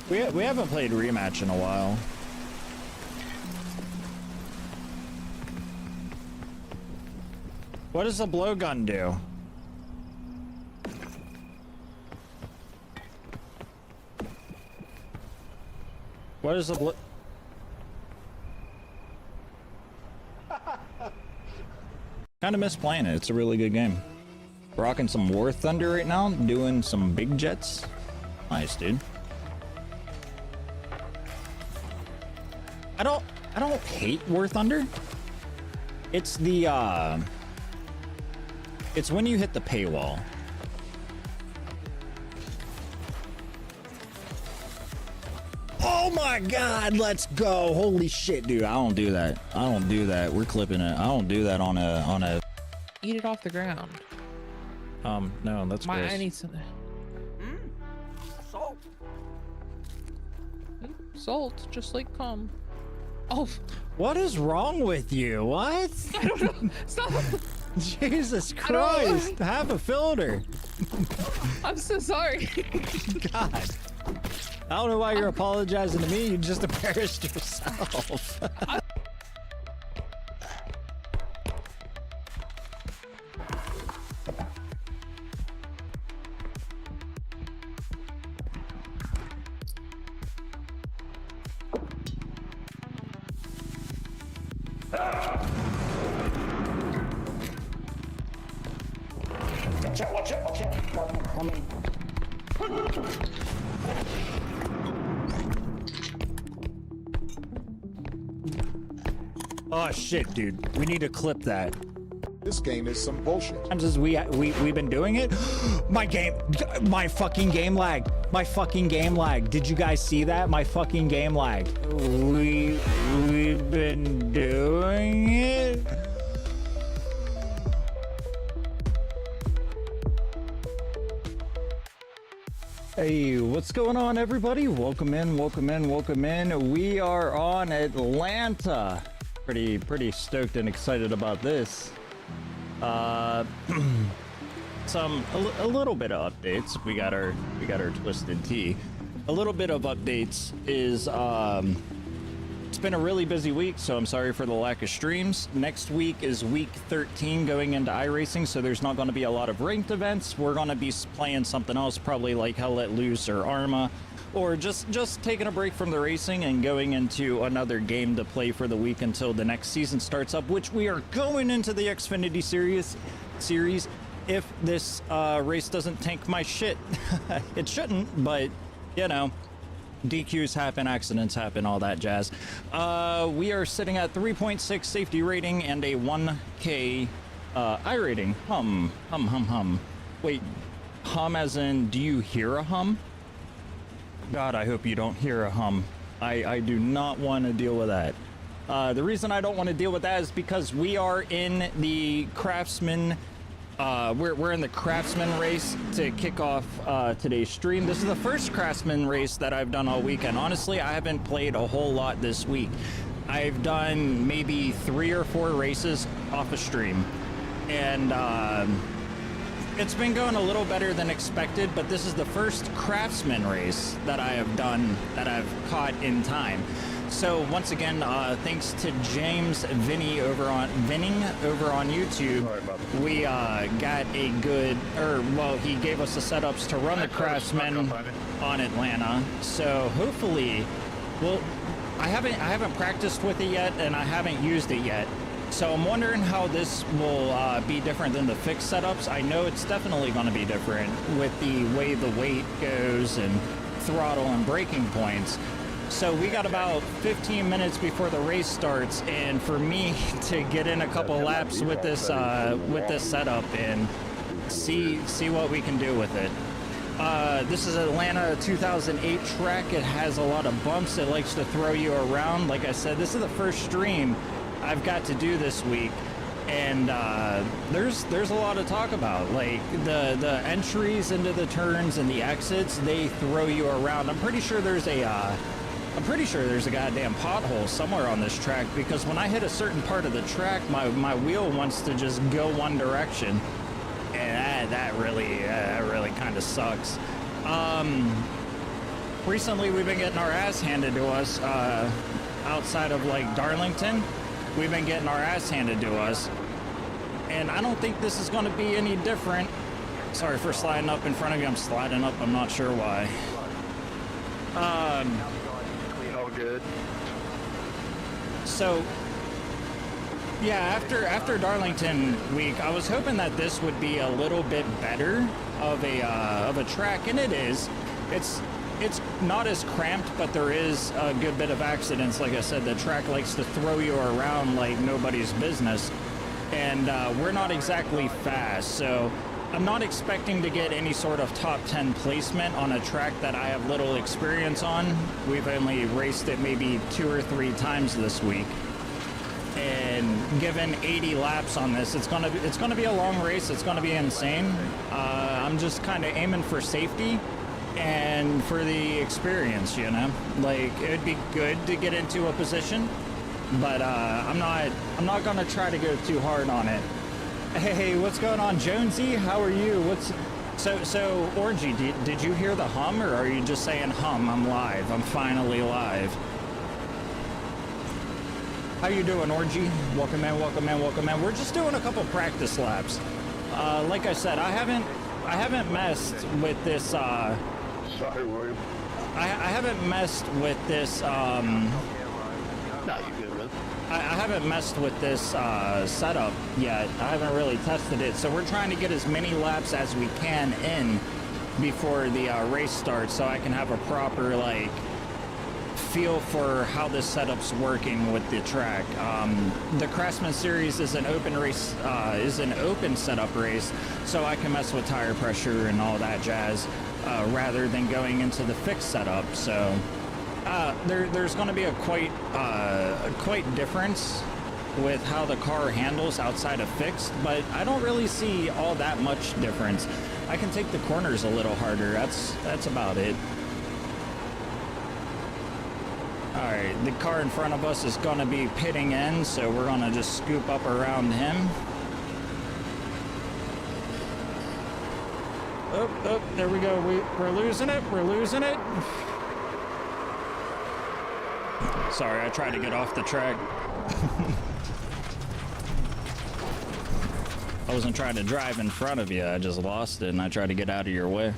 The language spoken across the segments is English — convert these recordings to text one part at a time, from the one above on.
We haven't played rematch in a while. What does the blowgun do? What is the blow? Kind of miss playing it. It's a really good game. Rocking some War Thunder right now, doing some big jets. Nice, dude. I don't hate War Thunder. It's the it's when you hit the paywall. Oh my god, let's go. Holy shit, dude. I don't do that. I don't do that. We're clipping it. I don't do that on a Eat it off the ground. No, that's gross. I need some Salt. salt, just like cum. Oh, What is wrong with you? What? I don't know. Stop. Jesus Christ. Have a filter. I'm so sorry. God. I don't know why you're apologizing to me. You just embarrassed yourself. Watch out. Coming. Oh shit, dude. We need to clip that. This game is some bullshit. As we've been doing it. My fucking game lagged. My fucking game lagged. Did you guys see that? My fucking game lagged. We've been doing it. Hey, what's going on, everybody? Welcome in, welcome in, welcome in. We are on Atlanta. Pretty stoked and excited about this. A little bit of updates. We got our twisted tea. A little bit of updates is it's been a really busy week, so I'm sorry for the lack of streams. Next week is week 13 going into iRacing, so there's not going to be a lot of ranked events. We're going to be playing something else, probably like Hell Let Loose or Arma, or just taking a break from the racing and going into another game to play for the week until the next season starts up, which we are going into the Xfinity series if this race doesn't tank my shit. It shouldn't, but you know, DQs happen, accidents happen, all that jazz. We are sitting at 3.6 safety rating and a 1K iRating. Hum. Wait, hum as in, do you hear a hum? God, I hope you don't hear a hum. I do not want to deal with that. The reason I don't want to deal with that is because we are in the craftsman. We're in the craftsman race to kick off today's stream. This is the first craftsman race that I've done all weekend. Honestly, I haven't played a whole lot this week. I've done maybe 3 or 4 races off a stream, and it's been going a little better than expected, but this is the first craftsman race that I have done that I've caught in time. So once again, thanks to James Vinning over on YouTube, we got a good, he gave us the setups to run the craftsman on Atlanta. So hopefully, well, I haven't practiced with it yet, and I haven't used it yet. So I'm wondering how this will be different than the fixed setups. I know it's definitely going to be different with the way the weight goes and throttle and braking points. So we got about 15 minutes before the race starts, and for me to get in a couple laps with this setup and see what we can do with it. This is Atlanta 2008 track. It has a lot of bumps. It likes to throw you around. Like I said, this is the first stream I've got to do this week, and there's a lot to talk about. Like the entries into the turns and the exits, they throw you around. I'm pretty sure there's a goddamn pothole somewhere on this track, because when I hit a certain part of the track, my wheel wants to just go one direction, and that really kind of sucks. recently we've been getting our ass handed to us outside of like Darlington. We've been getting our ass handed to us, and I don't think this is going to be any different. Sorry for sliding up in front of you. I'm sliding up. I'm not sure why. All good. So, yeah, after Darlington week, I was hoping that this would be a little bit better of a track, and it is. It's not as cramped, but there is a good bit of accidents. Like I said, the track likes to throw you around like nobody's business, and we're not exactly fast, so I'm not expecting to get any sort of top 10 placement on a track that I have little experience on. We've only raced it maybe 2 or 3 times this week, and given 80 laps on this, it's gonna be a long race. It's gonna be insane. I'm just kind of aiming for safety and for the experience, you know. Like, it'd be good to get into a position, but I'm not gonna try to go too hard on it. Hey, what's going on, Jonesy? How are you? So Orgy, did you hear the hum, or are you just saying hum? I'm live. I'm finally live. How you doing, Orgy? Welcome in, welcome in, welcome in. We're just doing a couple practice laps. Like I said, I haven't messed with this. Sorry, William. I haven't messed with this. No, you good, man. I haven't messed with this setup yet. I haven't really tested it, so we're trying to get as many laps as we can in before the race starts, so I can have a proper like feel for how this setup's working with the track. The Craftsman series is an open race, is an open setup race, so I can mess with tire pressure and all that jazz rather than going into the fixed setup. So. There's going to be a quite difference with how the car handles outside of fixed, but I don't really see all that much difference. I can take the corners a little harder. That's about it. All right, the car in front of us is going to be pitting in, so we're going to just scoop up around him. Oh, there we go. We're losing it. We're losing it. Sorry, I tried to get off the track. I wasn't trying to drive in front of you. I just lost it, and I tried to get out of your way.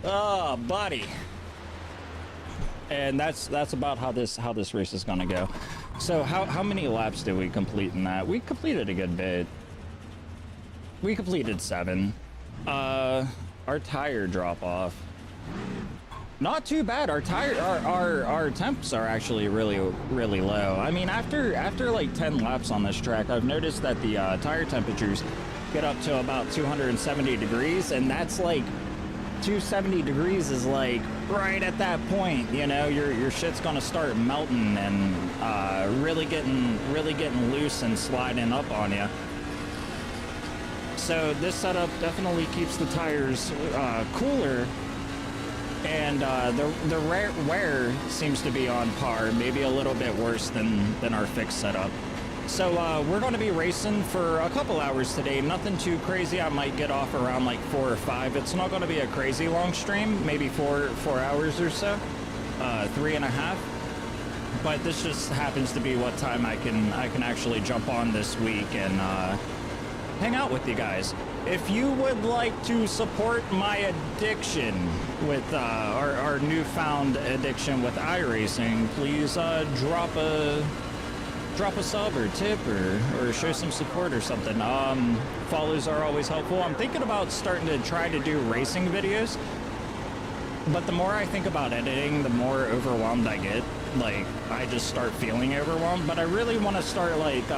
Oh, buddy. And that's about how this race is gonna go. So how many laps did we complete in that? We completed a good bit. We completed 7. Our tire drop off. Not too bad. Our temps are actually really low. I mean, after like 10 laps on this track, I've noticed that the tire temperatures get up to about 270 degrees, and that's like 270 degrees is like right at that point. You know, your shit's gonna start melting and really getting loose and sliding up on you. So this setup definitely keeps the tires cooler. And the wear seems to be on par, maybe a little bit worse than our fixed setup. So we're going to be racing for a couple hours today. Nothing too crazy. I might get off around like 4 or 5. It's not going to be a crazy long stream, maybe 4 hours or so, 3.5. But this just happens to be what time I can actually jump on this week and hang out with you guys. If you would like to support my addiction with our newfound addiction with iRacing, please drop a sub or tip or show some support or something. Follows are always helpful. I'm thinking about starting to try to do racing videos, but the more I think about editing, the more overwhelmed I get. Like, I just start feeling overwhelmed. But I really want to start like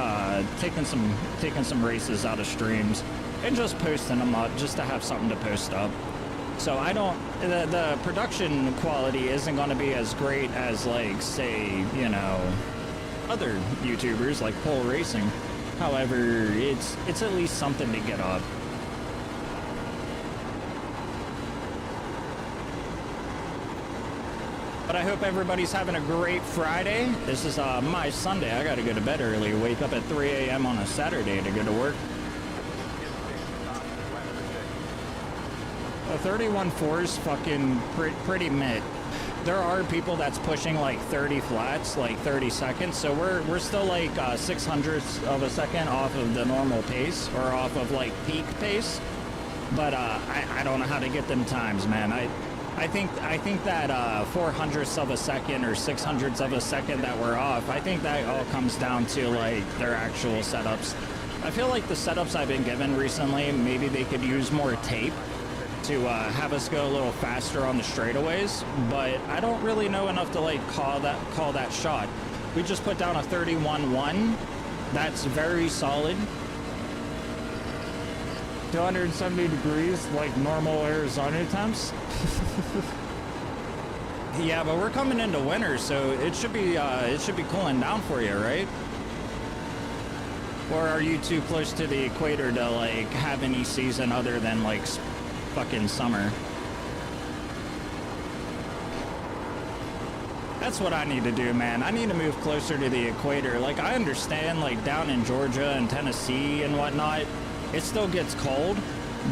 taking some races out of streams and just posting them up just to have something to post up. So I don't, the production quality isn't going to be as great as like, say, you know, other YouTubers like Pole Racing. However, it's at least something to get up. But I hope everybody's having a great Friday. This is my Sunday. I got to go to bed early, wake up at 3 a.m. on a Saturday to go to work. A 31.4 is fucking pretty mid. There are people that's pushing like 30 flats, like 30 seconds, so we're still like 600ths of a second off of the normal pace, or off of like peak pace. But I don't know how to get them times, man. I think that 400ths of a second or 600ths of a second that we're off, I think that all comes down to like their actual setups. I feel like the setups I've been given recently, maybe they could use more tape to have us go a little faster on the straightaways, but I don't really know enough to like call that shot. We just put down a 31.1. That's very solid. 270 degrees, like normal Arizona temps. Yeah, but we're coming into winter, so it should be cooling down for you, right? Or are you too close to the equator to like have any season other than like fucking summer? That's what I need to do, man. I need to move closer to the equator. Like, I understand, like, down in Georgia and Tennessee and whatnot, it still gets cold,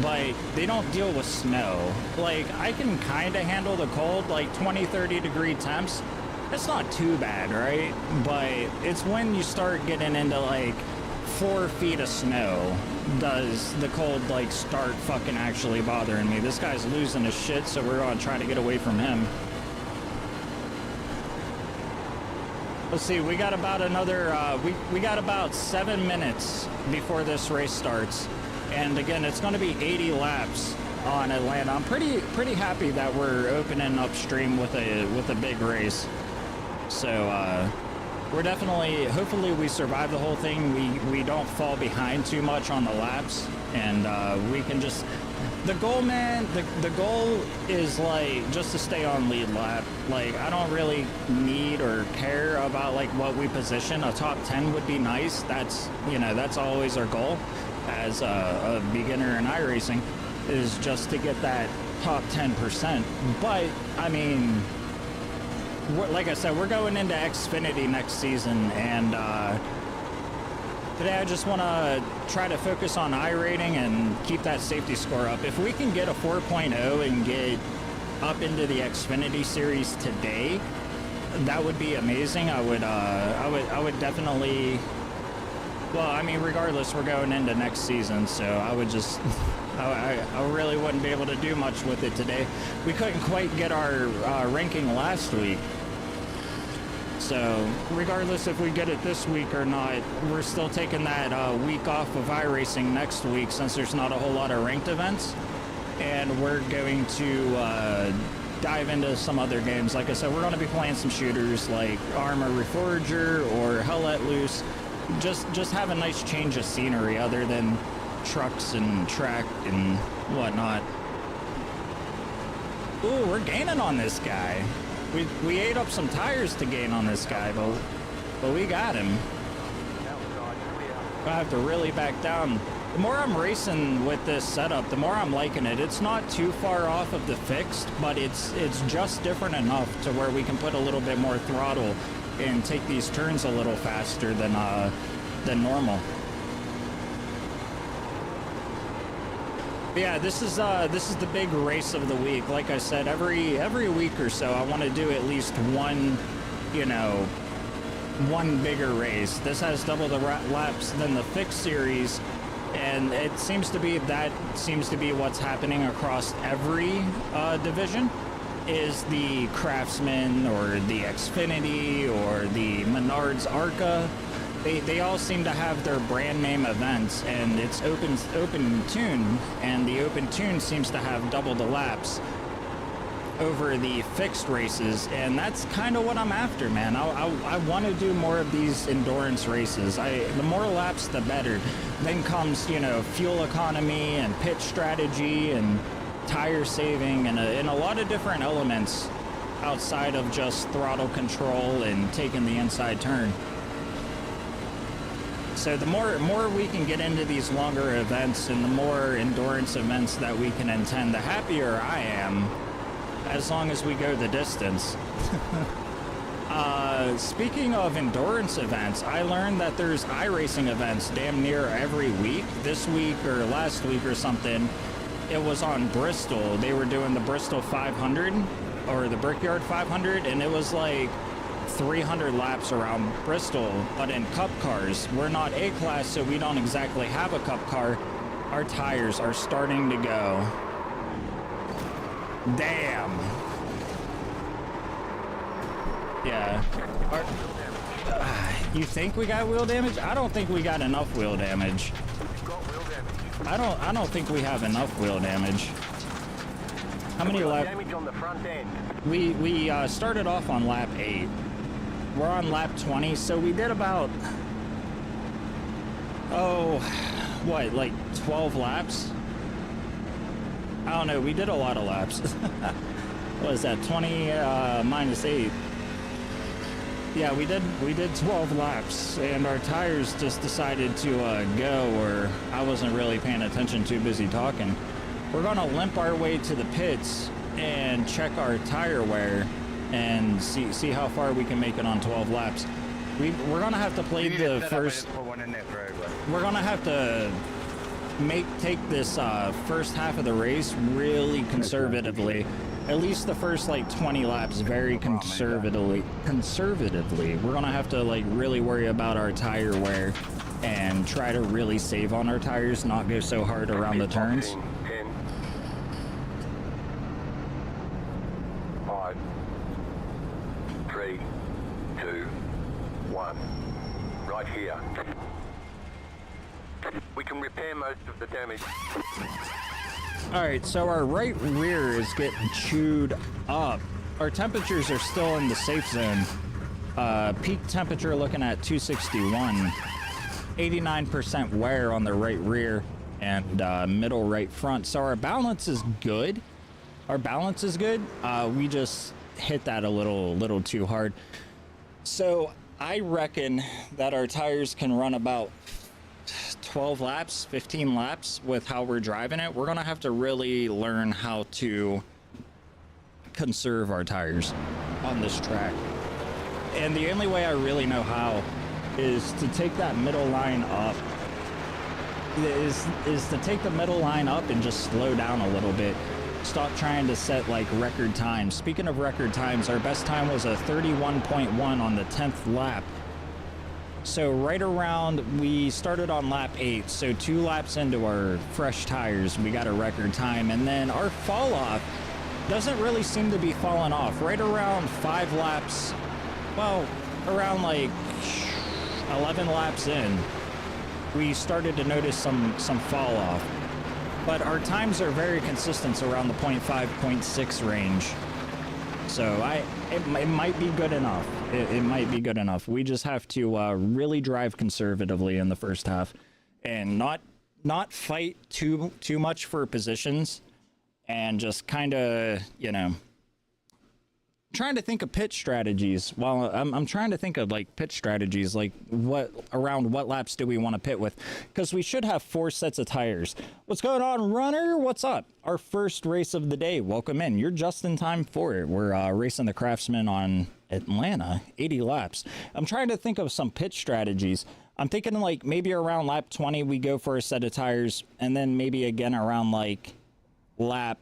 but they don't deal with snow. Like, I can kind of handle the cold, like 20, 30 degree temps. It's not too bad, right? But it's when you start getting into, like, 4 feet of snow does the cold like start fucking actually bothering me. This guy's losing his shit, so we're gonna try to get away from him. Let's see, we got about another we got about 7 minutes before this race starts, and again it's going to be 80 laps on Atlanta. I'm pretty happy that we're opening upstream with a big race, so we're definitely, hopefully we survive the whole thing. We don't fall behind too much on the laps, and we can just, the goal, man, the goal is like just to stay on lead lap. Like, I don't really need or care about like what we position. A top 10 would be nice. That's, you know, that's always our goal as a beginner in iRacing, is just to get that top 10%. But I mean, like I said, we're going into Xfinity next season, and today I just want to try to focus on iRating and keep that safety score up. If we can get a 4.0 and get up into the Xfinity series today, that would be amazing. I would definitely. Well, I mean, regardless, we're going into next season, so I would just. I really wouldn't be able to do much with it today. We couldn't quite get our ranking last week. So, regardless if we get it this week or not, we're still taking that week off of iRacing next week, since there's not a whole lot of ranked events. And we're going to dive into some other games. Like I said, we're going to be playing some shooters like Armor Reforger or Hell Let Loose. Just have a nice change of scenery other than trucks and track and whatnot. Ooh, we're gaining on this guy. We ate up some tires to gain on this guy, but we got him. I have to really back down. The more I'm racing with this setup, the more I'm liking it. It's not too far off of the fixed, but it's just different enough to where we can put a little bit more throttle and take these turns a little faster than normal. Yeah, this is the big race of the week. Like I said, every week or so, I want to do at least one, you know, one bigger race. This has double the laps than the fixed series, and it seems to be what's happening across every division. Is the Craftsman or the Xfinity or the Menards Arca. They all seem to have their brand name events, and it's open tune, and the open tune seems to have double the laps over the fixed races, and that's kind of what I'm after, man. I want to do more of these endurance races. The more laps, the better. Then comes, you know, fuel economy and pit strategy and tire saving and a lot of different elements outside of just throttle control and taking the inside turn. So the more we can get into these longer events and the more endurance events that we can attend, the happier I am, as long as we go the distance. Speaking of endurance events, I learned that there's iRacing events damn near every week. This week or last week or something, it was on Bristol. They were doing the Bristol 500 or the Brickyard 500, and it was like 300 laps around Bristol, but in cup cars. We're not A-class, so we don't exactly have a cup car. Our tires are starting to go. Damn. Yeah. You think we got wheel damage? I don't think we got enough wheel damage. I don't think we have enough wheel damage. How many laps? Damage on the front end. We started off on lap 8. We're on lap 20, so we did about, what, like 12 laps? I don't know, we did a lot of laps. What is that, 20 minus 8? Yeah, we did 12 laps, and our tires just decided to go, or I wasn't really paying attention, too busy talking. We're gonna limp our way to the pits and check our tire wear and see how far we can make it on 12 laps. We're gonna have to play the first. We're gonna have to take this first half of the race really conservatively. At least the first like 20 laps very conservatively. We're gonna have to like really worry about our tire wear and try to really save on our tires, not go so hard around the turns. 10, 5, 3, 2, 1. Right here. We can repair most of the damage. Alright, so our right rear is getting chewed up. Our temperatures are still in the safe zone. Peak temperature looking at 261. 89% wear on the right rear and middle right front. So our balance is good. We just hit that a little too hard. So I reckon that our tires can run about 12 laps, 15 laps with how we're driving it. We're gonna have to really learn how to conserve our tires on this track. And the only way I really know how is to take that middle line up. Is to take the middle line up and just slow down a little bit. Stop trying to set like record times. Speaking of record times, our best time was a 31.1 on the 10th lap. So right around, we started on lap 8, so 2 laps into our fresh tires, we got a record time, and then our fall off doesn't really seem to be falling off. Right around 5 laps, well, around like 11 laps in, we started to notice some fall off. But our times are very consistent around the 0.5, 0.6 range. So it might be good enough. It might be good enough. We just have to really drive conservatively in the first half, and not fight too much for positions, and just kind of, you know, trying to think of pitch strategies. Well, I'm trying to think of like pitch strategies, like what laps do we want to pit with? Because we should have 4 sets of tires. What's going on, runner? What's up? Our first race of the day. Welcome in. You're just in time for it. We're racing the Craftsman on Atlanta, 80 laps. I'm trying to think of some pitch strategies. I'm thinking like maybe around lap 20 we go for a set of tires, and then maybe again around like lap,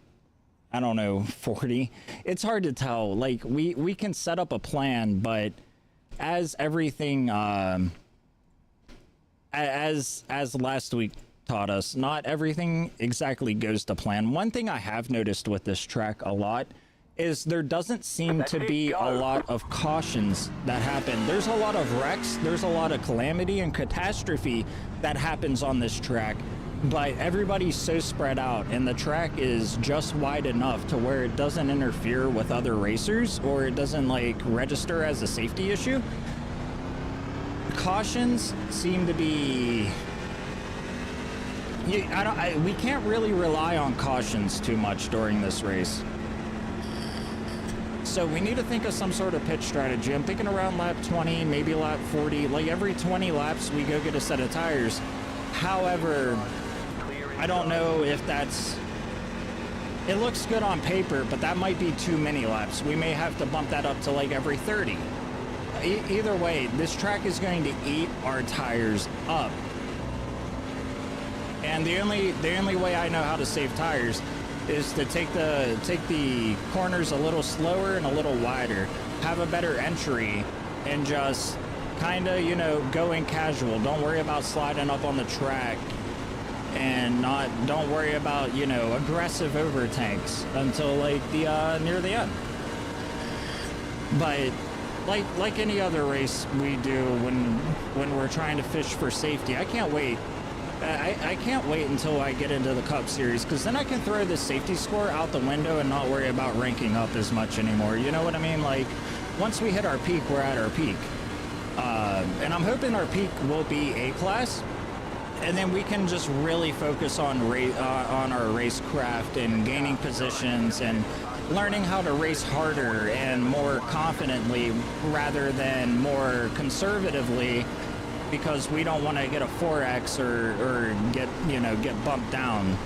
I don't know, 40. It's hard to tell. Like we can set up a plan, but as everything as last week taught us, not everything exactly goes to plan. One thing I have noticed with this track a lot is there doesn't seem to be a lot of cautions that happen. There's a lot of wrecks, there's a lot of calamity and catastrophe that happens on this track. But everybody's so spread out, and the track is just wide enough to where it doesn't interfere with other racers, or it doesn't like register as a safety issue. Cautions seem to be, we can't really rely on cautions too much during this race. So we need to think of some sort of pitch strategy. I'm thinking around lap 20, maybe lap 40. Like every 20 laps, we go get a set of tires. However, I don't know if that's, it looks good on paper, but that might be too many laps. We may have to bump that up to like every 30. Either way, this track is going to eat our tires up. And the only way I know how to save tires is to take the corners a little slower and a little wider, have a better entry, and just kind of, you know, go in casual. Don't worry about sliding up on the track, and don't worry about, you know, aggressive overtakes until like the near the end. But like any other race we do when we're trying to fish for safety, I can't wait. I can't wait until I get into the Cup Series, because then I can throw this safety score out the window and not worry about ranking up as much anymore. You know what I mean? Like, once we hit our peak, we're at our peak. And I'm hoping our peak will be A-class, and then we can just really focus on our racecraft and gaining positions and learning how to race harder and more confidently rather than more conservatively, because we don't want to get a 4X or get bumped down.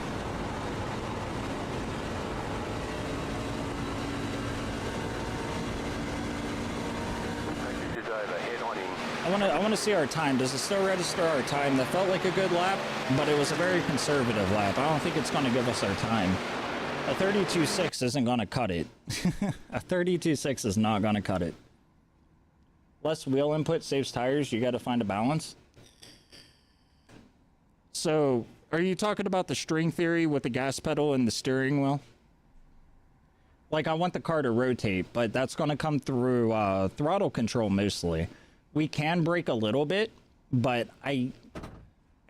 This is over. Head on in. I want to see our time. Does it still register our time? That felt like a good lap, but it was a very conservative lap. I don't think it's going to give us our time. A 32.6 isn't going to cut it. A 32.6 is not going to cut it. Less wheel input saves tires. You got to find a balance. So, are you talking about the string theory with the gas pedal and the steering wheel? Like, I want the car to rotate, but that's going to come through throttle control mostly. We can brake a little bit, but I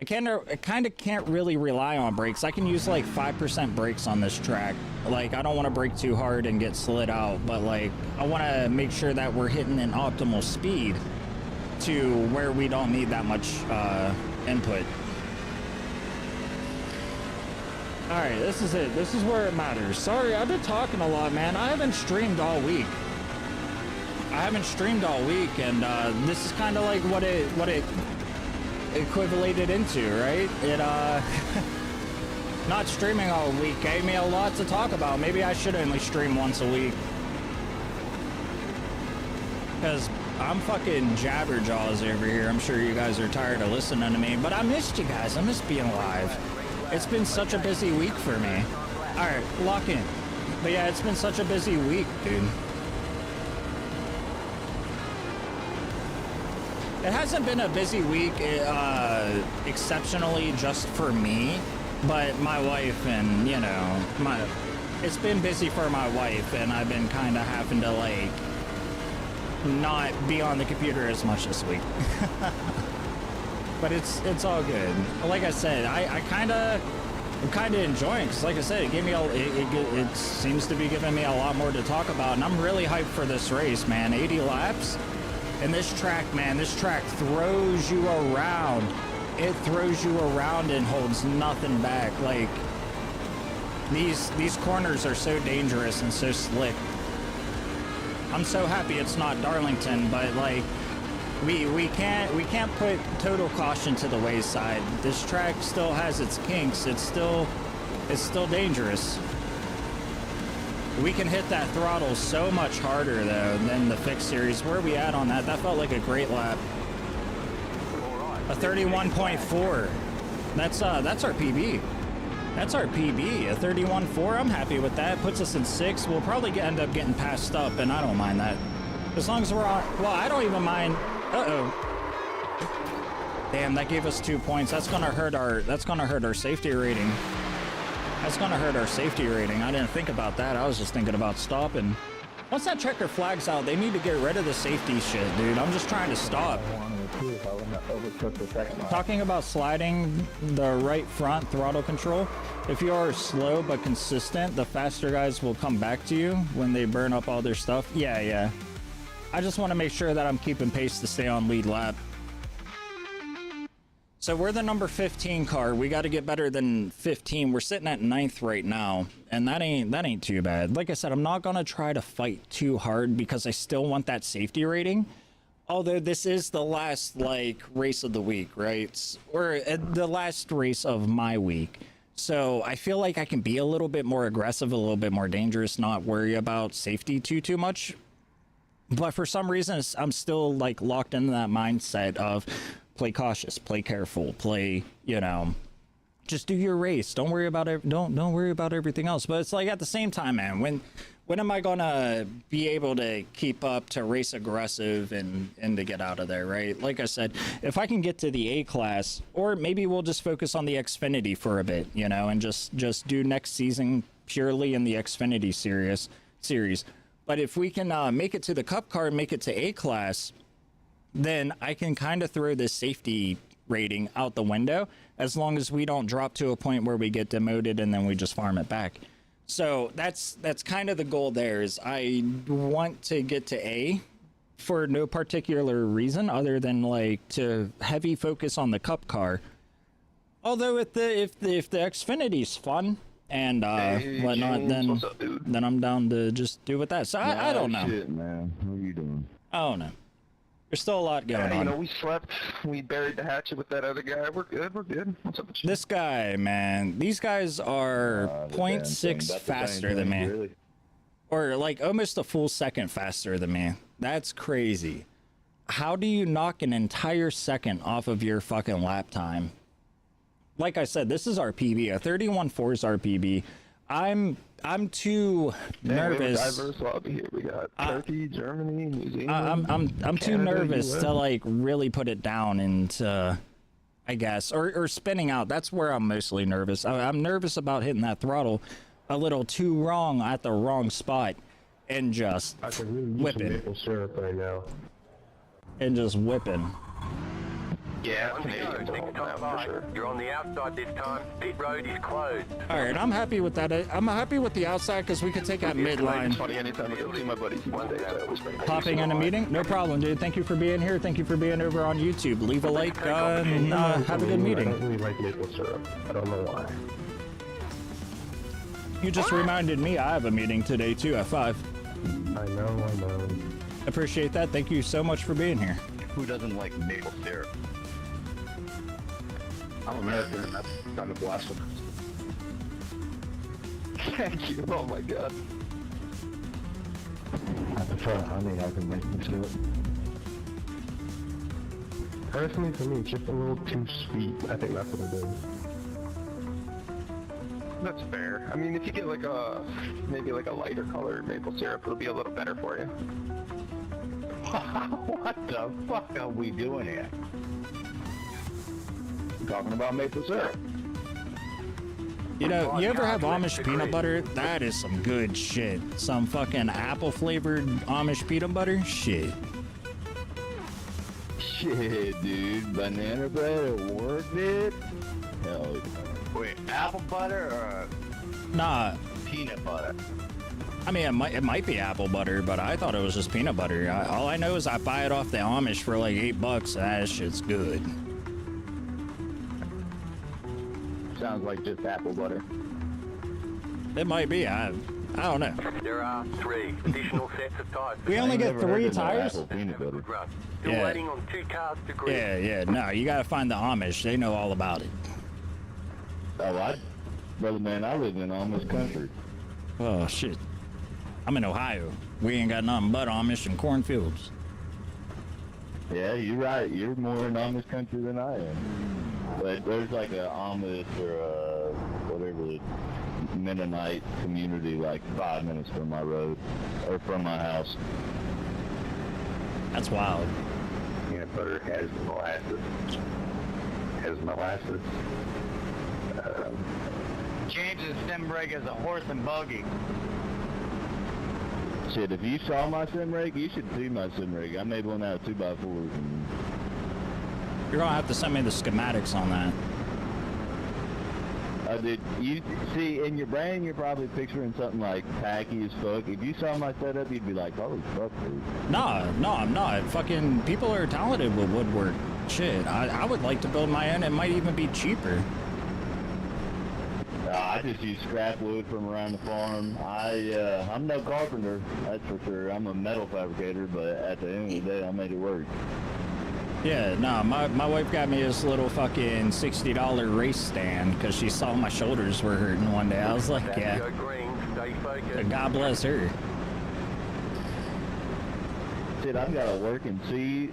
kind of can't really rely on brakes. I can use like 5% brakes on this track. Like, I don't want to brake too hard and get slid out, but like, I want to make sure that we're hitting an optimal speed to where we don't need that much input. All right, this is it. This is where it matters. Sorry, I've been talking a lot, man. I haven't streamed all week. And this is kind of like what it equivalated into, right? It not streaming all week gave me a lot to talk about. Maybe I should only stream once a week, because I'm fucking jabberjaws over here. I'm sure you guys are tired of listening to me, but I missed you guys. I miss being live. It's been such a busy week for me. All right, lock in. But yeah, it's been such a busy week, dude. It hasn't been a busy week exceptionally just for me, but my wife and, you know, it's been busy for my wife, and I've been kind of having to, like, not be on the computer as much this week. But it's all good. Like I said, I'm kind of enjoying, because like I said, it gave me it seems to be giving me a lot more to talk about, and I'm really hyped for this race, man. 80 laps. And this track, man, this track throws you around. It throws you around and holds nothing back. Like, these corners are so dangerous and so slick. I'm so happy it's not Darlington, but like, we can't put total caution to the wayside. This track still has its kinks. It's still dangerous. We can hit that throttle so much harder, though, than the fixed series. Where are we at on that? That felt like a great lap. A 31.4. That's our PB. That's our PB. A 31.4. I'm happy with that. Puts us in 6th. We'll probably end up getting passed up, and I don't mind that. As long as we're on... Well, I don't even mind... Uh-oh. Damn, that gave us 2 points. That's gonna hurt our safety rating. That's gonna hurt our safety rating. I didn't think about that. I was just thinking about stopping. Once that checker flag's out, they need to get rid of the safety shit, dude. I'm just trying to stop. Talking about sliding the right front throttle control, if you are slow but consistent, the faster guys will come back to you when they burn up all their stuff. Yeah. I just want to make sure that I'm keeping pace to stay on lead lap. So we're the number 15 car. We got to get better than 15. We're sitting at 9th right now, and that ain't too bad. Like I said, I'm not gonna try to fight too hard because I still want that safety rating. Although this is the last like race of the week, right? Or the last race of my week. So I feel like I can be a little bit more aggressive, a little bit more dangerous, not worry about safety too much. But for some reason, I'm still like locked into that mindset of play cautious, play careful, play, you know, just do your race. Don't worry about it. Don't worry about everything else. But it's like at the same time, man, when am I gonna be able to keep up to race aggressive and to get out of there, right? Like I said, if I can get to the A class, or maybe we'll just focus on the Xfinity for a bit, you know, and just do next season purely in the Xfinity series. But if we can make it to the Cup car and make it to A class, then I can kind of throw this safety rating out the window, as long as we don't drop to a point where we get demoted and then we just farm it back. So that's kind of the goal there. Is I want to get to A for no particular reason other than like to heavy focus on the Cup car. Although if the Xfinity's fun and whatnot, then I'm down to just do with that. So I don't know. Shit, man. What are you doing? I don't know. There's still a lot going on. You know, we slept. We buried the hatchet with that other guy. We're good. We're good. What's up with you? This guy, man. These guys are 0.6 faster than me. Really? Or like almost a full second faster than me. That's crazy. How do you knock an entire second off of your fucking lap time? Like I said, this is our PB. A 31.4 is our PB. I'm too nervous. We have a diverse lobby here. We got Turkey, Germany, New Zealand. I'm too nervous to like really put it down into, I guess, or spinning out. That's where I'm mostly nervous. I'm nervous about hitting that throttle a little too wrong at the wrong spot and just I could really use some whipping maple syrup right now. and just whipping. Yeah, Canadians are holding out for sure. You're on the outside this time. Pit road is closed. All right, I'm happy with that. I'm happy with the outside because we could take out midline. It's funny, anytime I go see my buddies one day, I always bring Popping in a meeting? No problem, dude. Thank you for being here. Thank you for being over on YouTube. Leave a like and have a good I meeting. don't really like maple syrup. I don't know why. You just reminded me I have a meeting today too at 5. I know. Appreciate that. Thank you so much for being here. Who doesn't like maple syrup? I'm American, and that's kind of blasphemous. Thank you. Oh my god. I prefer honey. I can make maple syrup. Personally, for me, it's just a little too sweet. I think that's what it is. That's fair. I mean, if you get like maybe like a lighter color maple syrup, it'll be a little better for you. What the fuck are we doing here? Talking about maple syrup. You know, you ever have Amish peanut butter? That is some good shit. Some fucking apple flavored Amish peanut butter? Shit. Shit, dude. Banana bread at work, dude? Hell yeah. Wait, apple butter or Nah, peanut butter? I mean, it might be apple butter, but I thought it was just peanut butter. All I know is I buy it off the Amish for like $8. That shit's good. Sounds like just apple butter. It might be. I don't know. There are 3 additional sets of tires. We only get 3 tires? Apple peanut butter. Good run. Still Yeah. waiting on 2 cars to grid. Yeah. No, you gotta find the Amish. They know all about it. Oh, brother man, I live in Amish country. Oh, shit. I'm in Ohio. We ain't got nothing but Amish and cornfields. Yeah, you're right. You're more in Amish country than I am. But there's like a Amish or whatever Mennonite community like 5 minutes from my road or from my house. That's wild. Peanut butter has molasses. Change the stem brake as a horse and buggy. Shit, if you saw my sim rig, you should see my sim rig. I made one out of 2x4s. And You're gonna have to send me the schematics on that. you see, in your brain, you're probably picturing something like tacky as fuck. If you saw my setup, you'd be like, holy fuck, dude. No, I'm not. Fucking people are talented with woodwork. Shit, I would like to build my own. It might even be cheaper. I just use scrap wood from around the farm. I'm no carpenter, that's for sure. I'm a metal fabricator, but at the end of the day, I made it work. Yeah, no, my wife got me this little fucking $60 race stand because she saw my shoulders were hurting one day. I was like, yeah, Go green. Stay focused. God bless her. shit, I've got a working seat,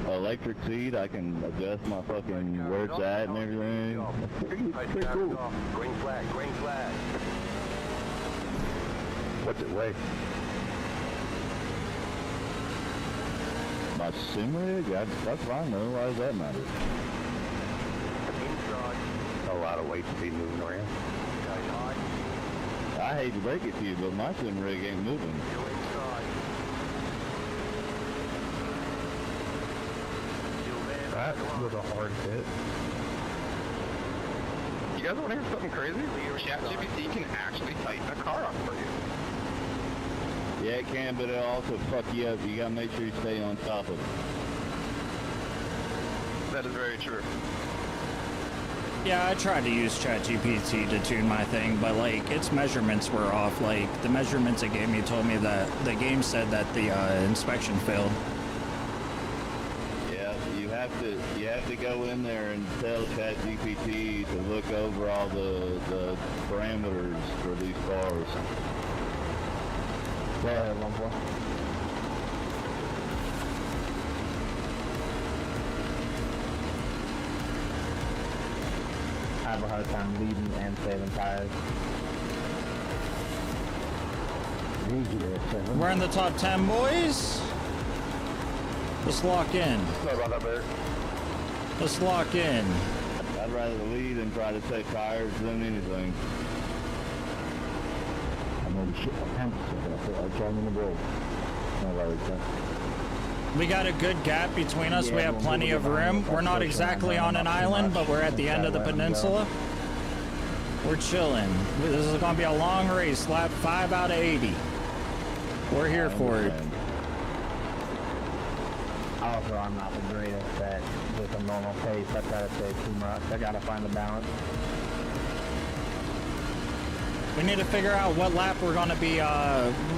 electric seat. I can adjust my fucking where it's at and everything. It's pretty cool. Green flag, green flag. What's it weigh? My sim rig? That's fine though. Why does that matter? Inside. A lot of weight to be moving around. Okay, high. I hate to break it to you, but my sim rig ain't moving. Still inside. Still there. That was a hard hit. You guys want to hear something crazy? ChatGPT can actually tighten a car up for you. Yeah, it can, but it'll also fuck you up. You gotta make sure you stay on top of it. That is very true. Yeah, I tried to use ChatGPT to tune my thing, but like its measurements were off. Like the measurements it gave me told me that the game said that the inspection failed. Yeah, you have to go in there and tell ChatGPT to look over all the parameters for these cars. Go ahead, Lumbo. I have a hard time leading and saving tires. We're in the top 10, boys. Let's lock in. Sorry about that, Bear. Let's lock in. I'd rather lead and try to take tires than anything. I know the shit my pants are in the road. No worries, We got a good gap between us. We have plenty of room. We're not exactly on an island, but we're at the end of the peninsula. We're chilling. This is going to be a long race. Lap 5 out of 80. We're here for it. Also, I'm not the greatest at just a normal pace. I try to save too much. I gotta find the balance. We need to figure out what lap we're going to be,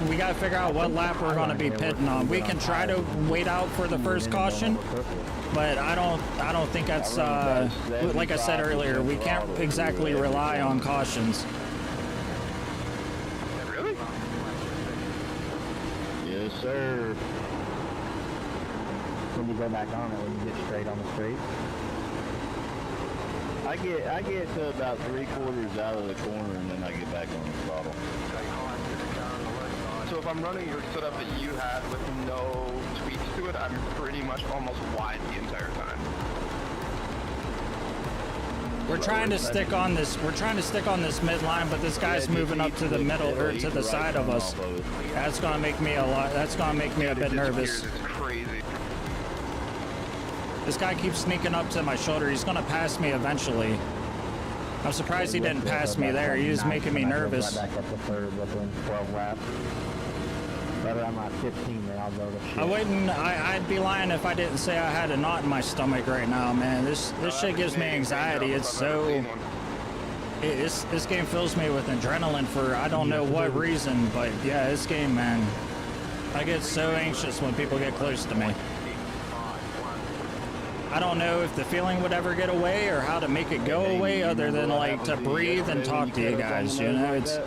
we got to figure out what lap we're going to be pitting on. We can try to wait out for the first caution, but I don't think that's, like I said earlier, we can't exactly rely on cautions. Really? Yes, sir. When you go back on it, when you get straight on the straight. I get to about 3/4 out of the corner and then I get back on the throttle. So if I'm running your setup that you had with no tweaks to it, I'm pretty much almost wide the entire time. We're trying to stick on this. We're trying to stick on this midline, but this guy's moving up to the middle or to the side of us. That's gonna make me a lot. That's gonna make me a bit nervous. It's crazy. This guy keeps sneaking up to my shoulder. He's gonna pass me eventually. I'm surprised he didn't pass me there. He was making me nervous. Right back up to third within 12 laps. But I'm at 15, then I'll go to shit. I wouldn't. I'd be lying if I didn't say I had a knot in my stomach right now, man. This shit gives me anxiety. It's so. This game fills me with adrenaline for I don't know what reason, but yeah, this game, man. I get so anxious when people get close to me. I don't know if the feeling would ever get away or how to make it go away other than like to breathe and talk to you guys, you know? It's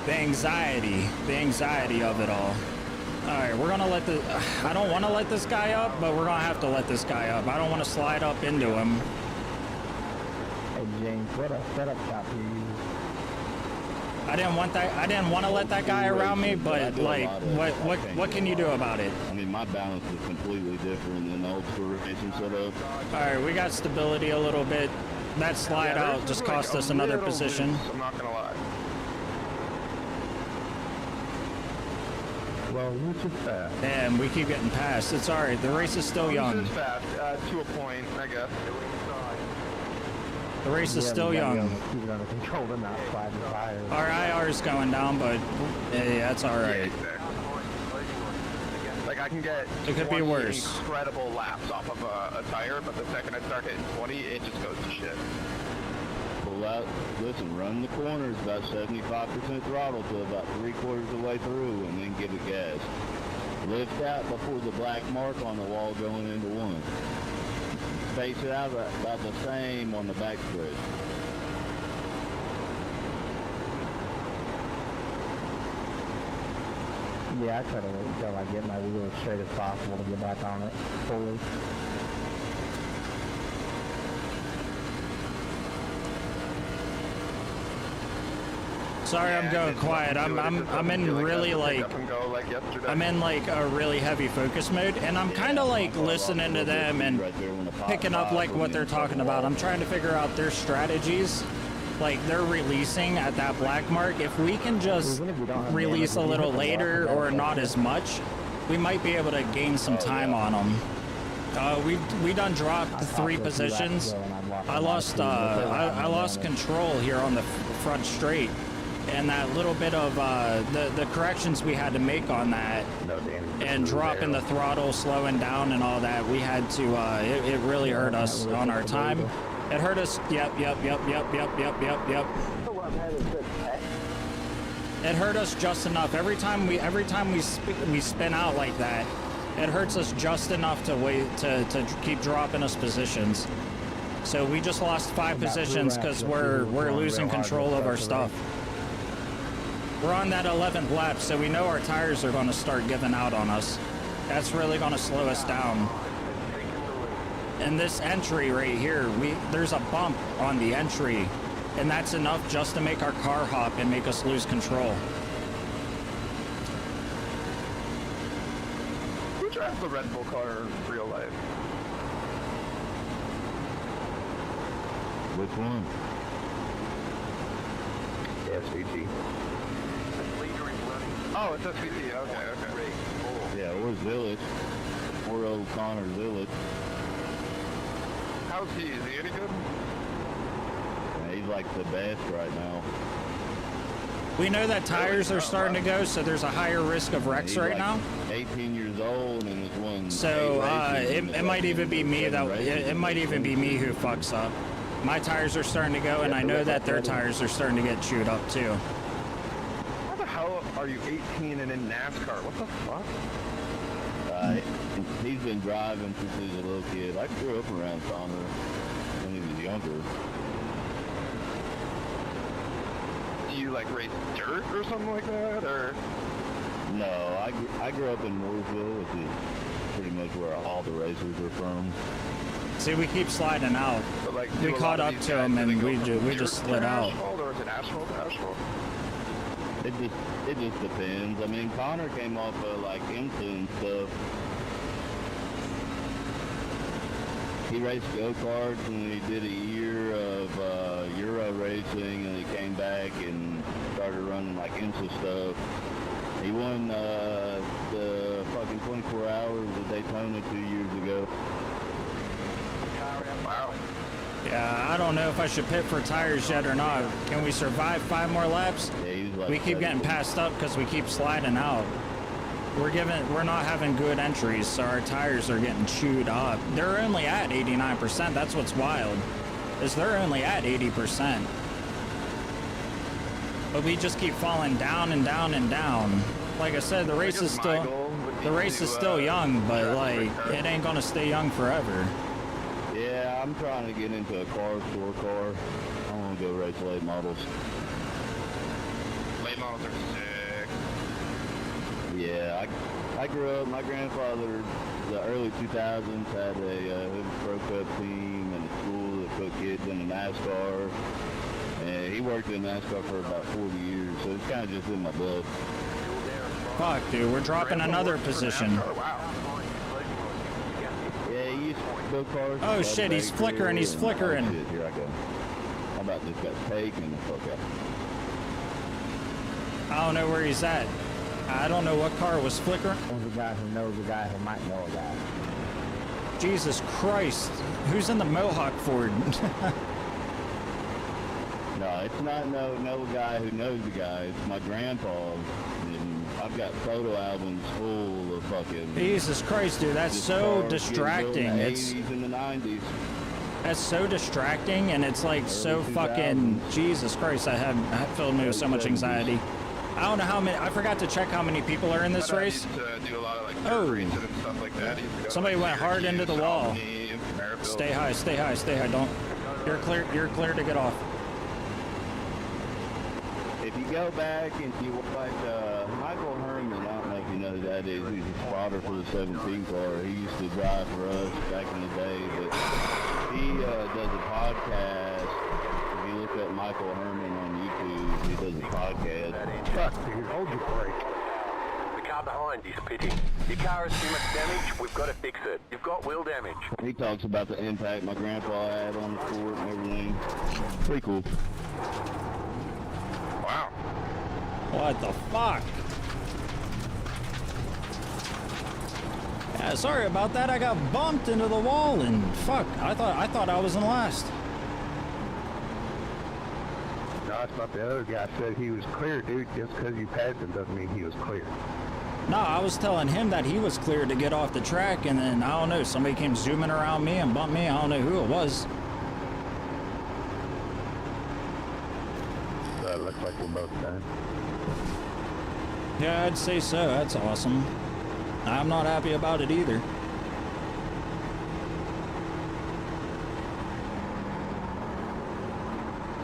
the anxiety of it all. All right, we're gonna let I don't want to let this guy up, but we're gonna have to let this guy up. I don't want to slide up into him. Hey James, what a setup shop you use. I didn't want to let that guy around me, but like, what can you do about it? I mean, my balance is completely different than the old school racing setup. All right, we got stability a little bit. That slide out just cost us another position. Loose, I'm not gonna lie. Well, loose is fast. Damn, we keep getting past. It's all right. The race is still young. This is fast, to a point, I guess. The race is still young. Keep it under control to not slide the tires. Our IR is going down, but hey, that's all Yeah, right. exactly. Like I can get It could be 20 worse. incredible laps off of a tire, but the second I start hitting 20, it just goes to shit. Pull out, listen, run the corners about 75% throttle to about 3/4 of the way through and then give it gas. Lift out before the black mark on the wall going into one. Space it out about the same on the back stretch. Yeah, I try to wait until I get my wheel as straight as possible to get back on it fully. Sorry, I'm going quiet. I'm in really like I'm in like a really heavy focus mode, and I'm kind of like listening to them and picking up like what they're talking about. I'm trying to figure out their strategies, like they're releasing at that black mark. If we can just release a little later or not as much, we might be able to gain some time on them. We done dropped 3 positions. I lost control here on the front straight. And that little bit of the corrections we had to make on that, and dropping the throttle, slowing down, and all that, we had to. It really hurt us on our time. It hurt us. Yep. It hurt us just enough. Every time we spin out like that, it hurts us just enough to wait to keep dropping us positions. So we just lost 5 positions because we're losing control of our stuff. We're on that 11th lap, so we know our tires are going to start giving out on us. That's really going to slow us down. And this entry right here, there's a bump on the entry, and that's enough just to make our car hop and make us lose control. Who drives the Red Bull car in real life? Which one? SVT. Oh, it's SVT. Okay. Yeah, or Zillage. Poor old Connor Zillage. How's he? Is he any good? Yeah, he's like the best right now. We know that tires are starting to go, so there's a higher risk of wrecks He's right like now. 18 years old and has won. So 8 races it in might even be me that it might even be me who fucks up. My tires are starting to go, and I know that their tires are starting to get chewed up too. How the hell are you 18 and in NASCAR? What the fuck? He's been driving since he was a little kid. I grew up around Connor when he was younger. Do you like race dirt or something like that, or? No, I grew up in Mooresville, which is pretty much where all the racers are from. See, we keep sliding out. But like, We caught up to them, and we just slid out. Asphalt, or is it asphalt to asphalt? It just depends. I mean, Connor came off of like IMSA and stuff. He raced go-karts and he did a year of Euro racing, and he came back and started running like IMSA stuff. He won the fucking 24 hours of Daytona 2 years ago. Wow. Yeah, I don't know if I should pit for tires yet or not. Can we survive 5 more laps? Yeah, he's like We keep getting passed up because we keep sliding out. We're not having good entries, so our tires are getting chewed up. They're only at 89%. That's what's wild, is they're only at 80%. But we just keep falling down and down and down. Like I said, the race is still young, but like it ain't gonna stay young forever. Yeah, I'm trying to get into a car store car. I want to go race late models. Late models are sick. Yeah, I grew up, my grandfather, the early 2000s, had a Pro Cup team and a school that put kids into NASCAR. And he worked in NASCAR for about 40 years, so it's kind of just in my blood. Fuck, dude, we're dropping another position. Wow. Yeah, he used to build cars. Oh shit, he's flickering, he's flickering. Oh, shit, here I go. How about this guy taking the fuck out? I don't know where he's at. I don't know what car was flickering. There's a guy who knows a guy who might know a guy. Jesus Christ, who's in the Mohawk Ford? No, it's not no guy who knows the guy. It's my grandpa. And I've got photo albums full of fucking. Jesus Christ, dude, that's just so cars distracting. getting built in the It's 80s and the 90s. that's so distracting, and it's like so fucking. Jesus Christ, I filled me with so much anxiety. I don't know how many. I forgot to check how many people are in this race. I used to do a lot of like Oh. races and stuff like that. Somebody went hard into the wall. Stay high, stay high, stay high. Don't. You're clear. You're clear to get off. If you go back and you watch Michael Herman, I don't know if you know who that is. He's a spotter for the 17 car. He used to drive for us back in the day, but he does a podcast. If you look up Michael Herman on YouTube, he does a podcast. Fuck, dude, hold your brake. The car behind is pitting. Your car has too much damage, we've got to fix it. You've got wheel damage. He talks about the impact my grandpa had on the fort and everything. Pretty cool. Wow. What the fuck? Yeah, sorry about that. I got bumped into the wall and fuck. I thought I was in last. No, it's not the other guy said he was clear, dude. Just because you passed him doesn't mean he was clear. No, I was telling him that he was clear to get off the track, and then I don't know, somebody came zooming around me and bumped me. I don't know who it was. So it looks like we're both done. Yeah, I'd say so. That's awesome. I'm not happy about it either.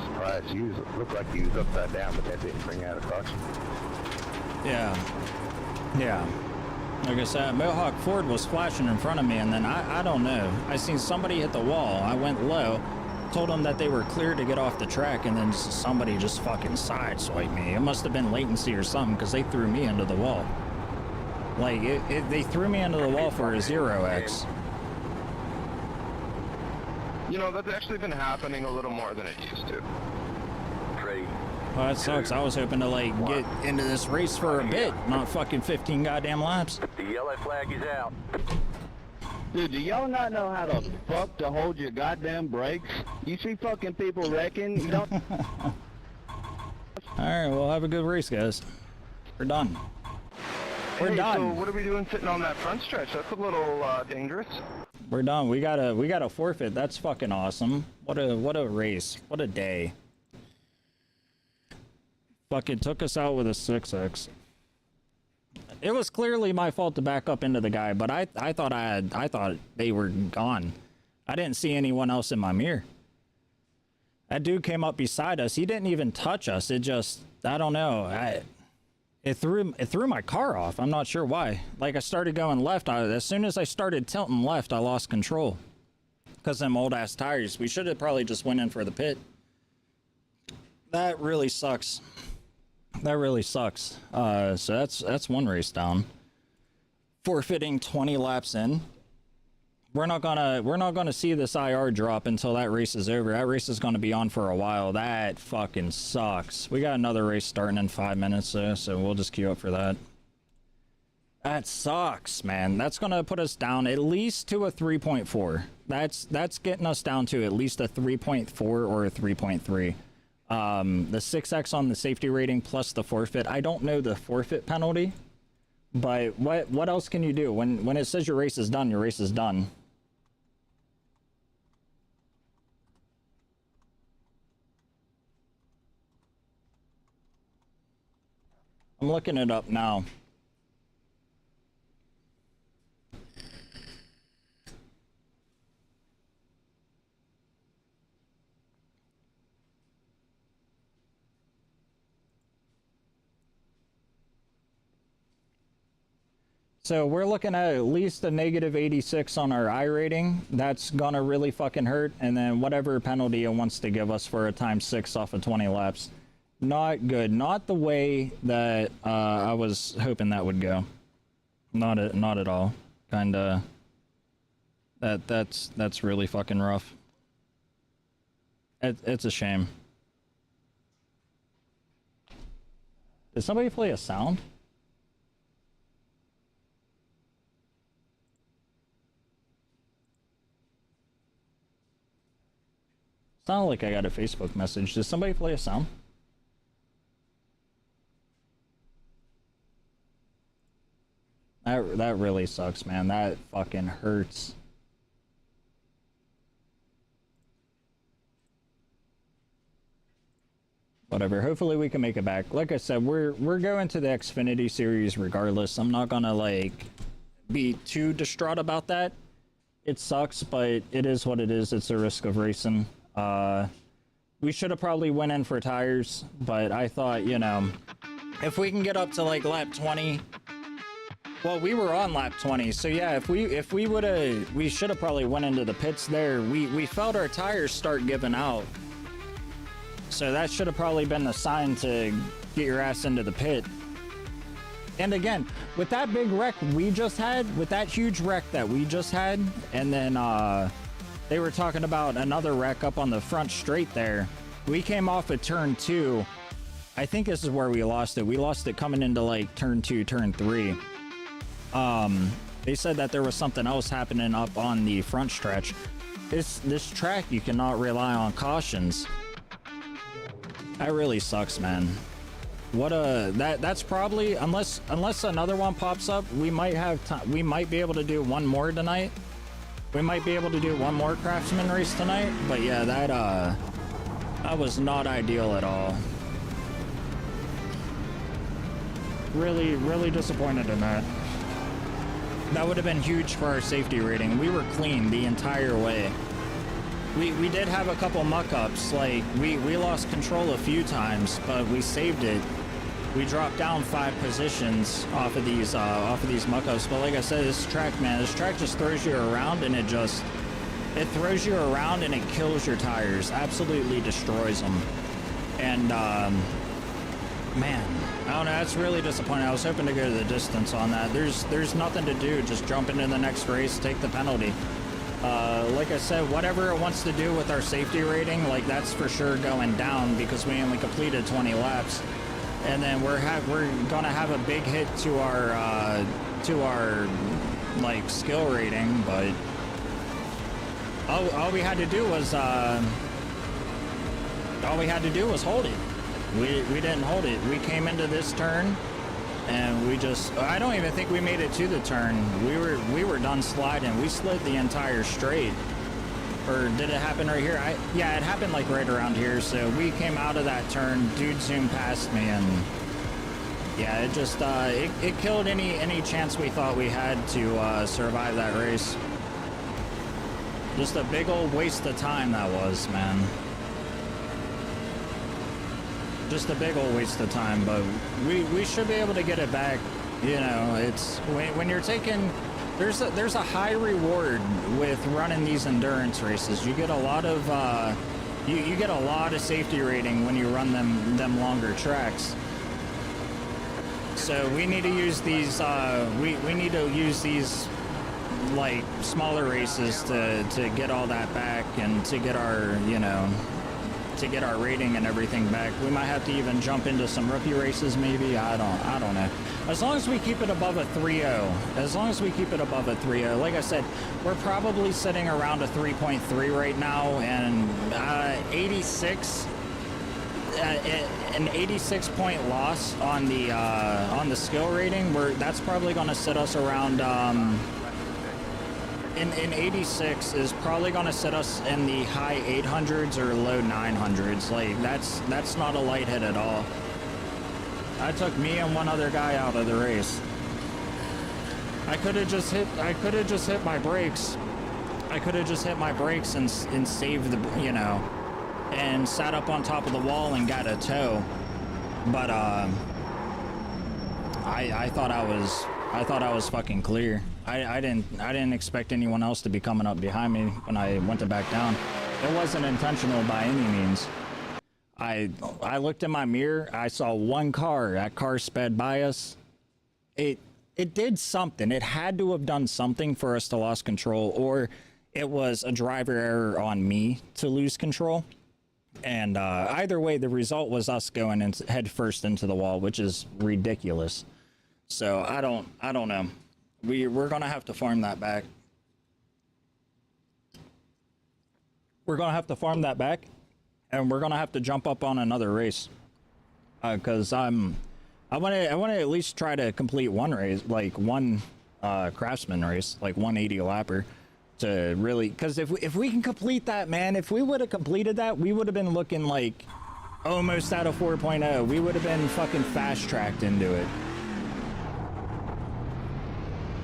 Surprised you looked like you was upside down, but that didn't bring out a caution. Yeah. Yeah. Like I said, Mohawk Ford was flashing in front of me, and then I don't know. I seen somebody hit the wall. I went low, told them that they were clear to get off the track, and then somebody just fucking sideswiped me. It must have been latency or something, because they threw me into the wall. Like, they threw me into the wall for a 0x. You know, that's actually been happening a little more than it used to. 3. Well, that sucks. I was hoping to, like, get into this race for a bit, not fucking 15 goddamn laps. The yellow flag is out. Dude, do y'all not know how the fuck to hold your goddamn brakes? You see fucking people wrecking, you don't... Alright, well, have a good race, guys. We're done. We're Hey, done. so what are we doing sitting on that front stretch? That's a little dangerous. We're done. We got a forfeit. That's fucking awesome. What a race. What a day. Fucking took us out with a 6x. It was clearly my fault to back up into the guy, but I thought they were gone. I didn't see anyone else in my mirror. That dude came up beside us. He didn't even touch us. It just, I don't know. It threw my car off. I'm not sure why. Like, I started going left. As soon as I started tilting left, I lost control. Because them old ass tires. We should have probably just went in for the pit. That really sucks. That really sucks. So that's one race down. Forfeiting 20 laps in. We're not gonna see this IR drop until that race is over. That race is gonna be on for a while. That fucking sucks. We got another race starting in 5 minutes, so we'll just queue up for that. That sucks, man. That's gonna put us down at least to a 3.4. That's getting us down to at least a 3.4 or a 3.3. The 6x on the safety rating plus the forfeit. I don't know the forfeit penalty, but what else can you do when it says your race is done? Your race is done. I'm looking it up now. So we're looking at least a negative 86 on our I rating. That's gonna really fucking hurt. And then whatever penalty it wants to give us for a ×6 off of 20 laps. Not good. Not the way that I was hoping that would go. Not at all. Kinda. That's really fucking rough. It's a shame. Did somebody play a sound? Sounded like I got a Facebook message. Did somebody play a sound? That really sucks, man. That fucking hurts. Whatever. Hopefully we can make it back. Like I said, we're going to the Xfinity series regardless. I'm not gonna like be too distraught about that. It sucks, but it is what it is. It's a risk of racing. we should have probably went in for tires, but I thought, you know, if we can get up to like lap 20, well, we were on lap 20, so yeah, if we would have, we should have probably went into the pits there. We felt our tires start giving out, so that should have probably been the sign to get your ass into the pit. And again, with that big wreck we just had, with that huge wreck that we just had, and then they were talking about another wreck up on the front straight there. We came off at turn 2. I think this is where we lost it. We lost it coming into like turn 2, turn 3. They said that there was something else happening up on the front stretch. This track, you cannot rely on cautions. That really sucks, man. What a that's probably, unless another one pops up, we might have time. We might be able to do one more tonight. We might be able to do one more craftsman race tonight. But yeah, that was not ideal at all. Really disappointed in that. That would have been huge for our safety rating. We were clean the entire way. We did have a couple muck-ups, like we lost control a few times, but we saved it. We dropped down 5 positions off of these muck-ups. But like I said, this track, man, this track just throws you around, and it throws you around and it kills your tires, absolutely destroys them. And man, I don't know, that's really disappointing. I was hoping to go to the distance on that. There's nothing to do, just jump into the next race, take the penalty. Like I said, whatever it wants to do with our safety rating, like that's for sure going down because we only completed 20 laps. And then we're gonna have a big hit to our like skill rating, but all we had to do was hold it. We didn't hold it. We came into this turn and I don't even think we made it to the turn. We were done sliding. We slid the entire straight. Or did it happen right here? Yeah, it happened like right around here. So we came out of that turn, dude zoomed past me, and yeah, it just it killed any chance we thought we had to survive that race. Just a big old waste of time that was, man. Just a big old waste of time, but we should be able to get it back. You know, it's when you're taking, there's a high reward with running these endurance races. You get a lot of you get a lot of safety rating when you run them longer tracks. So we need to use these we need to use these like smaller races to get all that back and to get our, you know, to get our rating and everything back. We might have to even jump into some rookie races maybe. I don't know. As long as we keep it above a 3.0. As long as we keep it above a 3.0. Like I said, we're probably sitting around a 3.3 right now, and 86 an 86 point loss on the skill rating. That's probably going to sit us around in 86 is probably going to set us in the high 800s or low 900s. Like that's not a light hit at all. I took me and one other guy out of the race. I could have just hit my brakes. I could have just hit my brakes and saved the, you know, and sat up on top of the wall and got a tow. But I thought I was fucking clear. I didn't expect anyone else to be coming up behind me when I went to back down. It wasn't intentional by any means. I looked in my mirror, I saw one car. That car sped by us. It did something. It had to have done something for us to lose control, or it was a driver error on me to lose control. And either way, the result was us going head first into the wall, which is ridiculous. So I don't know. We're gonna have to farm that back. We're gonna have to farm that back, and we're gonna have to jump up on another race. Cause I want to at least try to complete one race, like one craftsman race, like 180 lapper, to really. Cause if we can complete that, man, if we would have completed that, we would have been looking like almost at a 4.0. We would have been fucking fast tracked into it.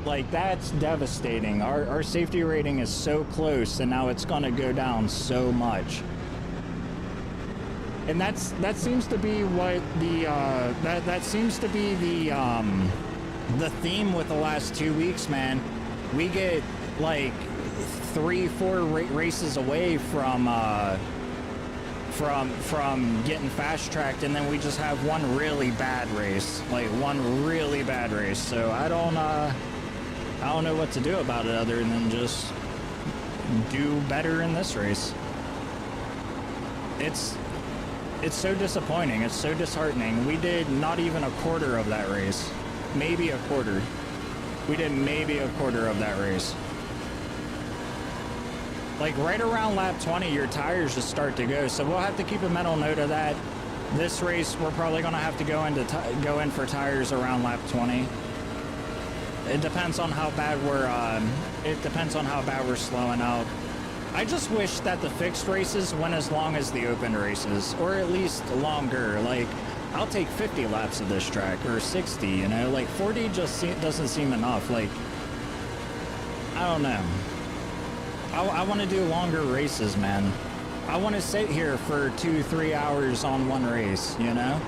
Like, that's devastating. Our safety rating is so close, and now it's gonna go down so much. And that seems to be what the that seems to be the theme with the last 2 weeks, man. We get like 3-4 races away from getting fast tracked, and then we just have one really bad race, so I don't know what to do about it other than just do better in this race. It's so disappointing, it's so disheartening. We did not even a quarter of that race, maybe a quarter. We did maybe a quarter of that race. Like right around lap 20, your tires just start to go. So we'll have to keep a mental note of that. This race, we're probably gonna have to go in for tires around lap 20. It depends on how bad we're slowing out. I just wish that the fixed races went as long as the open races, or at least longer. Like, I'll take 50 laps of this track, or 60, you know? Like, 40 just doesn't seem enough. Like, I don't know. I want to do longer races, man. I want to sit here for 2-3 hours on one race, you know?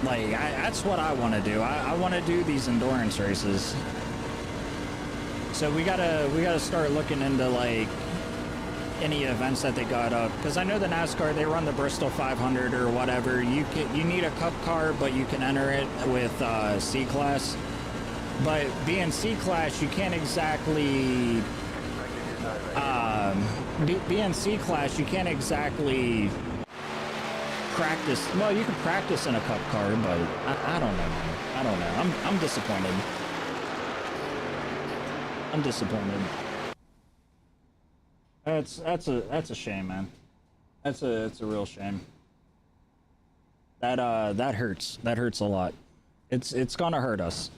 Like, that's what I want to do. I want to do these endurance races. So we gotta start looking into like any events that they got up, because I know the NASCAR, they run the Bristol 500 or whatever. You need a cup car, but you can enter it with C class. But being C class, you can't exactly being C class, you can't exactly practice. Well, you can practice in a cup car, but I don't know, man. I don't know. I'm disappointed. I'm disappointed. That's a shame, man. It's a real shame. That hurts. That hurts a lot. It's gonna hurt us.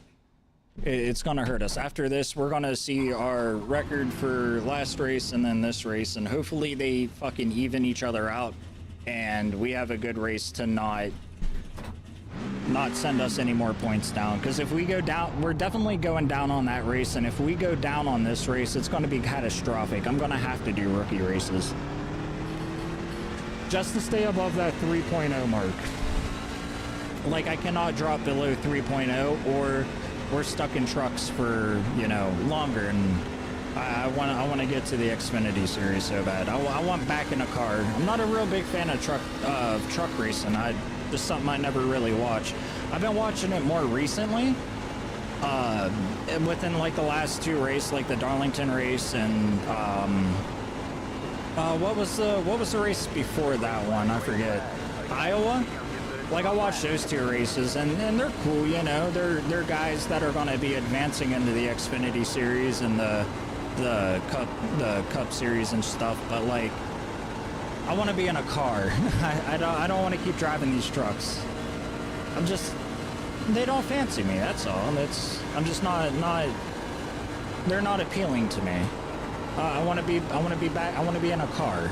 It's gonna hurt us. After this, we're gonna see our record for last race and then this race, and hopefully they fucking even each other out, and we have a good race to not send us any more points down. Because if we go down, we're definitely going down on that race, and if we go down on this race, it's going to be catastrophic. I'm going to have to do rookie races just to stay above that 3.0 mark. Like, I cannot drop below 3.0, or we're stuck in trucks for, you know, longer. And I want to get to the Xfinity series so bad. I want back in a car. I'm not a real big fan of truck racing. Just something I never really watched. I've been watching it more recently, within like the last 2 races, like the Darlington race and what was the race before that one? I forget. Iowa. Like, I watched those 2 races, and they're cool, you know. They're guys that are going to be advancing into the Xfinity series and the Cup series and stuff. But like, I want to be in a car. I don't want to keep driving these trucks. They don't fancy me, that's all. I'm just not, they're not appealing to me. I want to be in a car.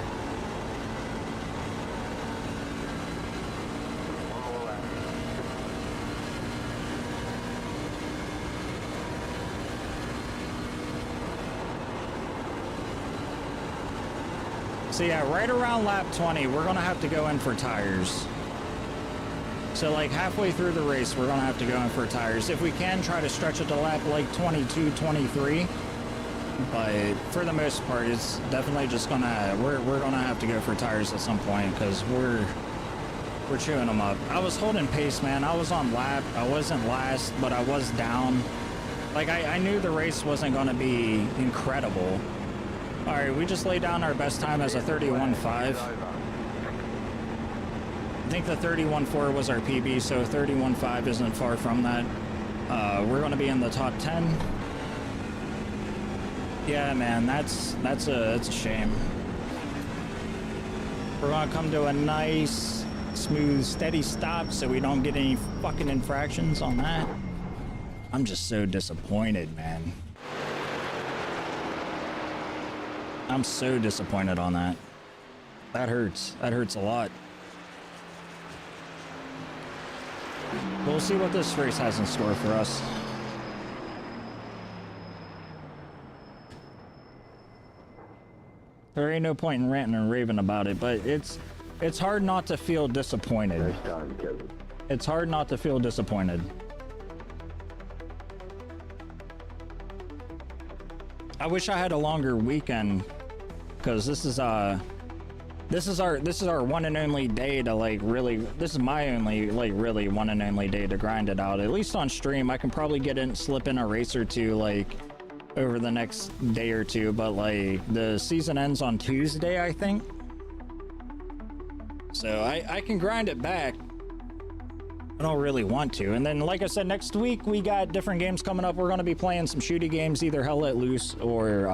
So yeah, right around lap 20, we're gonna have to go in for tires. So like halfway through the race, we're gonna have to go in for tires. If we can, try to stretch it to lap like 22, 23. But for the most part, it's definitely just gonna, we're gonna have to go for tires at some point, because we're chewing them up. I was holding pace, man. I was on lap. I wasn't last, but I was down. Like, I knew the race wasn't gonna be incredible. All right, we just laid down our best time as a 31.5. I think the 31.4 was our PB, so 31.5 isn't far from that. We're going to be in the top 10. Yeah, man, that's a shame. We're going to come to a nice, smooth, steady stop so we don't get any fucking infractions on that. I'm just so disappointed, man. I'm so disappointed on that. That hurts. That hurts a lot. We'll see what this race has in store for us. There ain't no point in ranting and raving about it, but it's It's hard not to feel disappointed. Next time, Kevin. It's hard not to feel disappointed. I wish I had a longer weekend, because this is our one and only day to like really, this is my only like really one and only day to grind it out. At least on stream, I can probably slip in a race or two like over the next day or two, but like the season ends on Tuesday, I think. So I can grind it back. I don't really want to. And then, like I said, next week we got different games coming up. We're going to be playing some shooty games, either Hell Let Loose or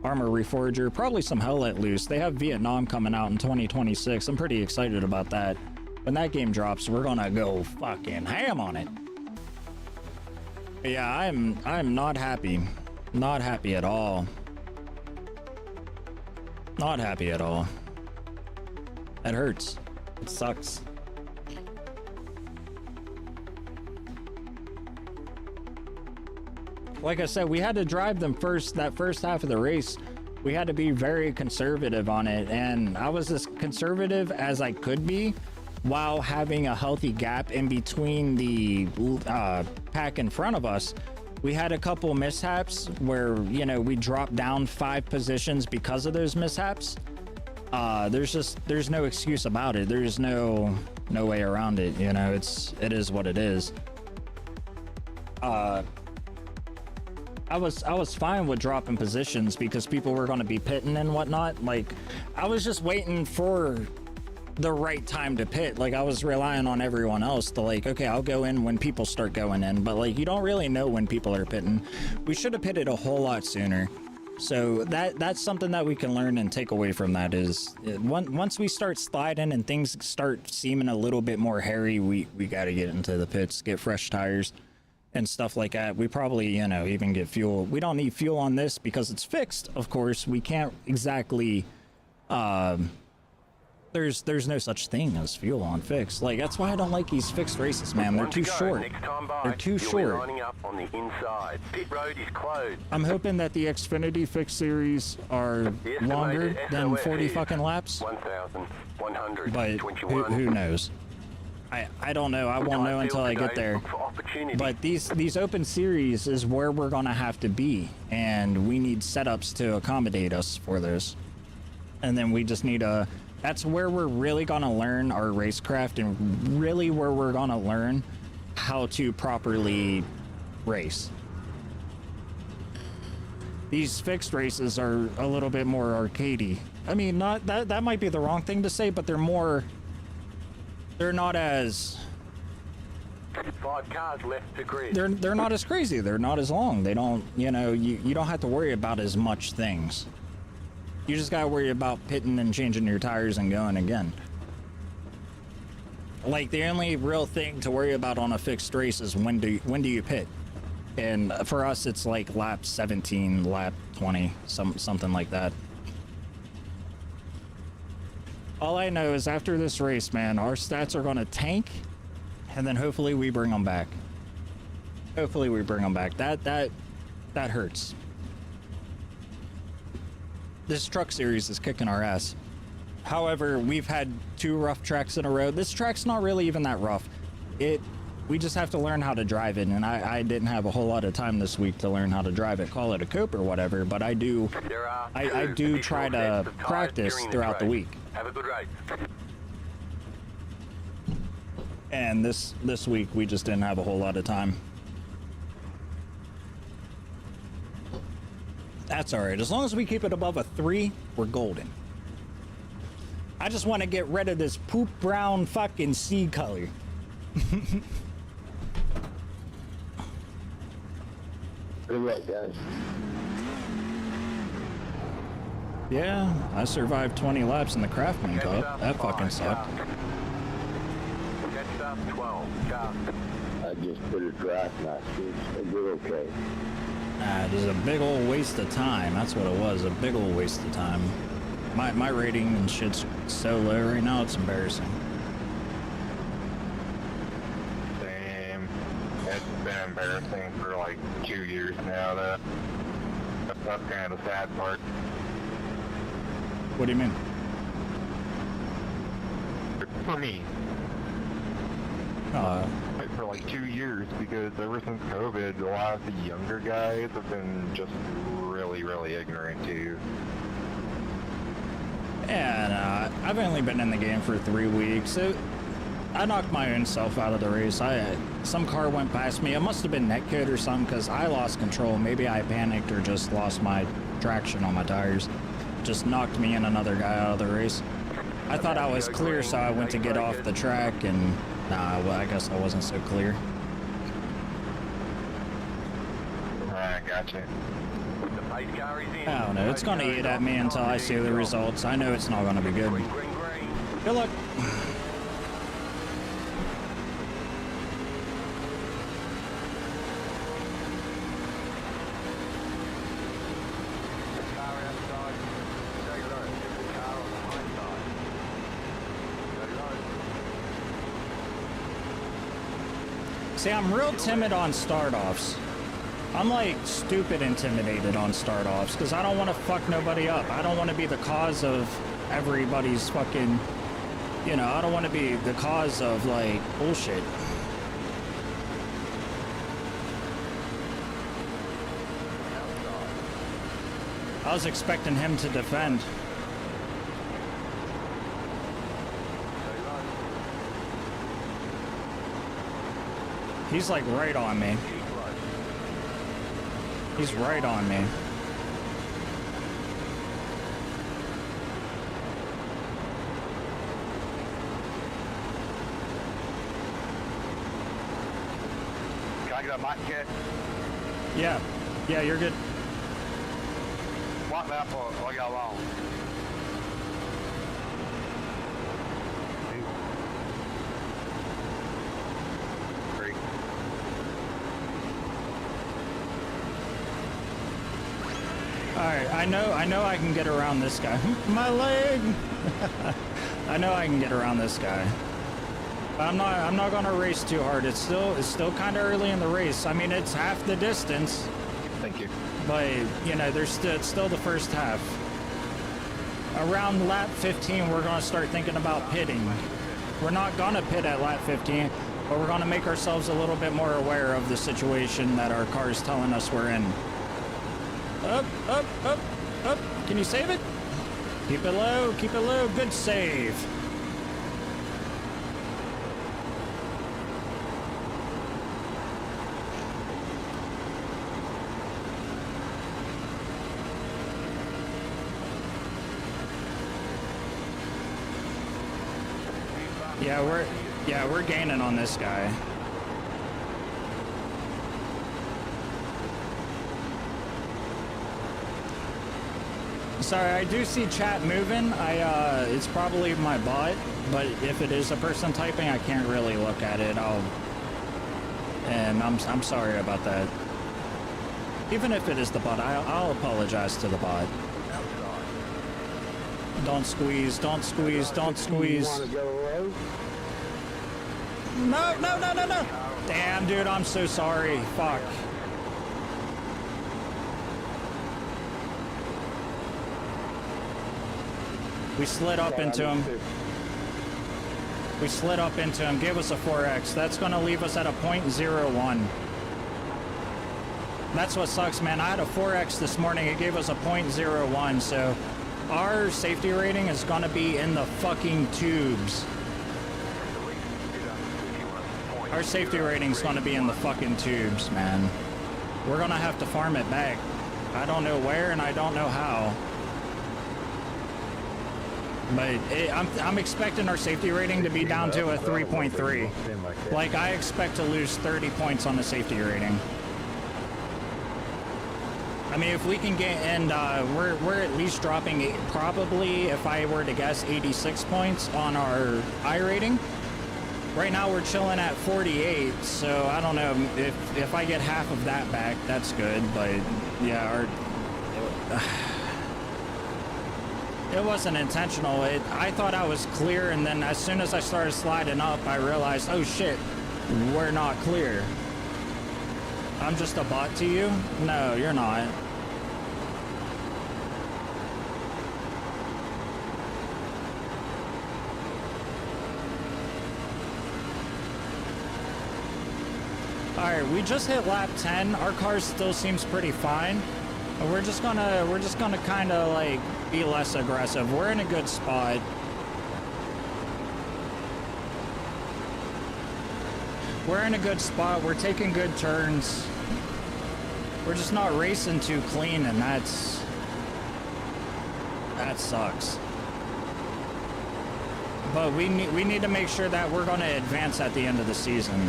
Armor Reforger. Probably some Hell Let Loose. They have Vietnam coming out in 2026. I'm pretty excited about that. When that game drops, we're going to go fucking ham on it. But yeah, I'm not happy. Not happy at all. Not happy at all. It hurts. It sucks. Like I said, we had to drive them that first half of the race. We had to be very conservative on it, and I was as conservative as I could be while having a healthy gap in between the pack in front of us. We had a couple mishaps where, you know, we dropped down 5 positions because of those mishaps. There's no excuse about it. There's no way around it. You know, it is what it is. I was fine with dropping positions because people were going to be pitting and whatnot. Like, I was just waiting for the right time to pit. Like, I was relying on everyone else to like, okay, I'll go in when people start going in, but like, you don't really know when people are pitting. We should have pitted a whole lot sooner. So that's something that we can learn and take away from that is once we start sliding and things start seeming a little bit more hairy, we got to get into the pits, get fresh tires and stuff like that. We probably, you know, even get fuel. We don't need fuel on this because it's fixed. Of course, we can't exactly, there's no such thing as fuel on fixed. Like, that's why I don't like these fixed races, man. They're too short. They're too short. Lining up on the inside. Pit road is closed. I'm hoping that the Xfinity fixed series are longer than 40 fucking laps. 1,121. But who knows? I don't know. I won't know until I get there. But these open series is where we're gonna have to be, and we need setups to accommodate us for this. And then we just need that's where we're really gonna learn our racecraft, and really where we're gonna learn how to properly race. These fixed races are a little bit more arcadey. I mean, not that might be the wrong thing to say, but they're not as 5 cars left to grid. they're not as crazy. They're not as long. They don't, you know, you don't have to worry about as much things. You just gotta worry about pitting and changing your tires and going again. Like, the only real thing to worry about on a fixed race is when do you pit? And for us, it's like lap 17, lap 20, something like that. All I know is after this race, man, our stats are gonna tank, and then hopefully we bring them back. Hopefully we bring them back. That hurts. This truck series is kicking our ass. However, we've had 2 rough tracks in a row. This track's not really even that rough. We just have to learn how to drive it, and I didn't have a whole lot of time this week to learn how to drive it. Call it a cope or whatever, but I do try to practice throughout the week. Have a good race. And this week we just didn't have a whole lot of time. That's all right. As long as we keep it above a 3, we're golden. I just want to get rid of this poop brown fucking sea color. Good luck, guys. Yeah, I survived 20 laps in the Craftsman Cup. That fucking sucked. Catch up 12. Cars. I just put it dry last week, so we're okay. It was a big old waste of time. That's what it was, a big old waste of time. My rating and shit's so low right now, it's embarrassing. Same. It's been embarrassing for like 2 years now. That's kind of the sad part. What do you mean? funny. For like 2 years, because ever since COVID, a lot of the younger guys have been just really ignorant too. Yeah, no, I've only been in the game for 3 weeks. I knocked my own self out of the race. Some car went past me. It must have been netcode or something, because I lost control. Maybe I panicked or just lost my traction on my tires. Just knocked me and another guy out of the race. I thought I was clear, so I went to get off the track, and nah, well, I guess I wasn't so clear. Alright, gotcha. The pace car is in. I don't know. It's going to eat at me until I see the results. I know it's not going to be good. Green. Good luck. Car outside. Stay low. The car on the high side. Stay low. See, I'm real timid on start-offs. I'm like stupid intimidated on start-offs because I don't want to fuck nobody up. I don't want to be the cause of everybody's fucking, you know, I don't want to be the cause of like bullshit. I was expecting him to defend. He's like right on me. He's right on me. Can I get a mic kit? Yeah, you're good. What map or I got along? Three. Alright, I know I can get around this guy. My leg! I know I can get around this guy. I'm not gonna race too hard. It's still kinda early in the race. I mean, it's half the distance. Thank you. But, you know, it's still the first half. Around lap 15, we're gonna start thinking about pitting. We're not gonna pit at lap 15, but we're gonna make ourselves a little bit more aware of the situation that our car is telling us we're in. Up, up, up, up. Can you save it? Keep it low, keep it low. Good save. Yeah, we're gaining on this guy. Sorry, I do see chat moving. It's probably my bot, but if it is a person typing, I can't really look at it. I'm sorry about that. Even if it is the bot, I'll apologize to the bot. Don't squeeze, don't squeeze, don't squeeze. No. Damn, dude, I'm so sorry. Fuck. We slid up into him. We slid up into him, gave us a 4X. That's gonna leave us at a 0.01. That's what sucks, man. I had a 4X this morning. It gave us a 0.01, so our safety rating is gonna be in the fucking tubes. Our safety rating's gonna be in the fucking tubes, man. We're gonna have to farm it back. I don't know where and I don't know how. But I'm expecting our safety rating to be down to a 3.3. Like, I expect to lose 30 points on the safety rating. I mean, if we can get, and we're at least dropping, probably, if I were to guess, 86 points on our I rating. Right now we're chilling at 48, so I don't know, if I get half of that back, that's good, but yeah, it wasn't intentional. I thought I was clear, and then as soon as I started sliding up, I realized, oh shit, we're not clear. I'm just a bot to you? No, you're not. right, we just hit lap 10. Our car still seems pretty fine. We're just gonna kind of like be less aggressive. We're in a good spot. We're in a good spot. We're taking good turns. We're just not racing too clean, and that sucks. But we need to make sure that we're going to advance at the end of the season.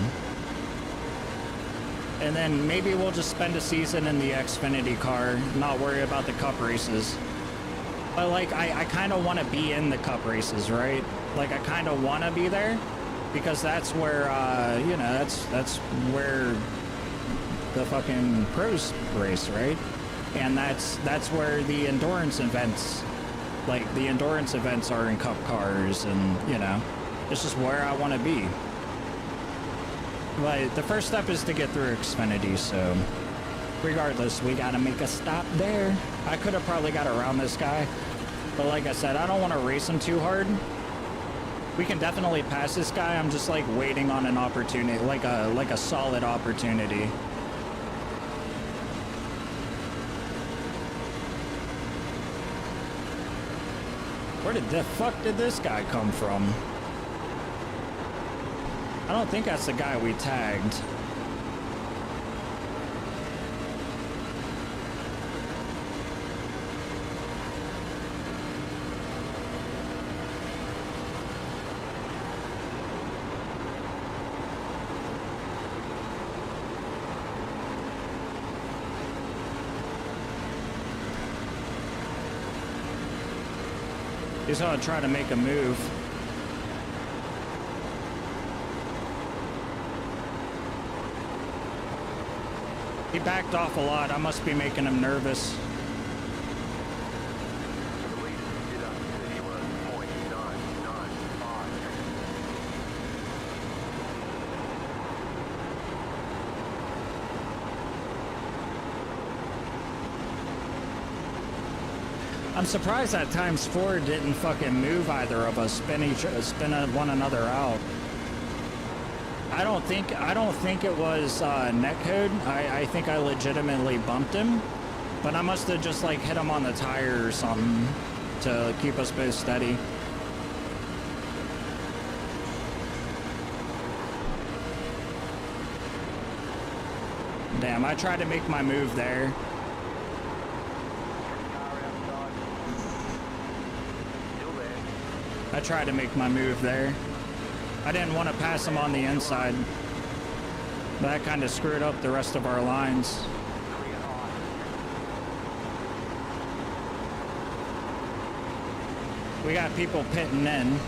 And then maybe we'll just spend a season in the Xfinity car, not worry about the cup races. But like, I kind of want to be in the cup races, right? Like, I kind of want to be there because that's where, you know, that's where the fucking pros race, right? And that's where the endurance events, like the endurance events are in cup cars, and you know, it's just where I want to be. But the first step is to get through Xfinity, so regardless, we gotta make a stop there. I could have probably got around this guy, but like I said, I don't want to race him too hard. We can definitely pass this guy. I'm just like waiting on an opportunity, like a solid opportunity. Where the fuck did this guy come from? I don't think that's the guy we tagged. He's gonna try to make a move. He backed off a lot. I must be making him nervous. I'm surprised that times 4 didn't fucking move either of us, spin one another out. I don't think it was netcode. I think I legitimately bumped him, but I must have just like hit him on the tire or something to keep us both steady. Damn, I tried to make my move there. I tried to make my move there. I didn't want to pass him on the inside. That kind of screwed up the rest of our lines. We got people pitting in.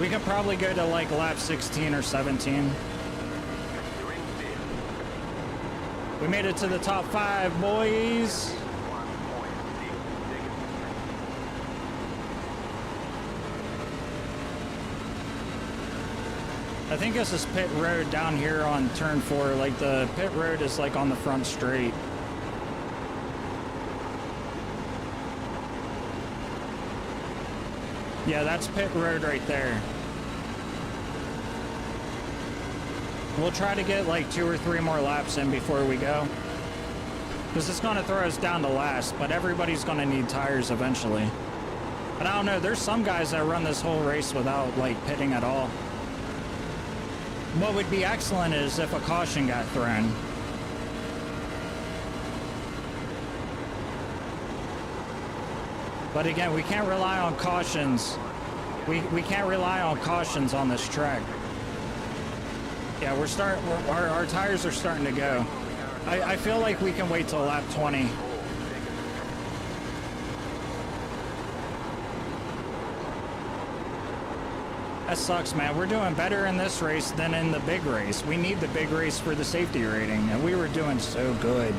We could probably go to like lap 16 or 17. We made it to the top 5, boys. I think this is pit road down here on turn 4. Like the pit road is like on the front straight. Yeah, that's pit road right there. We'll try to get like 2 or 3 more laps in before we go. Because it's going to throw us down to last, but everybody's going to need tires eventually. But I don't know, there's some guys that run this whole race without like pitting at all. What would be excellent is if a caution got thrown. But again, we can't rely on cautions. We can't rely on cautions on this track. Yeah, our tires are starting to go. I feel like we can wait till lap 20. That sucks, man. We're doing better in this race than in the big race. We need the big race for the safety rating, and we were doing so good.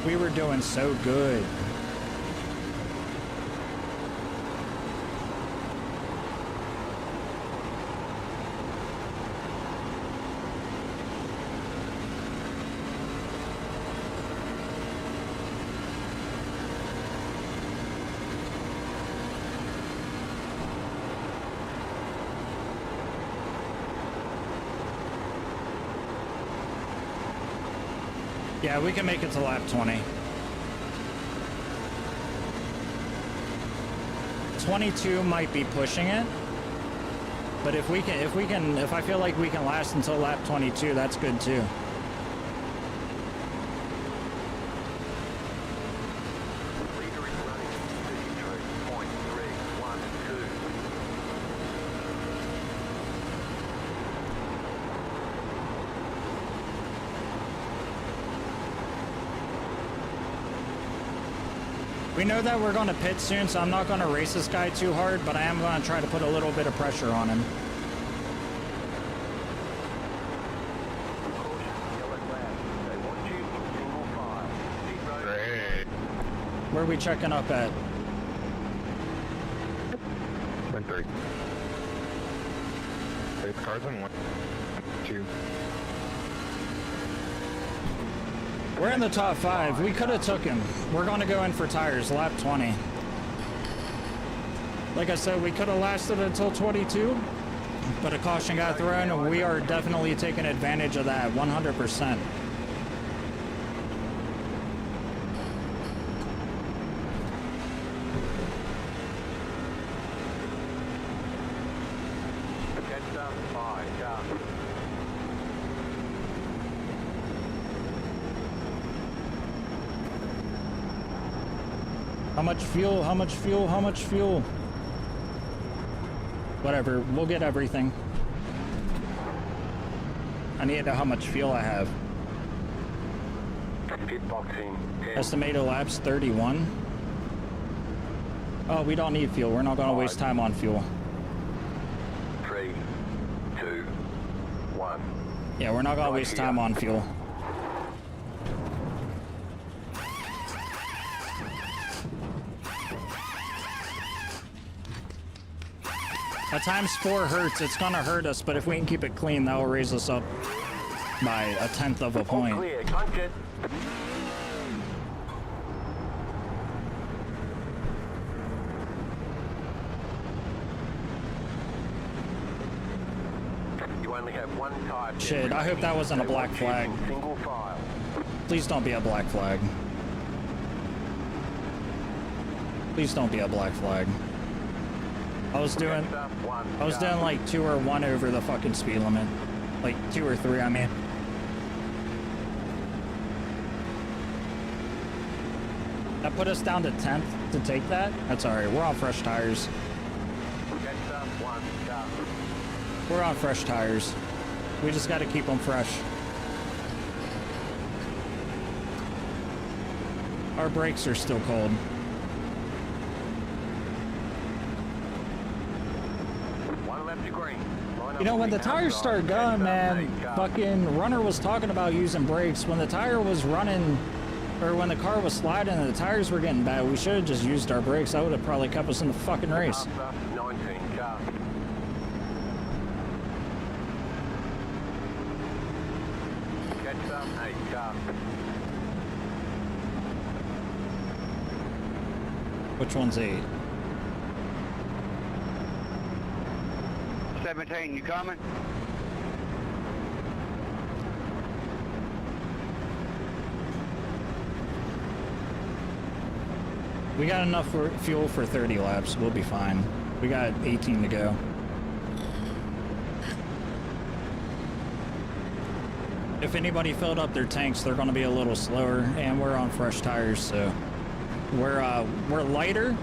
We were doing so good. Yeah, we can make it to lap 20. 22 might be pushing it, but if I feel like we can last until lap 22, that's good too. Leader is running 33.312. We know that we're going to pit soon, so I'm not going to race this guy too hard, but I am going to try to put a little bit of pressure on him. Caution, yellow flag. They want you in single file. Pit road. Great. Where are we checking up at? 1-3. It's cars in 1, 2. We're in the top 5. We could have took him. We're going to go in for tires, lap 20. Like I said, we could have lasted until 22, but a caution got thrown, and we are definitely taking advantage of that 100%. Catch up, 5, car. How much fuel? How much fuel? How much fuel? Whatever, we'll get everything. I need to know how much fuel I have. Pit boxing, 10. Estimated laps 31. Oh, we don't need fuel. We're not going to waste time on fuel. 3, 2, 1. Yeah, we're not going to waste time on fuel. At times 4 hurts. It's going to hurt us, but if we can keep it clean, that will raise us up by 1/10 of a All point. clear, punch it. You only have one tire. Shit, I hope that wasn't a They black want you flag. in single file. Please don't be a black flag. Please don't be a black flag. I was doing Catch up, 1 I was car. doing like 2 or 1 over the fucking speed limit. Like 2 or 3, I mean. That put us down to 10th to take that? That's alright, we're on fresh tires. Catch up, 1 car. We're on fresh tires. We just gotta keep them fresh. Our brakes are still cold. One left to green. Line You know, up when the green tires outside. start going, Catch up, man, 8 car. fucking Runner was talking about using brakes. When the tire was running, or when the car was sliding and the tires were getting bad, we should have just used our brakes. That would have probably kept us in the fucking race. Pass up, 19 car. Catch up, 8 car. Which one's 8? 17, you coming? We got enough for fuel for 30 laps. We'll be fine. We got 18 to go. If anybody filled up their tanks, they're going to be a little slower, and we're on fresh tires, so we're lighter,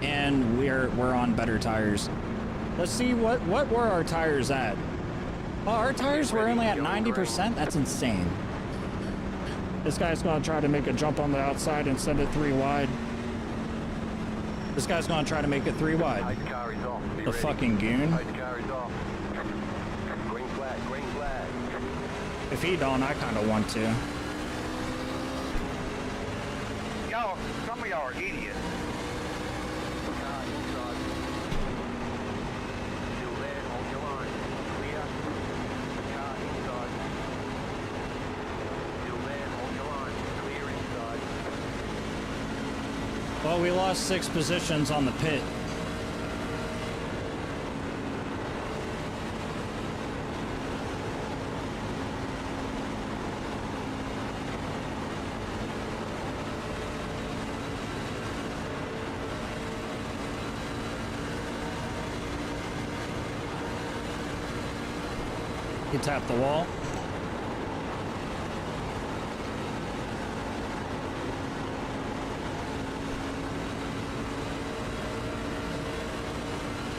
and we're on better tires. Let's see what were our tires at. Oh, our tires were only at 90%. That's insane. This guy's going to try to make a jump on the outside and send it 3 wide. This guy's going to try to make it 3 wide. 8 car is off. Be The ready. fucking goon. 8 car is off. Green flag, green flag. If he don't, I kind of want to. Y'all, some of y'all are idiots. Car inside. Still there, hold your line. Clear. Car inside. Still there, hold your line. Clear inside. Well, we lost 6 positions on the pit. You tap the wall.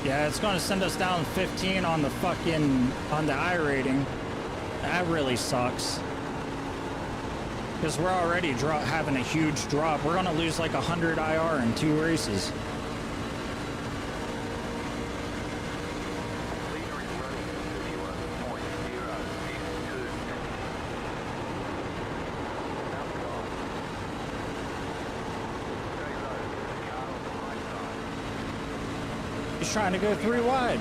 Yeah, it's going to send us down 15 on the I rating. That really sucks. Because we're already having a huge drop. We're going to lose like 100 IR in 2 races. He's trying to go 3 wide.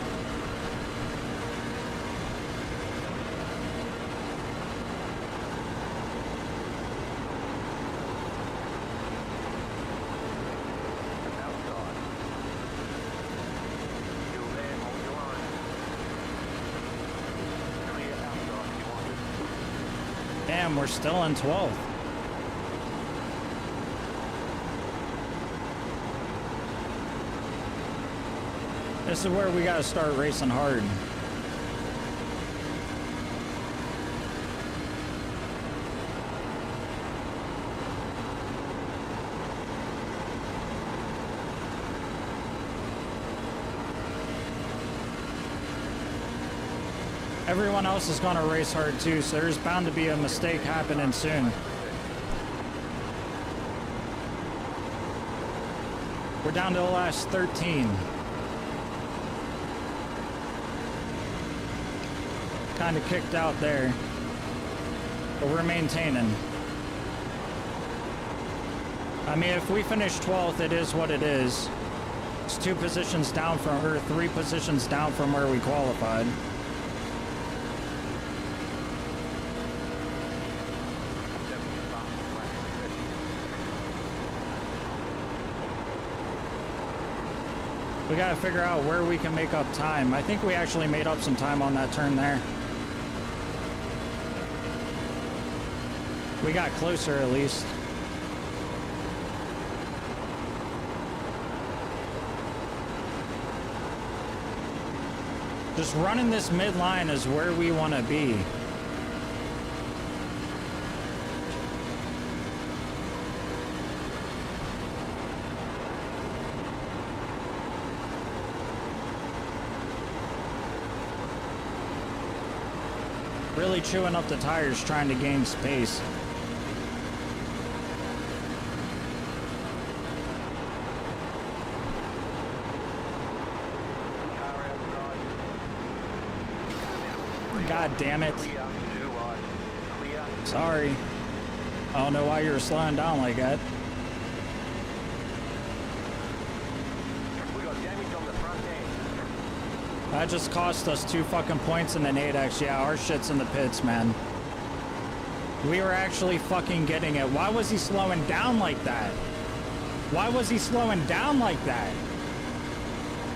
Damn, we're still in 12th. This is where we gotta start racing hard. Everyone else is gonna race hard too, so there's bound to be a mistake happening soon. We're down to the last 13. Kind of kicked out there, but we're maintaining. I mean, if we finish 12th, it is what it is. It's 2 positions down from, or 3 positions down from where we qualified. We gotta figure out where we can make up time. I think we actually made up some time on that turn there. We got closer at least. Just running this midline is where we want to be. Really chewing up the tires trying to gain space. God damn it. Sorry. I don't know why you were slowing down like that. That just cost us 2 fucking points in the 8X. Yeah, our shit's in the pits, man. We were actually fucking getting it. Why was he slowing down like that? Why was he slowing down like that?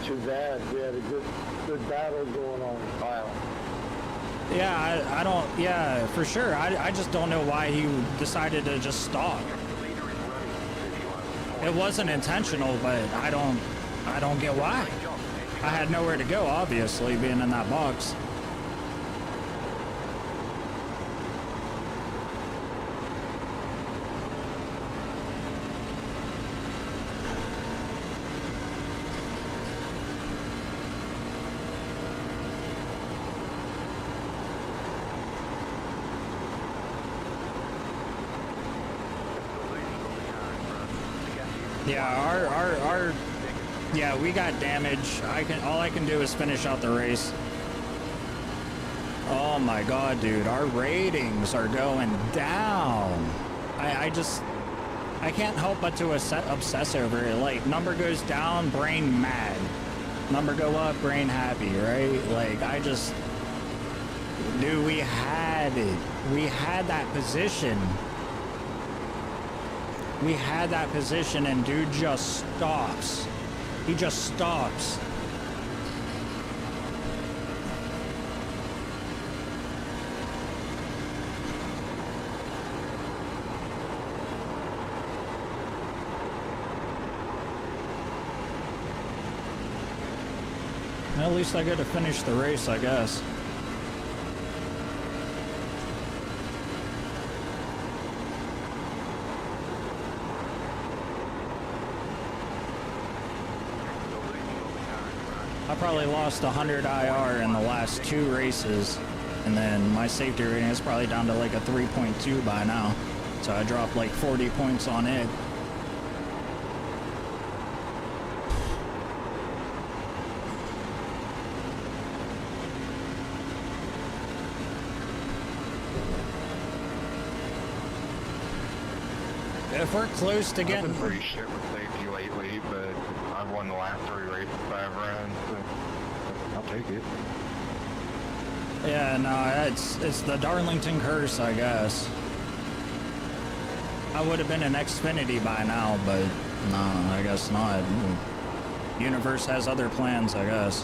Too bad. We had a good battle going on. Wow. Yeah, I don't, yeah, for sure. I just don't know why he decided to just stop. It wasn't intentional, but I don't get why. I had nowhere to go, obviously, being in that box. Yeah, yeah, we got damage. All I can do is finish out the race. Oh my god, dude, our ratings are going down. I can't help but to obsess over it. Like, number goes down, brain mad. Number go up, brain happy, right? Like, dude, we had it. We had that position. We had that position and dude just stops. He just stops. Well, at least I get to finish the race, I guess. probably lost 100 IR in the last 2 races, and then my safety rating is probably down to like a 3.2 by now. So I dropped like 40 points on it. If we're close to I've getting... been pretty shit with safety lately, but I've won the last 3 races I've run, so I'll take it. Yeah, no, it's the Darlington curse, I guess. I would have been an Xfinity by now, but no, I guess not. Universe has other plans, I guess.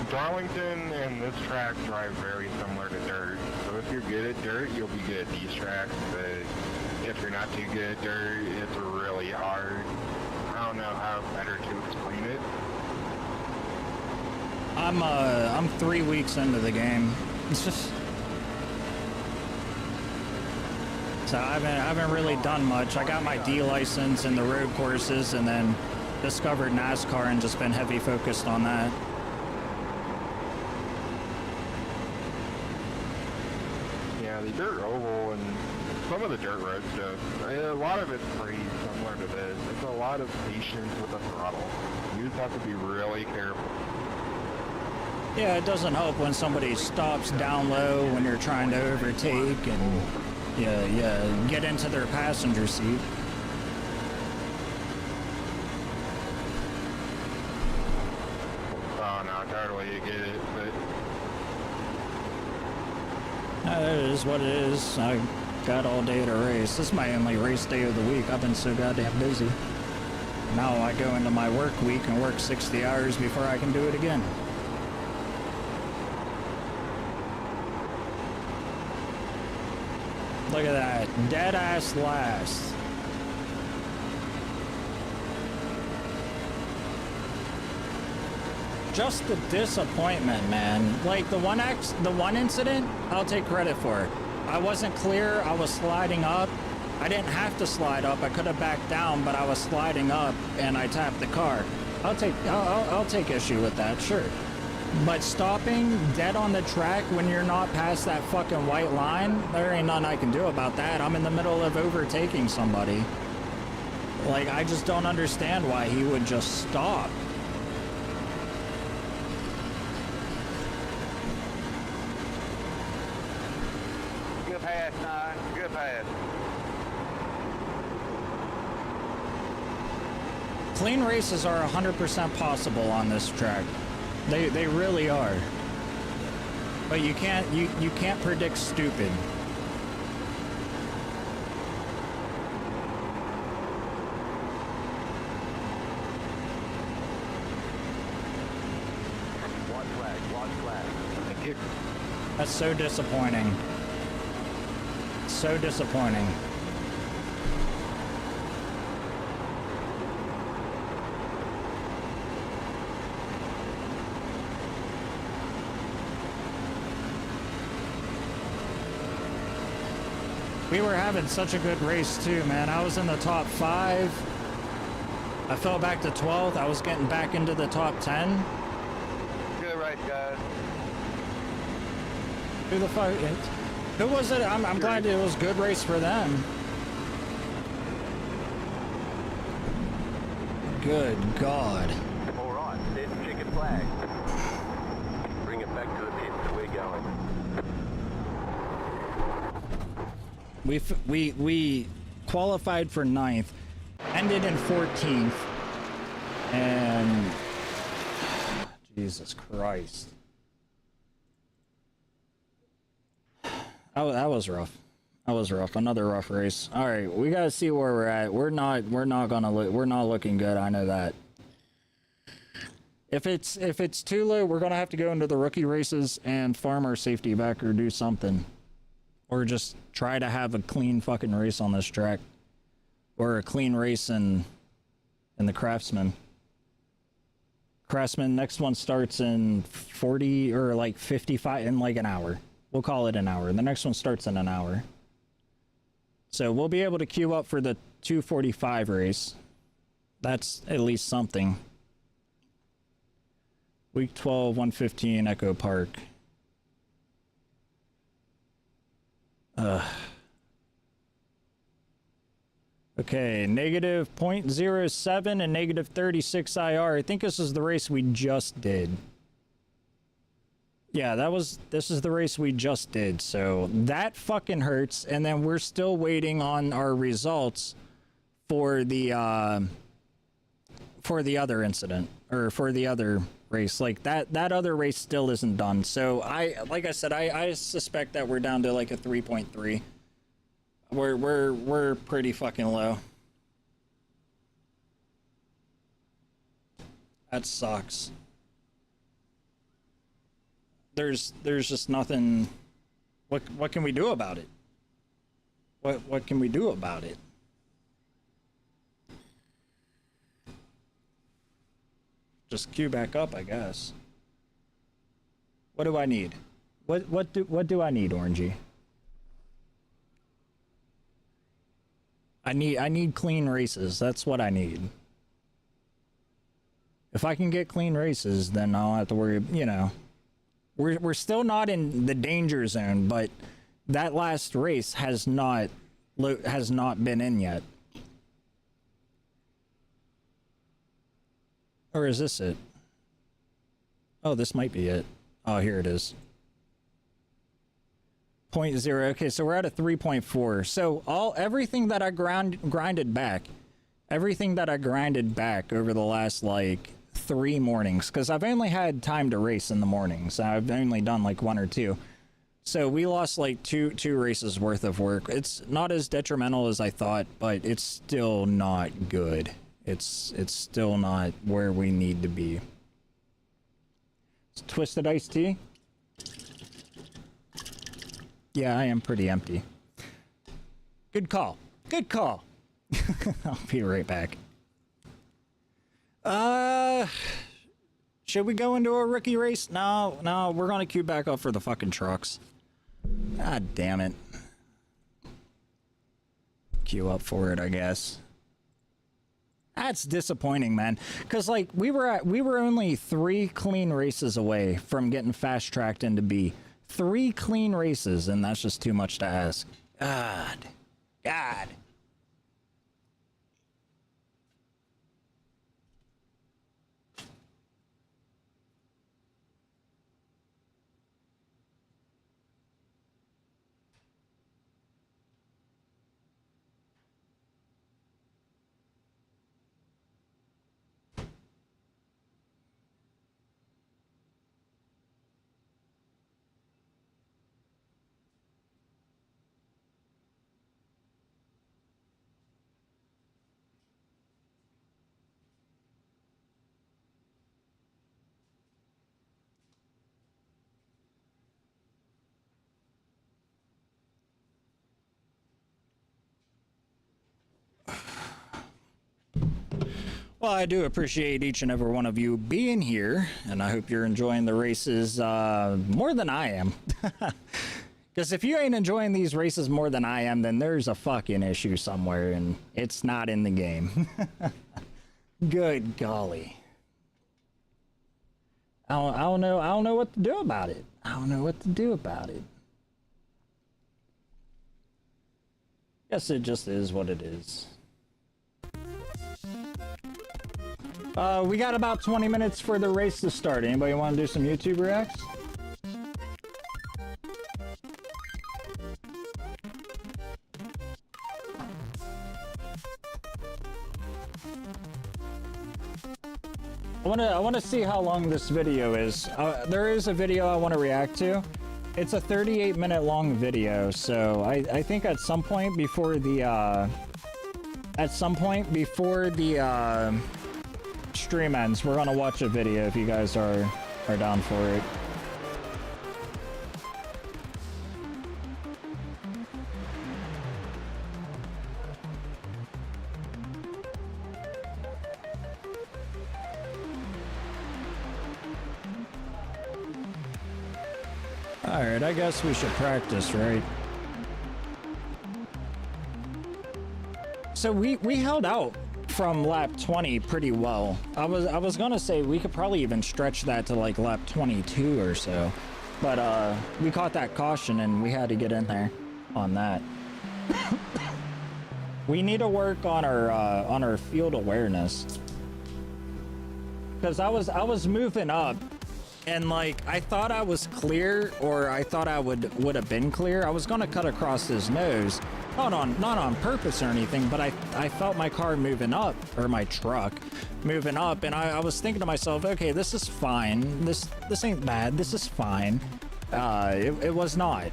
Darlington and this track drive very similar to dirt, so if you're good at dirt, you'll be good at these tracks, but if you're not too good at dirt, it's really hard. I don't know how better to explain it. I'm 3 weeks into the game. It's just... So I haven't really done much. I got my D license in the road courses and then discovered NASCAR and just been heavy focused on that. Yeah, the dirt oval and some of the dirt road stuff, a lot of it's pretty similar to this. It's a lot of patience with the throttle. You just have to be really careful. Yeah, it doesn't help when somebody stops down low when you're trying to overtake and yeah, get into their passenger seat. Oh no, totally, you get it, but It is what it is. I got all day to race. This is my only race day of the week. I've been so goddamn busy. Now I go into my work week and work 60 hours before I can do it again. Look at that. Dead ass last. Just the disappointment, man. Like the one incident, I'll take credit for. I wasn't clear. I was sliding up. I didn't have to slide up. I could have backed down, but I was sliding up and I tapped the car. I'll take issue with that, sure. But stopping dead on the track when you're not past that fucking white line, there ain't nothing I can do about that. I'm in the middle of overtaking somebody. Like, I just don't understand why he would just stop. Good pass, 9. Good pass. Clean races are 100% possible on this track. They really are. But you can't predict stupid. One flag. thank you. That's so disappointing. So disappointing. We were having such a good race too, man. I was in the top 5. I fell back to 12th. I was getting back into the top 10. Good race, guys. Who the fuck? Who was it? I'm glad it was a good race for them. Good God. All right, set checkered flag. Bring it back to the pit that we're going. We qualified for 9th, ended in 14th, and Jesus Christ. That was rough. That was rough. Another rough race. All right, we gotta see where we're at. We're not looking good. I know that. If it's too low, we're gonna have to go into the rookie races and farm our safety back or do something, or just try to have a clean fucking race on this track, or a clean race in the craftsman. Craftsman, next one starts in 40 or like 55 in like an hour. We'll call it an hour. The next one starts in an hour. So we'll be able to queue up for the 245 race. That's at least something. Week 12, 115, Echo Park. Okay, negative 0.07 and negative 36 IR. I think this is the race we just did. Yeah, this is the race we just did, so that fucking hurts. And then we're still waiting on our results for the other incident, or for the other race. Like that other race still isn't done. So like I said, I suspect that we're down to like a 3.3. We're pretty fucking low. That sucks. There's just nothing. What can we do about it? What can we do about it? Just queue back up, I guess. What do I need? What do I need, Orangey? I need clean races. That's what I need. If I can get clean races, then I don't have to worry, you know. We're still not in the danger zone, but that last race has not been in yet. Or is this it? Oh, this might be it. Oh, here it is. 0.0. Okay, so we're at a 3.4. So everything that I grinded back over the last like 3 mornings, because I've only had time to race in the mornings. I've only done like 1 or 2. So we lost like two races worth of work. It's not as detrimental as I thought, but it's still not good. It's still not where we need to be. It's Twisted Iced Tea. Yeah, I am pretty empty. Good call. Good call. I'll be right back. Should we go into a rookie race? No, we're gonna queue back up for the fucking trucks. God damn it. Queue up for it, I guess. That's disappointing, man. Cause like we were only 3 clean races away from getting fast tracked into B. 3 clean races, and that's just too much to ask. God. Well, I do appreciate each and every one of you being here, and I hope you're enjoying the races more than I am. Because if you ain't enjoying these races more than I am, then there's a fucking issue somewhere, and it's not in the game. Good golly. I don't know what to do about it. Guess it just is what it is. We got about 20 minutes for the race to start. Anybody want to do some YouTube reacts? I want to see how long this video is. There is a video I want to react to. It's a 38-minute long video, so I think at some point before the stream ends, we're gonna watch a video if you guys are down for it. Alright, I guess we should practice, right? So we held out from lap 20 pretty well. I was gonna say we could probably even stretch that to like lap 22 or so, but we caught that caution and we had to get in there on that. We need to work on our field awareness, because I was moving up and like I thought I was clear, or I thought I would have been clear. I was gonna cut across his nose, not on purpose or anything, but I felt my car moving up, or my truck moving up, and I was thinking to myself, okay, this is fine. This ain't bad. This is fine. It was not.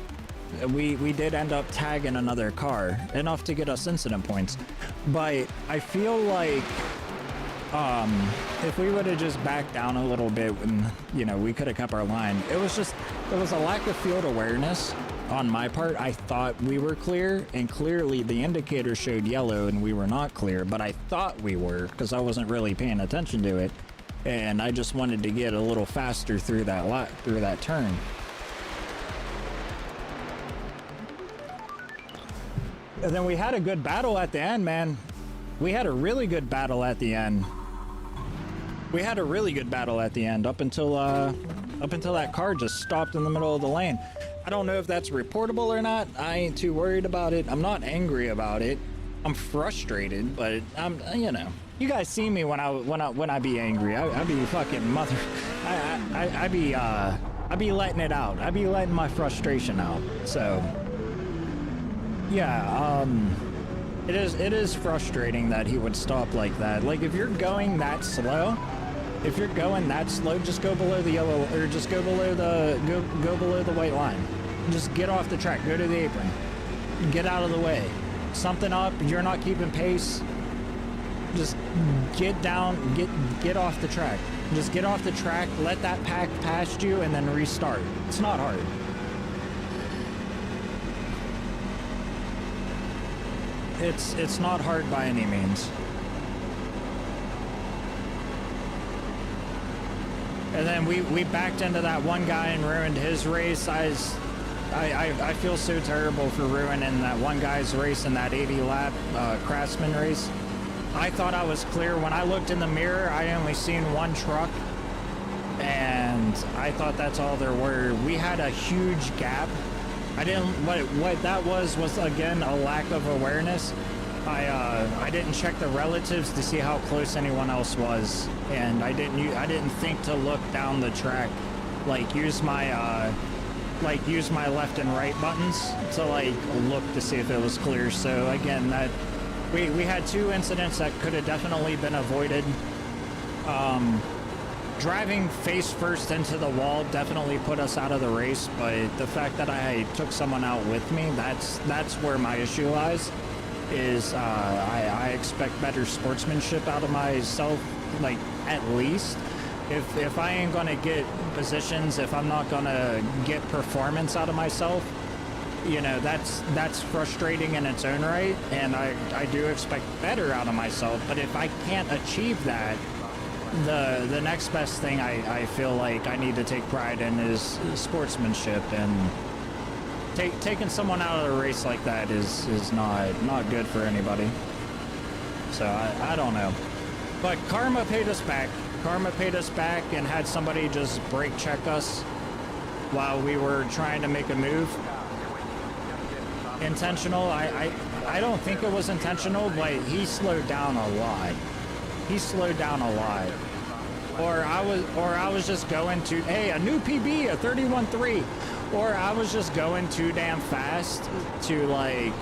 We did end up tagging another car, enough to get us incident points, but I feel like if we would have just backed down a little bit, and you know, we could have kept our line. It was a lack of field awareness on my part. I thought we were clear, and clearly the indicator showed yellow and we were not clear, but I thought we were because I wasn't really paying attention to it, and I just wanted to get a little faster through that turn. And then we had a good battle at the end, man. We had a really good battle at the end. We had a really good battle at the end, up until that car just stopped in the middle of the lane. I don't know if that's reportable or not. I ain't too worried about it. I'm not angry about it. I'm frustrated, but I'm, you know, you guys see me when I be angry. I be fucking mother. I be letting it out. I be letting my frustration out. So. Yeah, it is frustrating that he would stop like that. Like, if you're going that slow, just go below the yellow, or just go below the white line. Just get off the track, go to the apron, get out of the way. Something up, you're not keeping pace. Just get down, get off the track. Just get off the track, let that pack past you, and then restart. It's not hard. It's not hard by any means. And then we backed into that one guy and ruined his race. I feel so terrible for ruining that one guy's race in that 80 lap craftsman race. I thought I was clear. When I looked in the mirror, I only seen one truck, and I thought that's all there were. We had a huge gap. I didn't, what that was again a lack of awareness. I didn't check the relatives to see how close anyone else was, and I didn't think to look down the track, like use my left and right buttons to like look to see if it was clear. So again, that we had two incidents that could have definitely been avoided. Driving face first into the wall definitely put us out of the race, but the fact that I took someone out with me, that's where my issue lies. Is I expect better sportsmanship out of myself, like at least. If I ain't gonna get positions, if I'm not gonna get performance out of myself, you know, that's frustrating in its own right, and I do expect better out of myself. But if I can't achieve that, the next best thing I feel like I need to take pride in is sportsmanship, and taking someone out of the race like that is not good for anybody. So I don't know, but karma paid us back. Karma paid us back and had somebody just brake check us while we were trying to make a move. Intentional? I don't think it was intentional, but he slowed down a lot. He slowed down a lot. Or I was just going to, hey, a new PB, a 31.3. Or I was just going too damn fast to like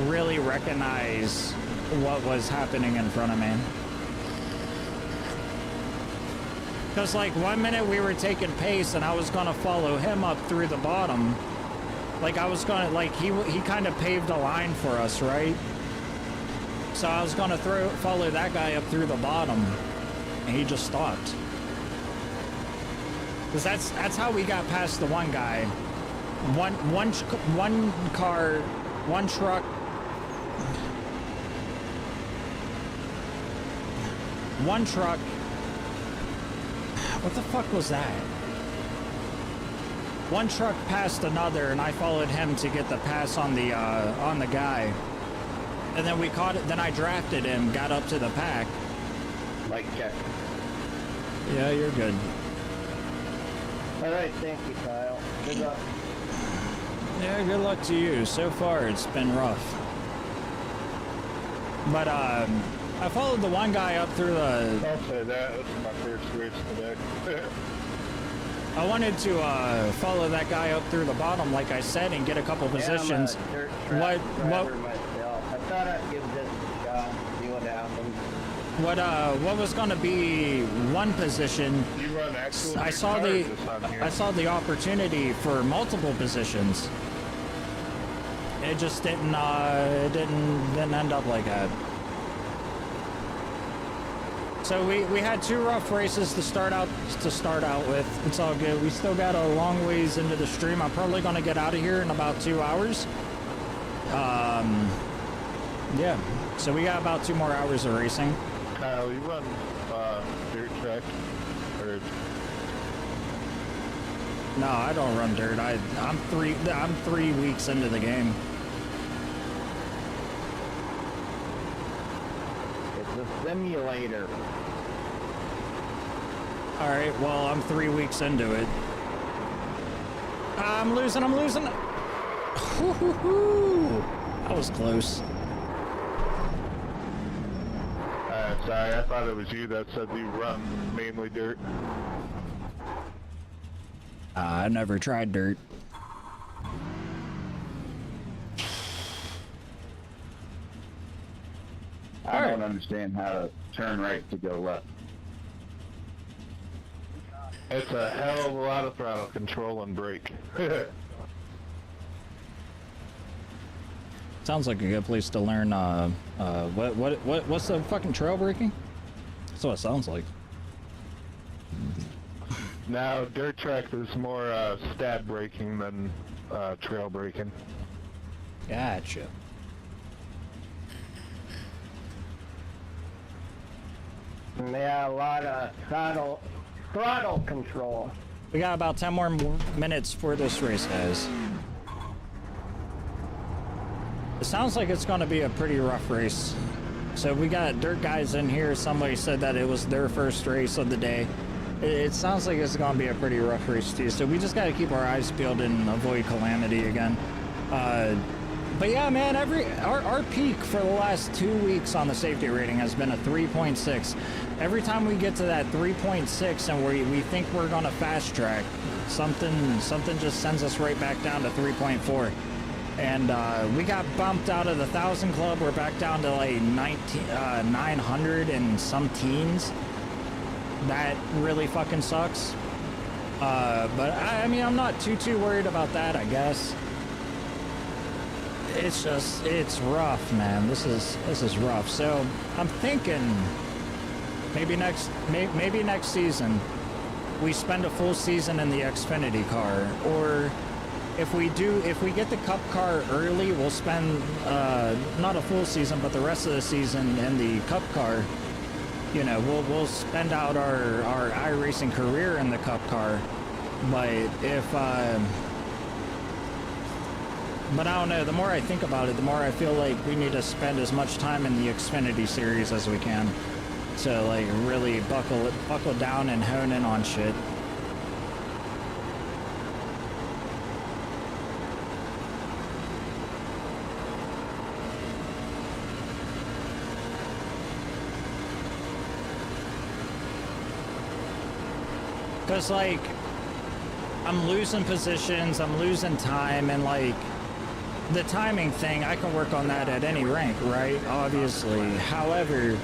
really recognize what was happening in front of me. Because like 1 minute we were taking pace and I was gonna follow him up through the bottom. Like I was gonna, like he kind of paved a line for us, right? So I was gonna follow that guy up through the bottom, and he just stopped. Cause that's how we got past the one guy. One car, one truck. One truck. What the fuck was that? One truck passed another, and I followed him to get the pass on the guy. And then we caught it. Then I drafted him, got up to the pack. Like check. Yeah, you're good. All right, thank you, Kyle. Good luck. Yeah, good luck to you. So far, it's been rough. But I followed the one guy up through the. I'll say that. This is my first race today. I wanted to follow that guy up through the bottom, like I said, and get a couple positions. I'm a dirt track What driver myself. I thought I'd give this a shot, see what happens. What was going to be one position? You run actual I saw the opportunity for multiple positions. It just didn't end up like that. So we had 2 rough races to start out with. It's all good. We still got a long ways into the stream. I'm probably gonna get out of here in about 2 hours. Yeah. So we got about 2 more hours of racing. Kyle, you run dirt track? Or... No, I don't run dirt. I'm 3 weeks into the game. It's a simulator. All right. Well, I'm 3 weeks into it. I'm losing. Woo-hoo-hoo. That was close. Sorry, I thought it was you that said you run mainly dirt. I never tried dirt. I don't understand how to turn right to go left. It's a hell of a lot of throttle control and brake. Sounds like a good place to learn. What's the fucking trail braking? That's what it sounds like. Now, dirt track is more stab braking than trail braking. Gotcha. Yeah, a lot of throttle control. We got about 10 more minutes for this race, guys. It sounds like it's going to be a pretty rough race. So we got dirt guys in here. Somebody said that it was their first race of the day. It sounds like it's going to be a pretty rough race too. So we just got to keep our eyes peeled and avoid calamity again. But yeah, man, our peak for the last 2 weeks on the safety rating has been a 3.6. Every time we get to that 3.6 and we think we're going to fast track, something just sends us right back down to 3.4. And we got bumped out of the 1,000 club. We're back down to like 900 and some teens. That really fucking sucks. But I mean, I'm not too worried about that, I guess. It's rough, man. This is rough. So I'm thinking maybe next season we spend a full season in the Xfinity car, or if we get the Cup car early, we'll spend not a full season, but the rest of the season in the Cup car. You know, we'll spend out our iRacing career in the Cup car. But I don't know, the more I think about it, the more I feel like we need to spend as much time in the Xfinity series as we can to like really buckle down and hone in on shit. Cause like, I'm losing positions, I'm losing time, and like, the timing thing, I can work on that at any rank, right? Obviously. However,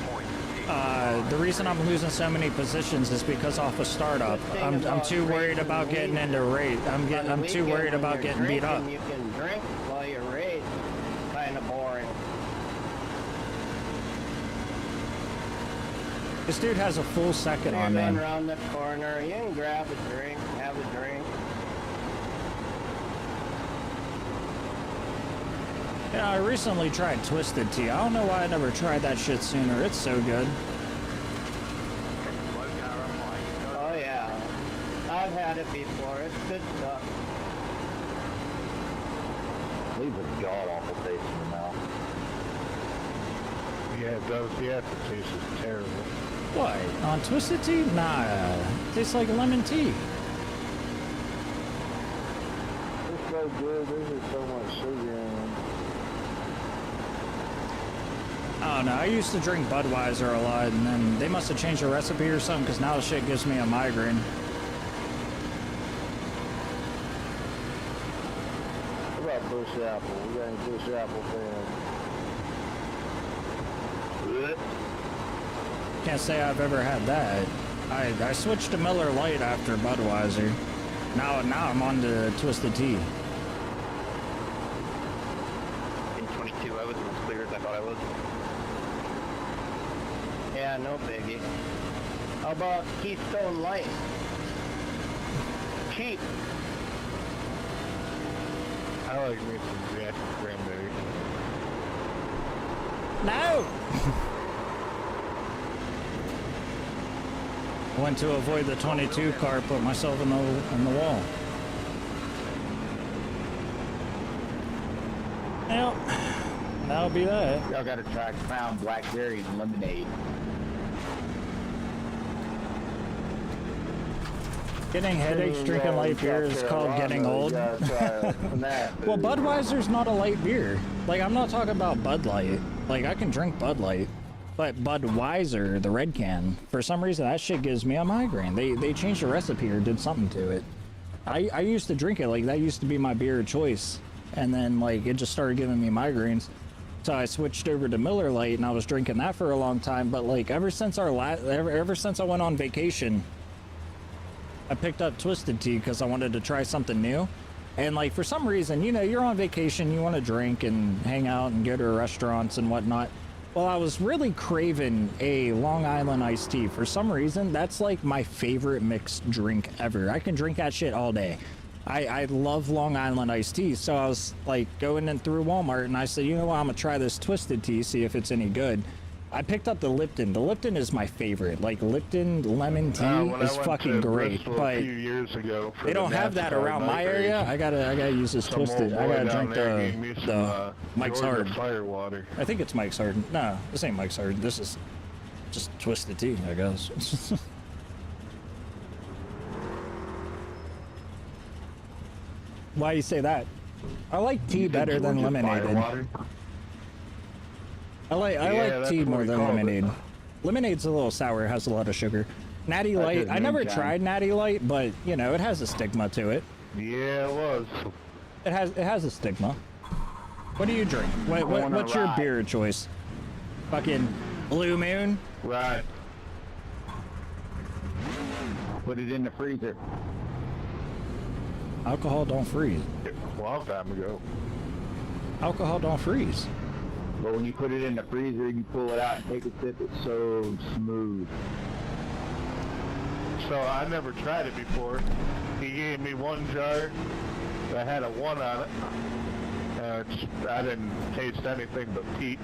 the reason I'm losing so many positions is because off a startup. I'm too worried about getting into race. I'm too worried about getting beat up. You can drink while you race. Kind of boring. This dude has a full second You're on going me. around the corner. You can grab a drink, have a drink. Yeah, I recently tried Twisted Tea. I don't know why I never tried that shit sooner. It's so good. Oh yeah, I've had it before. It's good stuff. Leave a god awful taste in your mouth. Yeah, it does. The aftertaste is terrible. What? On Twisted Tea? Nah, it tastes like lemon tea. It's so good. There's just so much sugar in them. I don't know. I used to drink Budweiser a lot, and then they must have changed the recipe or something, because now the shit gives me a migraine. What about Bush Apple? We got any Bush Apple fans? Can't say I've ever had that. I switched to Miller Lite after Budweiser. Now I'm on to Twisted Tea. In 22, I wasn't as clear as I thought I was. Yeah, no biggie. How about Keystone Light? Cheap. I like me some Jack Cranberry. No! Went to avoid the 22 car, put myself in the wall. Well, that'll be that. Y'all gotta try Crown Blackberry and Lemonade. Getting headaches drinking light beer is called getting old. Well, Budweiser's not a light beer. Like, I'm not talking about Bud Light. Like, I can drink Bud Light. But Budweiser, the red can, for some reason that shit gives me a migraine. They changed the recipe or did something to it. I used to drink it, like that used to be my beer of choice. And then like it just started giving me migraines. So I switched over to Miller Lite and I was drinking that for a long time. But like ever since ever since I went on vacation, I picked up Twisted Tea because I wanted to try something new. And like for some reason, you know, you're on vacation, you want to drink and hang out and go to restaurants and whatnot. Well, I was really craving a Long Island iced tea. For some reason, that's like my favorite mixed drink ever. I can drink that shit all day. I love Long Island iced tea. So I was like going in through Walmart and I said, you know what, I'm gonna try this Twisted Tea, see if it's any good. I picked up the Lipton. The Lipton is my favorite. Like Lipton lemon tea is fucking great, but a few years ago they don't have that around my area. I gotta use this Twisted. I gotta drink the Mike's Hard. Firewater. I think it's Mike's Hard. No, this ain't Mike's Hard. This is just Twisted Tea, I guess. Why you say that? I like tea better than lemonade. I like tea more than lemonade. Lemonade's a little sour, it has a lot of sugar. Natty Light, I never tried Natty Light, but you know, it has a stigma to it. Yeah, it was. It has a stigma. What do you drink? What's your beer choice? Fucking Blue Moon? Right. Put it in the freezer. Alcohol don't freeze. A long time ago. Alcohol don't freeze. But when you put it in the freezer, you pull it out and take a sip, it's so smooth. So I never tried it before. He gave me one jar that had a 1 on it. I didn't taste anything but peach.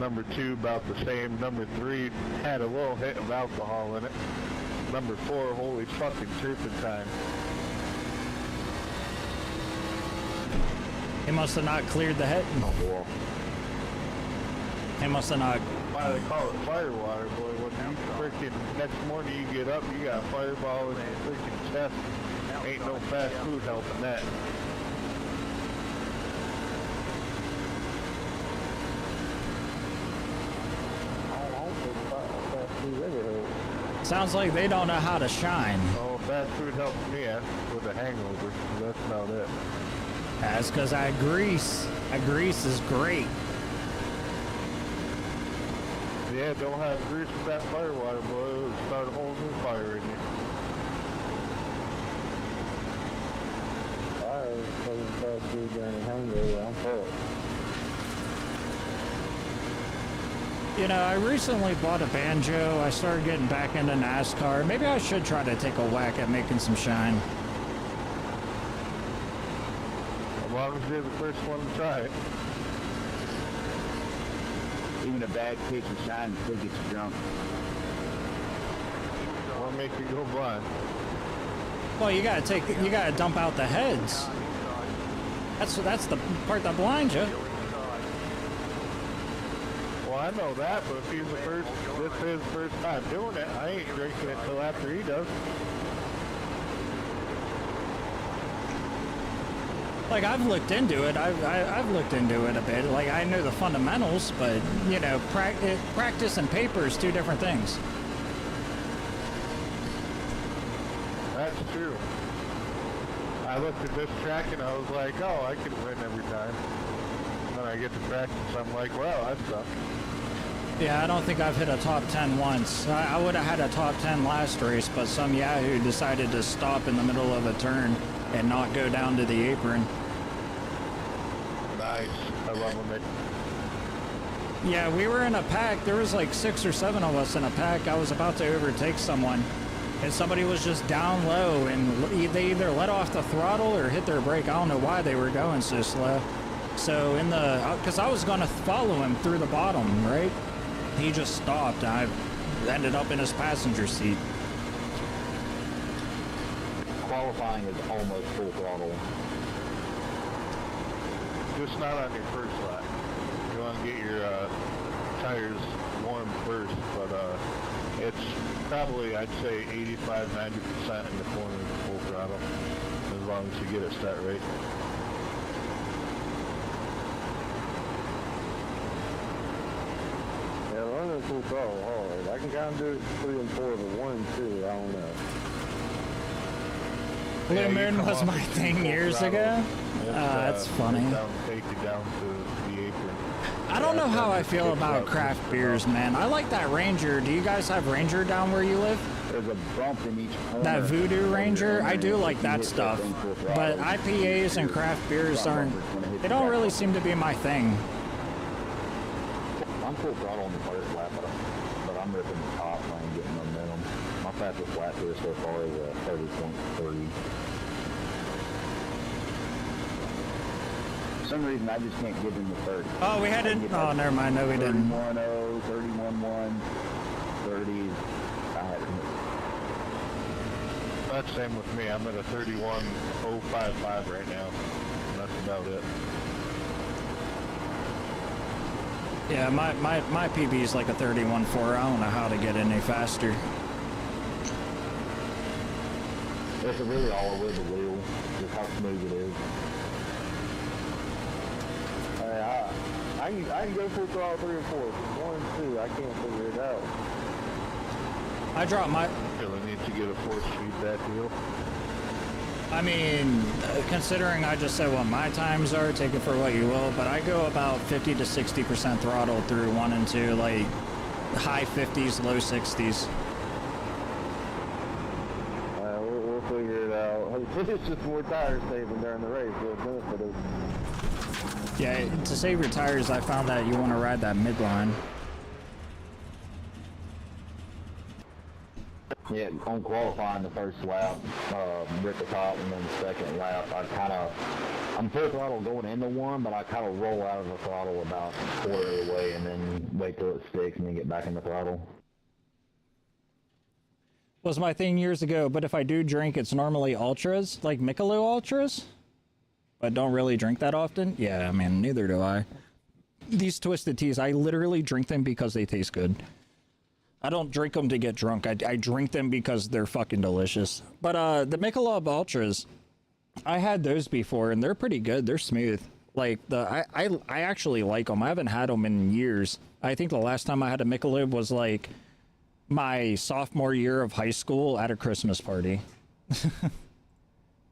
Number 2 about the same. Number 3 had a little hit of alcohol in it. Number 4, holy fucking turpentine. He must have not cleared the head. He must have not. Why they call it firewater, boy? When you freaking next morning you get up, you got a fireball in your freaking chest. Ain't no fast food helping that. Sounds like they don't know how to shine. Oh, fast food helps me with a hangover. That's about it. That's because that grease is great. Yeah, don't have grease with that firewater, boy. It'll start a whole new fire in you. Fire is fucking fast food during a hangover. I'm full. You know, I recently bought a banjo. I started getting back into NASCAR. Maybe I should try to take a whack at making some shine. As long as you're the first one to try it. Even a bad case of shine still gets you drunk. Or make you go blind. Well, you gotta dump out the heads. That's the part that blinds you. Well, I know that, but if he's this is his first time doing it, I ain't drinking it till after he does. Like, I've looked into it. I've looked into it a bit. Like, I know the fundamentals, but, you know, practice and paper is two different things. That's true. I looked at this track and I was like, oh, I can win every time. Then I get to practice, I'm like, well, that sucks. Yeah, I don't think I've hit a top 10 once. I would have had a top 10 last race, but some yahoo decided to stop in the middle of a turn and not go down to the apron. Nice. I love them. Yeah, we were in a pack. There was like 6 or 7 of us in a pack. I was about to overtake someone, and somebody was just down low, and they either let off the throttle or hit their brake. I don't know why they were going so slow. So because I was going to follow him through the bottom, right? He just stopped. I ended up in his passenger seat. Qualifying is almost full throttle. Just not on your first lap. You want to get your tires warm first, but it's probably, I'd say, 85-90% in the corner full throttle, as long as you get it set right. Yeah, running full throttle hard. I can kind of do it 3 and 4, but 1 and 2, I don't know. Blue Moon was my thing years ago. That's funny. Take you down to the apron. I don't know how I feel about craft beers, man. I like that Ranger. Do you guys have Ranger down where you live? There's a bump in each corner. That Voodoo Ranger? I do like that stuff. But IPAs and craft beers they don't really seem to be my thing. I'm full throttle on the first lap, but I'm ripping the top and I'm getting momentum. My fastest lap here so far is 30.3. For some reason, I just can't get in the 30. Oh, we had it. Oh, never mind. No, we didn't. 31.0, 31.1, 30. I had it. That's same with me. I'm at a 31.055 right now. And that's about it. Yeah, my PB is like a 31.4. I don't know how to get any faster. It's really all over the wheel, just how smooth it is. Hey, I can go full throttle 3 and 4. 1 and 2, I can't figure it out. I dropped my... Really need to get a 4-speed that deal. I mean, considering I just said what my times are, take it for what you will, but I go about 50 to 60% throttle through 1 and 2, like high 50s, low 60s. We'll figure it out. It's just more tire saving during the race, so it's benefit us. Yeah, to save your tires, I found that you want to ride that midline. Yeah, on qualifying the first lap, rip the top, and then the second lap, I'm full throttle going into one, but I kind of roll out of the throttle about a quarter of the way, and then wait till it sticks, and then get back in the throttle. Was my thing years ago, but if I do drink, it's normally ultras, like Michelob ultras. But don't really drink that often. Yeah, I mean, neither do I. These Twisted Teas, I literally drink them because they taste good. I don't drink them to get drunk. I drink them because they're fucking delicious. But the Michelob Ultras, I had those before, and they're pretty good. They're smooth. Like, I actually like them. I haven't had them in years. I think the last time I had a Michelob was, like, my sophomore year of high school at a Christmas party.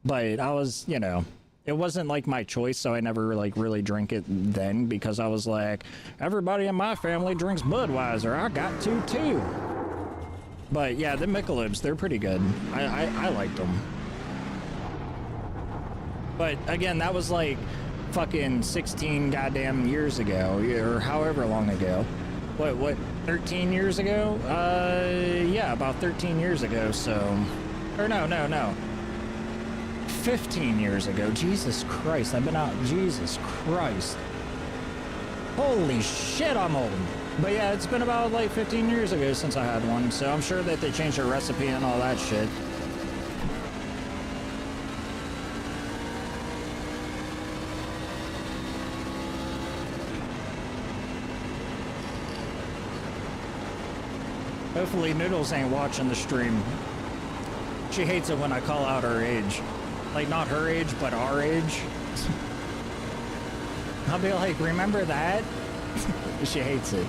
But I was, you know... It wasn't like my choice, so I never like really drink it then because I was like, everybody in my family drinks Budweiser. I got to too. But yeah, the Michelobs, they're pretty good. I liked them. But again, that was like fucking 16 goddamn years ago, or however long ago. What, 13 years ago? Yeah, about 13 years ago, so... Or no. 15 years ago. Jesus Christ, I've been out. Jesus Christ. Holy shit, I'm old. But yeah, it's been about like 15 years ago since I had one, so I'm sure that they changed their recipe and all that shit. Hopefully Noodles ain't watching the stream. She hates it when I call out her age. Like, not her age, but our age. I'll be like, remember that? She hates it.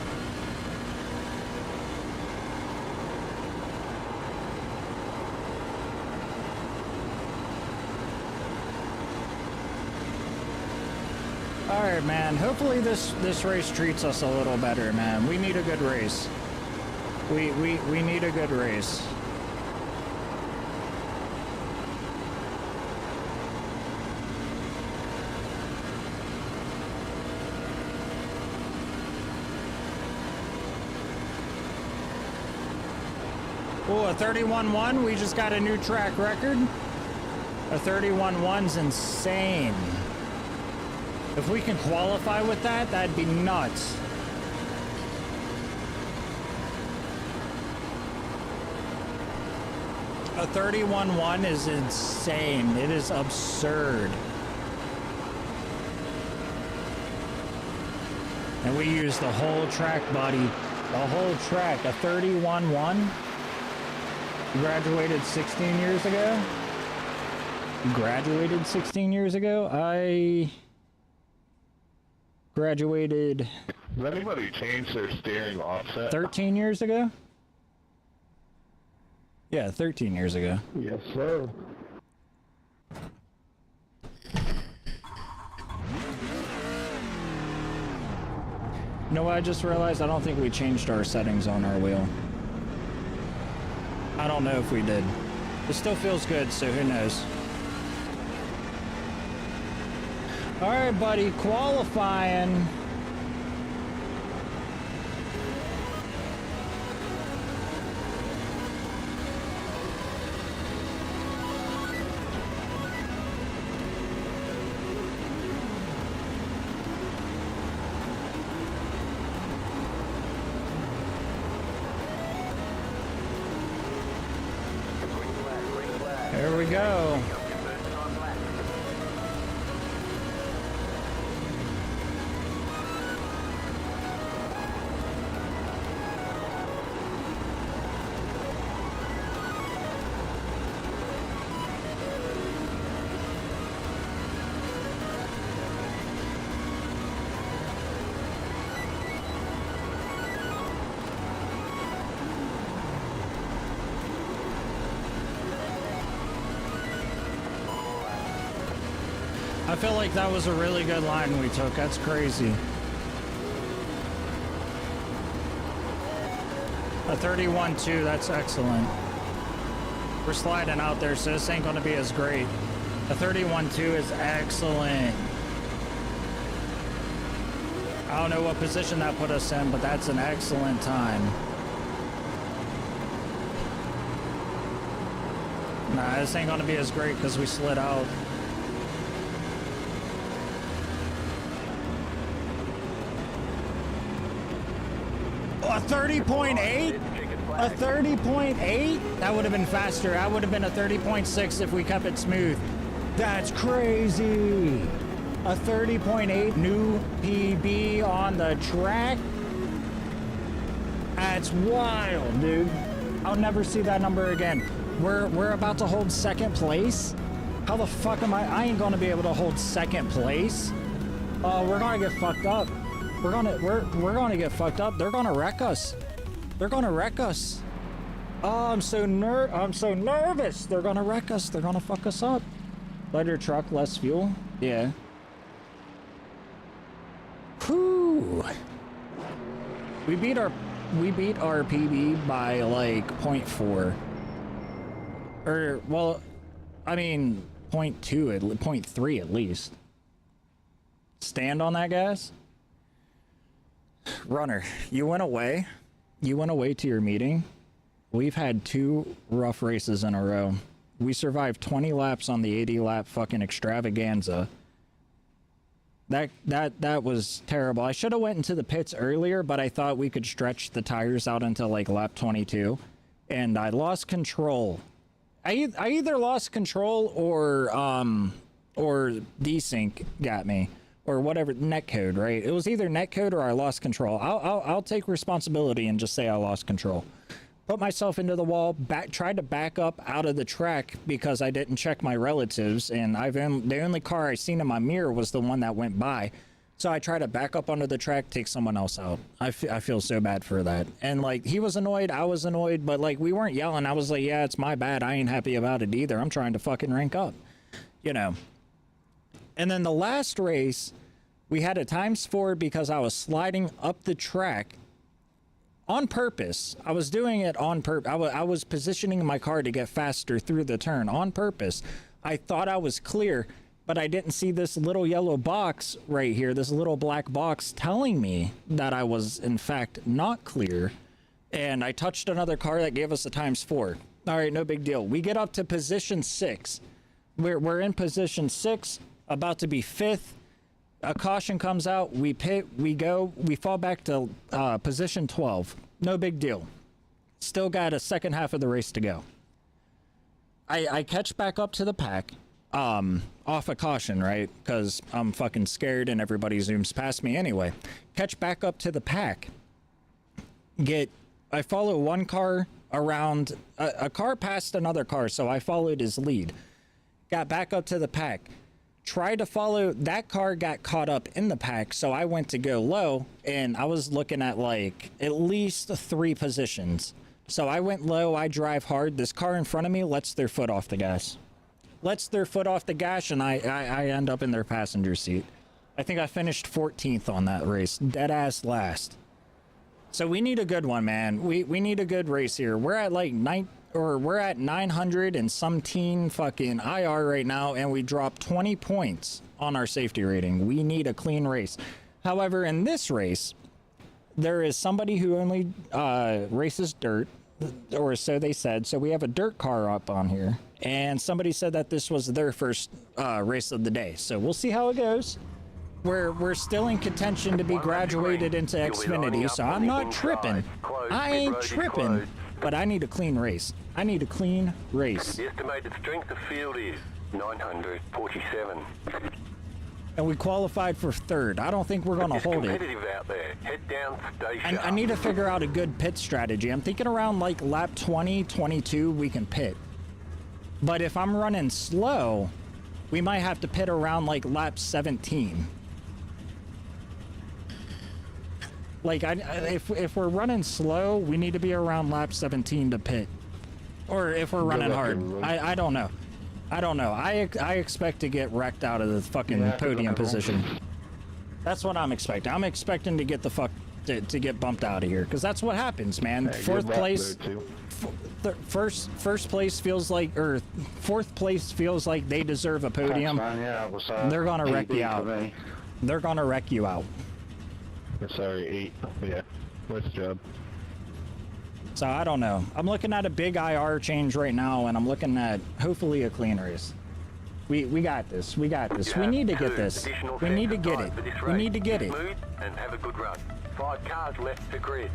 All right, man. Hopefully this race treats us a little better, man. We need a good race. We need a good race. Oh, a 31-1. We just got a new track record. A 31-1's insane. If we can qualify with that, that'd be nuts. A 31-1 is insane. It is absurd. And we use the whole track, buddy. The whole track. A 31-1. Graduated 16 years ago. Graduated 16 years ago. I graduated. Does anybody change their steering offset? 13 years ago? Yeah, 13 years ago. Yes, sir. You know what I just realized? I don't think we changed our settings on our wheel. I don't know if we did. It still feels good, so who knows? All right, buddy, qualifying. There we go. I feel like that was a really good line we took. That's crazy. A 31-2, that's excellent. We're sliding out there, so this ain't gonna be as great. A 31-2 is excellent. I don't know what position that put us in, but that's an excellent time. Nah, this ain't gonna be as great because we slid out. A 30.8? A 30.8? That would have been faster. That would have been a 30.6 if we kept it smooth. That's crazy. A 30.8 new PB on the track? That's wild, dude. I'll never see that number again. We're about to hold second place? How the fuck am I ain't gonna be able to hold second place. We're gonna get fucked up. We're gonna get fucked up. They're gonna wreck us. They're gonna wreck us. Oh, I'm so nervous. They're gonna wreck us. They're gonna fuck us up. Lighter truck, less fuel. Yeah. Whew. We beat our PB by like 0.4. Or well, I mean 0.2 0.3 at least. Stand on that, guys. Runner, you went away to your meeting. We've had 2 rough races in a row. We survived 20 laps on the 80 lap fucking extravaganza. That was terrible. I should have went into the pits earlier, but I thought we could stretch the tires out until like lap 22, and I lost control. I either lost control or desync got me. Or whatever, netcode, right? It was either netcode or I lost control. I'll take responsibility and just say I lost control. put myself into the wall, tried to back up out of the track because I didn't check my relatives, and the only car I seen in my mirror was the one that went by. So I tried to back up onto the track, take someone else out. I feel so bad for that. And like, he was annoyed, I was annoyed, but like, we weren't yelling. I was like, yeah, it's my bad. I ain't happy about it either. I'm trying to fucking rank up, you know. And then the last race, we had a ×4 because I was sliding up the track on purpose. I was doing it on purpose. I was positioning my car to get faster through the turn on purpose. I thought I was clear, but I didn't see this little yellow box right here, this little black box telling me that I was in fact not clear. And I touched another car that gave us a ×4. All right, no big deal. We get up to position 6. We're in position 6, about to be 5th. A caution comes out, we pit, we go, we fall back to position 12. No big deal. Still got a second half of the race to go. I catch back up to the pack, off a caution, right? Because I'm fucking scared and everybody zooms past me anyway. Catch back up to the pack. I follow one car around, a car passed another car, so I followed his lead. Got back up to the pack. Tried to follow, that car got caught up in the pack, so I went to go low, and I was looking at like at least 3 positions. So I went low, I drive hard, this car in front of me lets their foot off the gas. Lets their foot off the gas, and I end up in their passenger seat. I think I finished 14th on that race, dead ass last. So we need a good one, man. We need a good race here. We're at like we're at 900 and something fucking IR right now, and we dropped 20 points on our safety rating. We need a clean race. However, in this race, there is somebody who only races dirt, or so they said. So we have a dirt car up on here, and somebody said that this was their first race of the day. So we'll see how it goes. We're still in contention to be graduated into Xfinity, so I'm not tripping. I ain't tripping. But I need a clean race. I need a clean race. The estimated strength of field is 947. And we qualified for 3rd. I don't think we're going to hold it. Competitive out there. Head down, stay sharp. I need to figure out a good pit strategy. I'm thinking around like lap 20, 22, we can pit. But if I'm running slow, we might have to pit around like lap 17. Like, if we're running slow, we need to be around lap 17 to pit. Or if we're running hard. I don't know. I don't know. I expect to get wrecked out of the fucking podium position. That's what I'm expecting. I'm expecting to get the fuck... to get bumped out of here. Because that's what happens, man. Hey, 4th place... First place feels like... Or 4th place feels like they deserve a podium. They're gonna wreck you out. They're gonna wreck you out. Sorry, 8. Yeah. Nice job. So I don't know. I'm looking at a big IR change right now, and I'm looking at hopefully a clean race. We got this. We got this. We need to get this. We need to get it. We need to get it. And have a good run. 5 cars left to grid.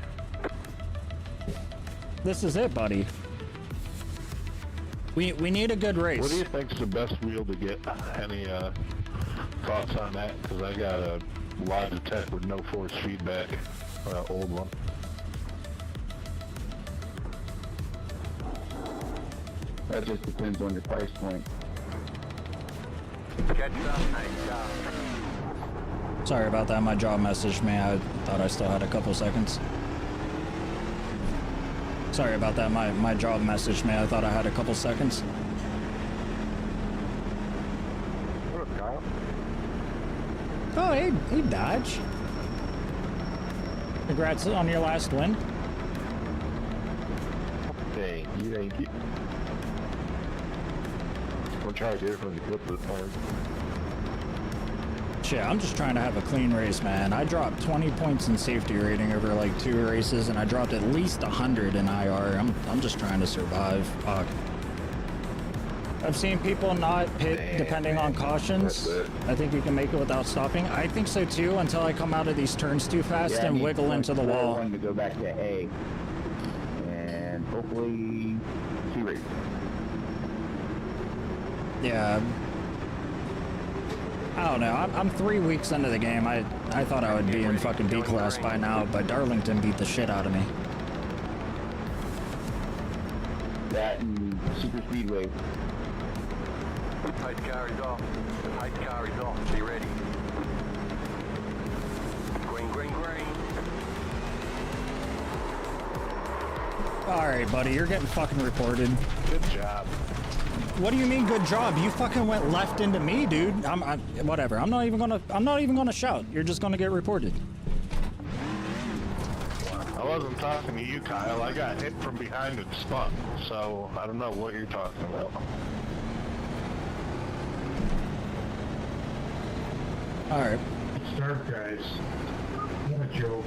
This is it, buddy. We need a good race. What do you think's the best wheel to get? Any thoughts on that? Because I got a Logitech with no force feedback, old one. That just depends on your price point. Catch up, mate. Sorry about that. My job messaged me. I thought I still had a couple seconds. Sorry about that. My job messaged me. I thought I had a couple seconds. What up, Kyle? Oh, hey, Dodge. Congrats on your last win. Hey, you ain't get... We'll try to get it from the clip this hard. Shit, I'm just trying to have a clean race, man. I dropped 20 points in safety rating over like 2 races, and I dropped at least 100 in IR. I'm just trying to survive. Fuck. I've seen people not pit depending on cautions. I think you can make it without stopping. I think so too, until I come out of these turns too fast and wiggle into the wall. To go back to A, and hopefully C race. Yeah. I don't know. I'm 3 weeks into the game. I thought I would be in fucking B class by now, but Darlington beat the shit out of me. That and super speedway. Pace car is off. The pace car is off. Be ready. Green, green, green. All right, buddy, you're getting fucking reported. Good job. What do you mean, good job? You fucking went left into me, dude. Whatever. I'm not even gonna shout. You're just gonna get reported. I wasn't talking to you, Kyle. I got hit from behind and spun, so I don't know what you're talking about. All right. Start, guys. What a joke.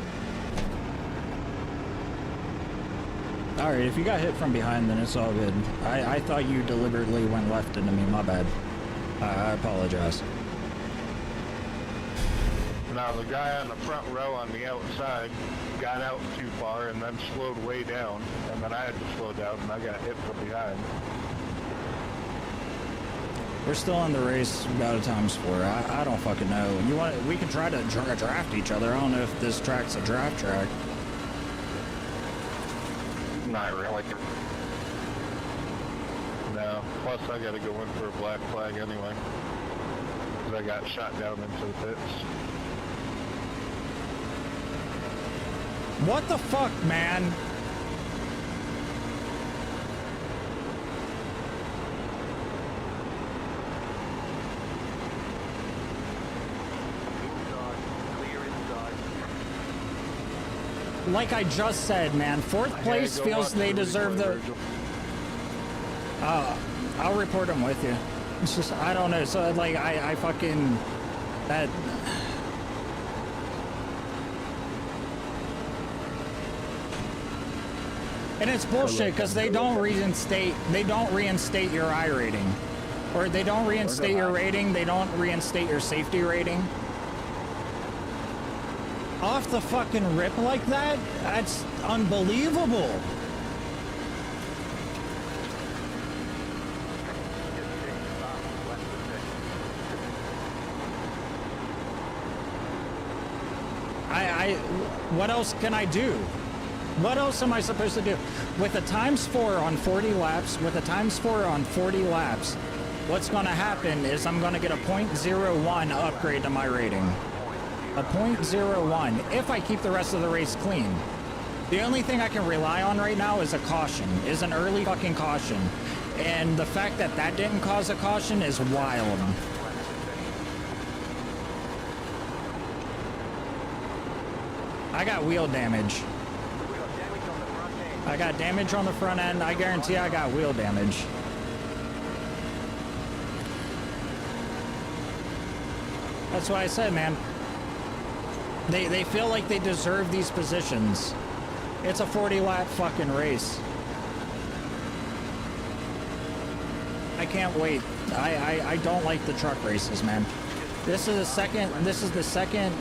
All right, if you got hit from behind, then it's all good. I thought you deliberately went left into me. My bad. I apologize. Now, the guy on the front row on the outside got out too far and then slowed way down, and then I had to slow down, and I got hit from behind. We're still in the race about a ×4. I don't fucking know. We can try to draft each other. I don't know if this track's a draft track. Not really. No. Plus, I gotta go in for a black flag anyway. Because I got shot down into the pits. What the fuck, man? Like I just said, man, fourth place feels they deserve the... I'll report them with you. It's just, I don't know, so like, I fucking... That... And it's bullshit, because they don't reinstate your I rating. Or they don't reinstate your rating, they don't reinstate your safety rating. Off the fucking rip like that? That's unbelievable. What else can I do? What else am I supposed to do? With a ×4 on 40 laps, what's gonna happen is I'm gonna get a 0.01 upgrade to my rating. A 0.01 if I keep the rest of the race clean. The only thing I can rely on right now is a caution, is an early fucking caution. And the fact that that didn't cause a caution is wild. I got wheel damage. I got damage on the front end. I guarantee I got wheel damage. That's what I said, man. They feel like they deserve these positions. It's a 40-lap fucking race. I can't wait. I don't like the truck races, man. This is the second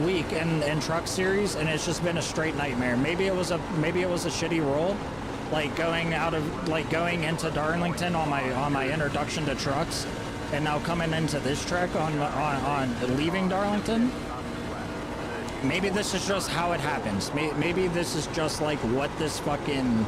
week in truck series, and it's just been a straight nightmare. Maybe it was a shitty roll, like going into Darlington on my introduction to trucks, and now coming into this track on leaving Darlington. Maybe this is just how it happens. Maybe this is just like what this fucking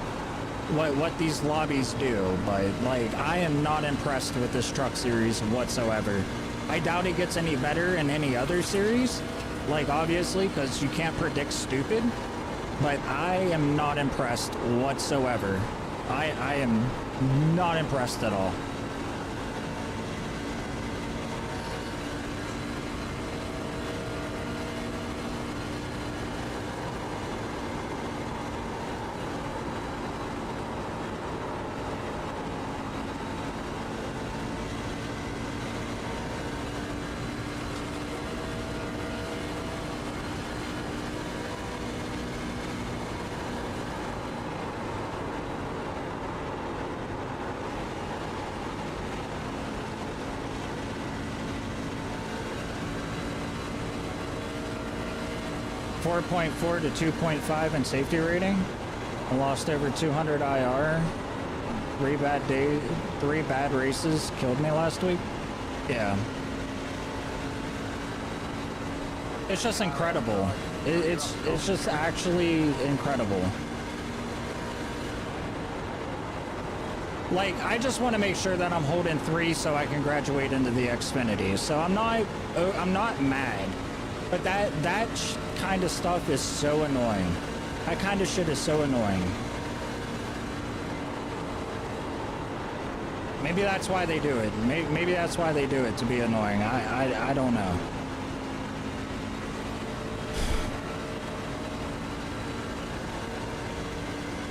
what these lobbies do. But like, I am not impressed with this truck series whatsoever. I doubt it gets any better in any other series. Like, obviously, because you can't predict stupid. But I am not impressed whatsoever. I am not impressed at all. .4 to 2.5 in safety rating. I lost over 200 IR. 3 bad races killed me last week. Yeah. It's just incredible. It's just actually incredible. Like, I just want to make sure that I'm holding 3 so I can graduate into the Xfinity. So I'm not mad, but that kind of stuff is so annoying. That kind of shit is so annoying. Maybe that's why they do it. Maybe that's why they do it, to be annoying. I don't know.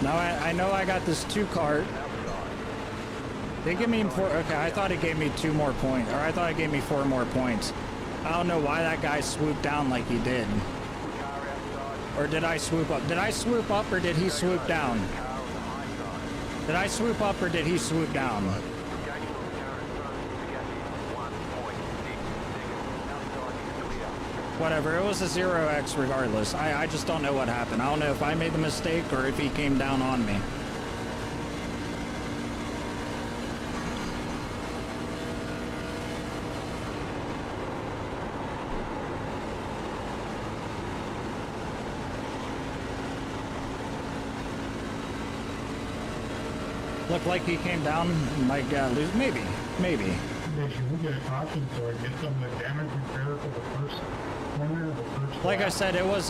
Now I know I got this 2 cart. They give me 4. Okay, I thought it gave me 2 more points, or I thought it gave me 4 more points. I don't know why that guy swooped down like he did. Or did I swoop up? Did I swoop up or did he swoop down? Did I swoop up or did he swoop down? Whatever, it was a 0x regardless. I just don't know what happened. I don't know if I made the mistake or if he came down on me. Looked like he came down, might lose, maybe. Should we get a caution so I get some of the damage repaired for the first corner, the first like I said, it was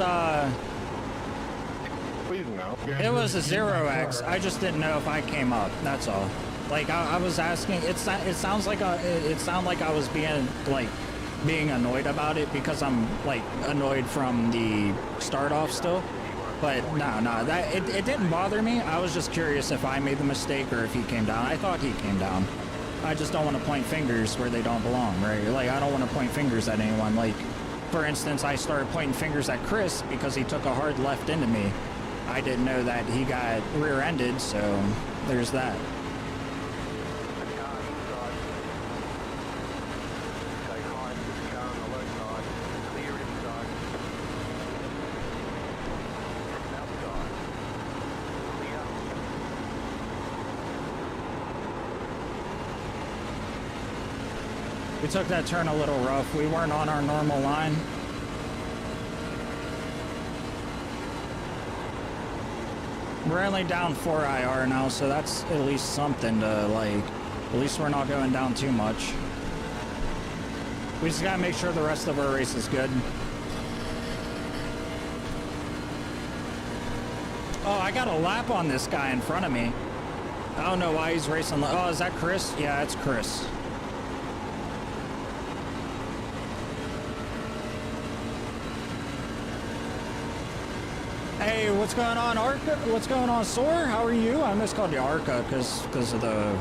Please no. it was a 0x. I just didn't know if I came up. That's all. Like I was asking. It sounds like it sounded like I was being annoyed about it because I'm like annoyed from the start off still. But no, that it didn't bother me. I was just curious if I made the mistake or if he came down. I thought he came down. I just don't want to point fingers where they don't belong, right? Like, I don't want to point fingers at anyone. Like, for instance, I started pointing fingers at Chris because he took a hard left into me. I didn't know that he got rear-ended, so there's that. We took that turn a little rough. We weren't on our normal line. We're only down 4 IR now, so that's at least something to, like, at least we're not going down too much. We just gotta make sure the rest of our race is good. Oh, I got a lap on this guy in front of me. I don't know why he's racing. Oh, is that Chris? Yeah, it's Chris. Hey, what's going on, Arca? What's going on, Soar? How are you? I almost called you Arca because of the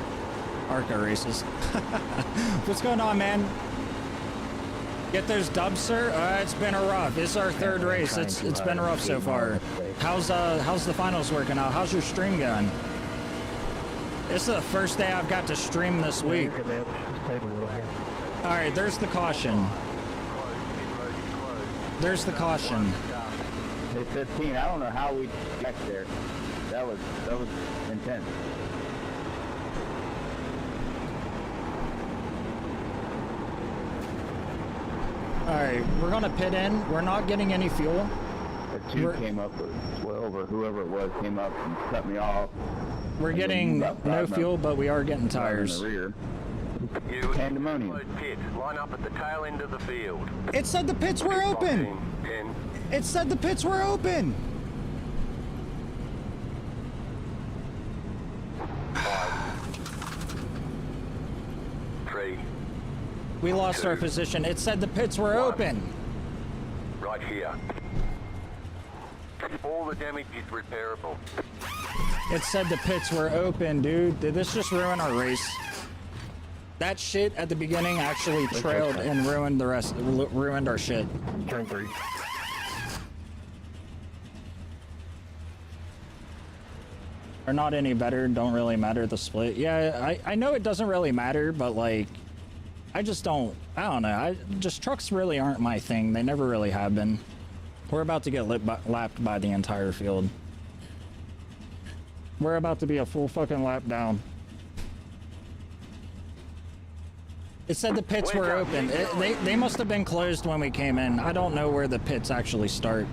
Arca races. What's going on, man? Get those dubs, sir? It's been a rough. It's our 3rd race. It's been rough so far. How's the finals working out? How's your stream going? This is the first day I've got to stream this week. All right, there's the caution. There's the caution. Hey, 15, I don't know how we got there. That was intense. Alright, we're gonna pit in. We're not getting any fuel. The 2 came up, or 12, or whoever it was, came up and cut me off. We're getting no fuel, but we are getting tires. In the rear. Pandemonium. Line up at the tail end of the field. It said the pits were open! It said the pits were open! 5, 3. We lost 2, our position. It said the pits were 1. open. Right here. All the damage is repairable. It said the pits were open, dude. Did this just ruin our race? That shit at the beginning actually trailed and ruined the rest. Ruined our shit. Turn 3. Are not any better, don't really matter the split. Yeah, I know it doesn't really matter, but like, I don't know. Just trucks really aren't my thing. They never really have been. We're about to get lapped by the entire field. We're about to be a full fucking lap down. It said the pits were open. They must have been closed when we came in. I don't know where the pits actually start.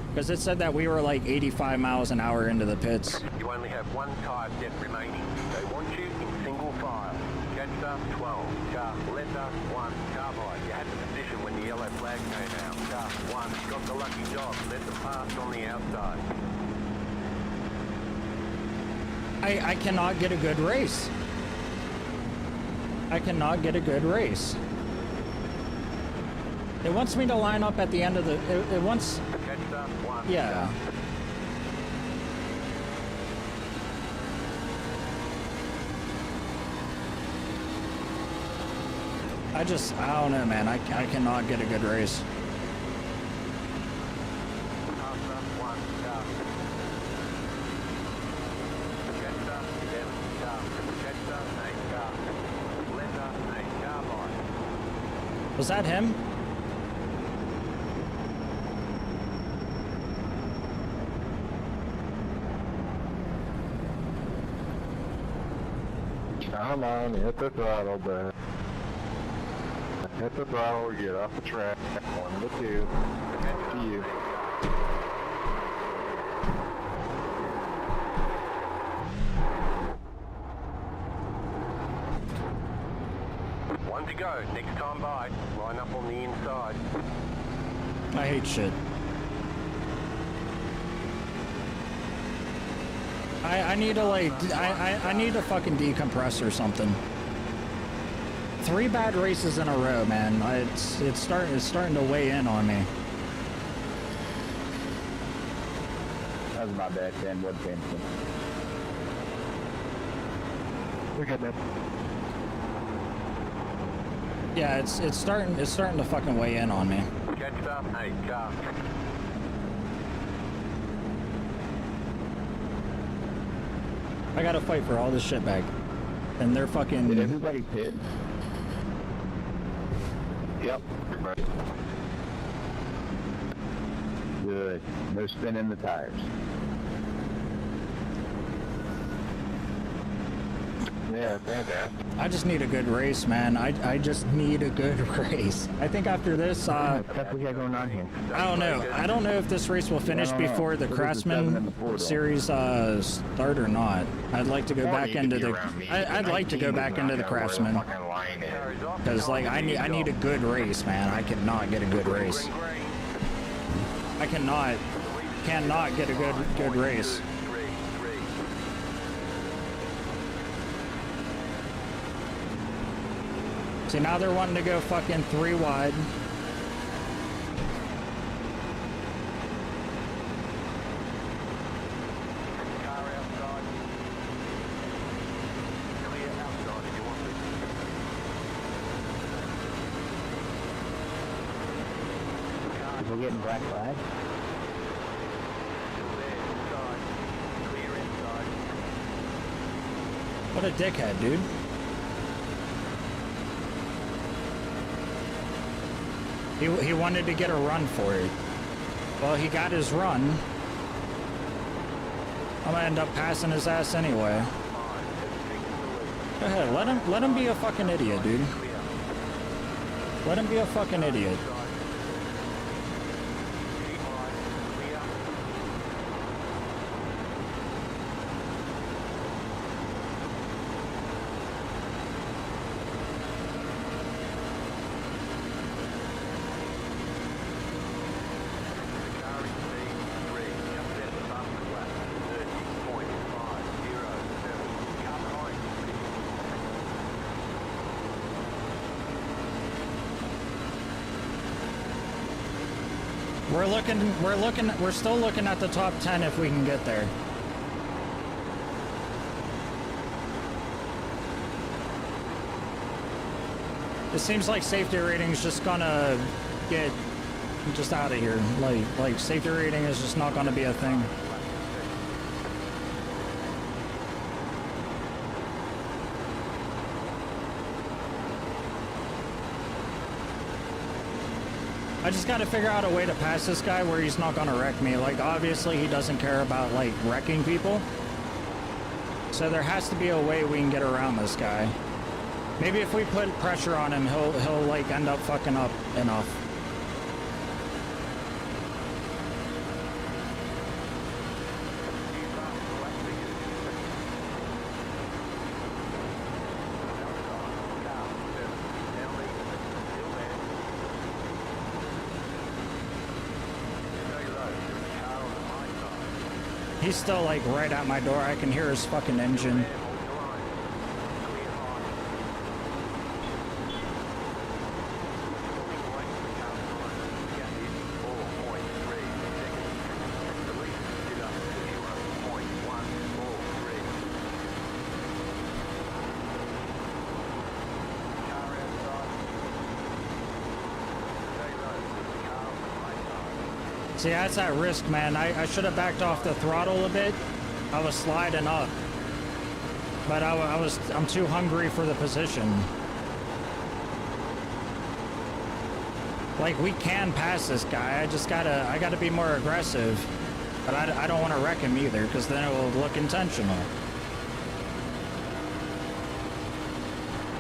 Because it said that we were like 85 miles an hour into the pits. You only have 1 tire depth remaining. They want you 12. Car, letter 1, carbide. You had the position when the yellow flag came out. Car 1, got the lucky dog. Let them pass on the outside. I cannot get a good race. I cannot get a good race. It wants me to line up at the end of the... It wants... Catch up 1. Yeah. I don't know, man. I cannot get a good race. Was that him? Come on, hit the throttle, bud. Hit the throttle or get off the track. 1 to 2. Next to you. One to go. Next time by, line up on the inside. I hate shit. I need to like, I need to fucking decompress or something. 3 bad races in a row, man. It's starting to weigh in on me. That was my bad, Ken. Wasn't paying attention. We're good, man. Yeah, it's starting to fucking weigh in on me. Catch up 8, car. I gotta fight for all this shit back, and they're fucking. Did everybody pit? Yep. Good. No spinning the tires. Yeah, fantastic. I just need a good race, man. I just need a good race. I think after this, What we got going on here? I don't know. I don't know if this race will finish before the Craftsman series start or not. I'd like to go back into the. I'd like to go back into the Craftsman because like I need a good race, man. I cannot get a good race. I cannot get a good race. See, now they're wanting to go fucking 3 wide. We're getting black flag. What a dickhead, dude. He wanted to get a run for it. Well, he got his run. I'm gonna end up passing his ass anyway. Go ahead, let him be a fucking idiot, dude. Let him be a fucking idiot. We're still looking at the top 10 if we can get there. It seems like safety rating's just gonna get just out of here. Like safety rating is just not gonna be a thing. I just gotta figure out a way to pass this guy where he's not gonna wreck me. Like, obviously he doesn't care about, like, wrecking people. So there has to be a way we can get around this guy. Maybe if we put pressure on him, he'll like, end up fucking up enough. He's still like right at my door. I can hear his fucking engine. See, that's at risk, man. I should have backed off the throttle a bit. I was sliding up. But I'm too hungry for the position. Like, we can pass this guy. I gotta be more aggressive. But I don't want to wreck him either, because then it will look intentional.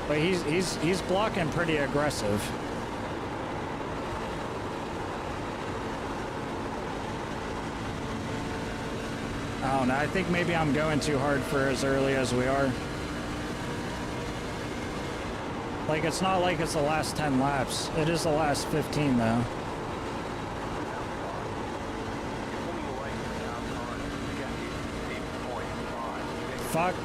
But he's blocking pretty aggressive. I don't know, I think maybe I'm going too hard for as early as we are. Like, it's not like it's the last 10 laps. It is the last 15, though. Fuck.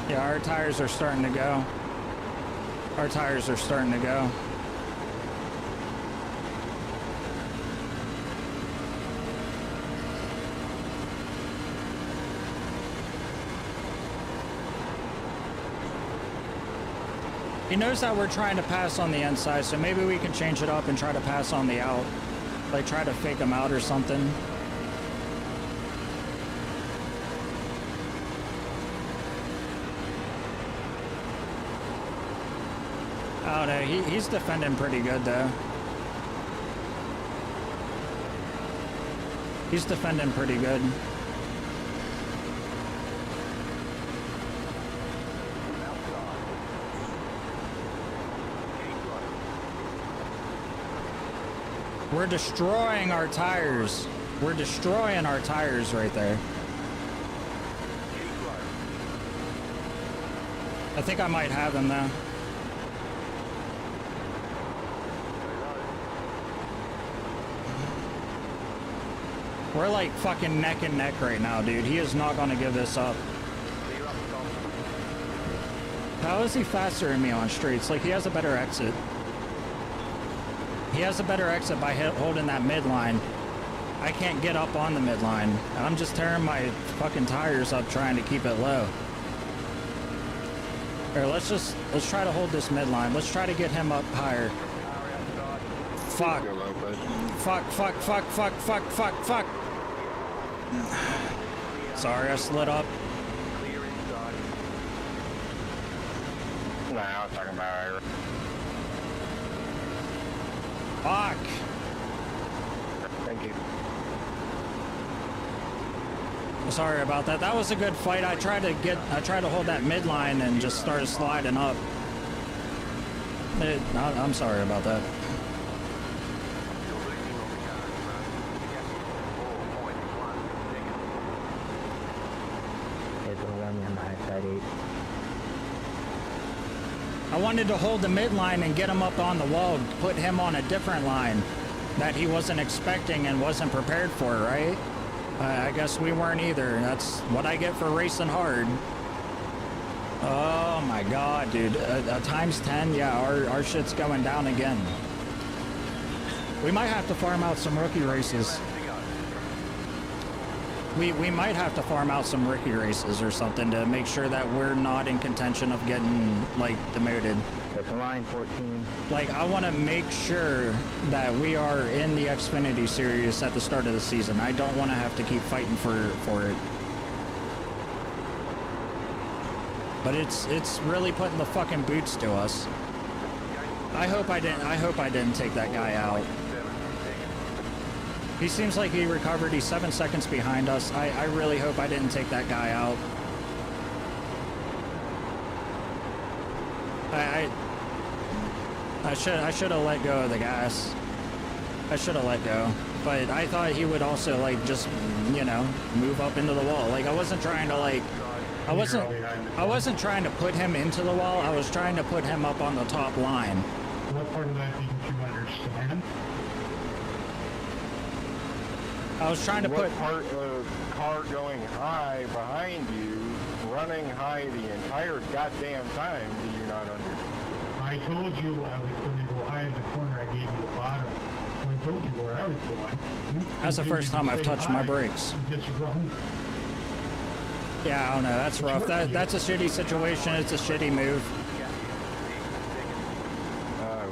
Yeah, our tires are starting to go. Our tires are starting to go. He knows that we're trying to pass on the inside, so maybe we can change it up and try to pass on the out. Like, try to fake him out or something. I don't know, he's defending pretty good, though. He's defending pretty good. We're destroying our tires. We're destroying our tires right there. I think I might have him now. We're like fucking neck and neck right now, dude. He is not gonna give this up. How is he faster than me on streets? Like, he has a better exit. He has a better exit by holding that midline. I can't get up on the midline. I'm just tearing my fucking tires up trying to keep it low. Here, let's try to hold this midline. Let's try to get him up higher. Fuck. Fuck, fuck, fuck, fuck, fuck, fuck, fuck. Sorry, I slid up. Nah, I was talking about Fuck. Thank you. Sorry about that. That was a good fight. I tried to hold that midline and just started sliding up. I'm sorry about that. I wanted to hold the midline and get him up on the wall, put him on a different line that he wasn't expecting and wasn't prepared for, right? I guess we weren't either. That's what I get for racing hard. Oh my god, dude. Times 10, yeah, our shit's going down again. We might have to farm out some rookie races. We might have to farm out some rookie races or something to make sure that we're not in contention of getting, like, demoted. It's line 14. Like, I want to make sure that we are in the Xfinity series at the start of the season. I don't want to have to keep fighting for it. But it's really putting the fucking boots to us. I hope I didn't take that guy out. He seems like he recovered. He's 7 seconds behind us. I really hope I didn't take that guy out. I should have let go of the gas. I should have let go. But I thought he would also, like, just, you know, move up into the wall. Like, I wasn't trying to, like, I wasn't trying to put him into the wall. I was trying to put him up on the top line. What part of that didn't you understand? I was trying to what put... part of car going high behind you, running high the entire goddamn time do you not understand? I told you I was going to go high in the corner. I gave you the bottom. So I told you where I was going. That's the first time I've touched my brakes. You just wrong. Yeah, I don't know. That's rough. That's a shitty situation. It's a shitty move.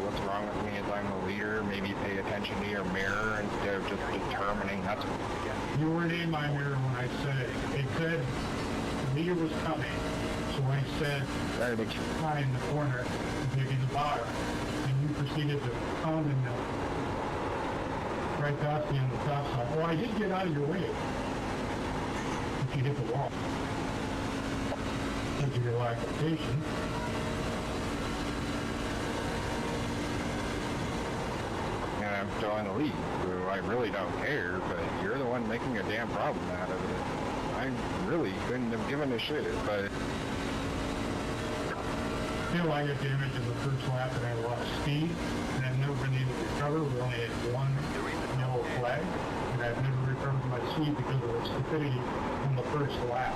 What's wrong with me is I'm the leader. Maybe pay attention to your mirror instead of just determining that's... You weren't in my mirror when I said it. It said the leader was coming. So I said, high in the corner, maybe the bottom. And you proceeded to come and right past me on the top side. Oh, I did get out of your way. If you hit the wall. Because of your lack of patience. And I'm still in the lead, so I really don't care, but you're the one making a damn problem out of it. I really couldn't have given a shit, but... Still, I got damage in the first lap and I lost speed, and I've never been able to recover. We only had one yellow flag, and I've never recovered my speed because of the stupidity on the first lap.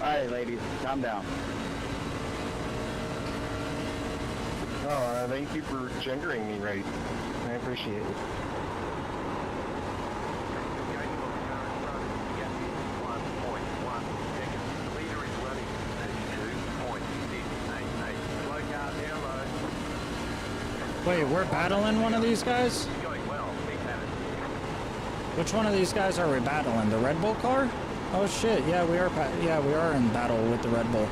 Alright, ladies, calm down. Oh, thank you for gendering me right. I appreciate it. Wait, we're battling one of these guys? Which one of these guys are we battling? The Red Bull car? Oh shit! Yeah, we are. Yeah, we are in battle with the Red Bull.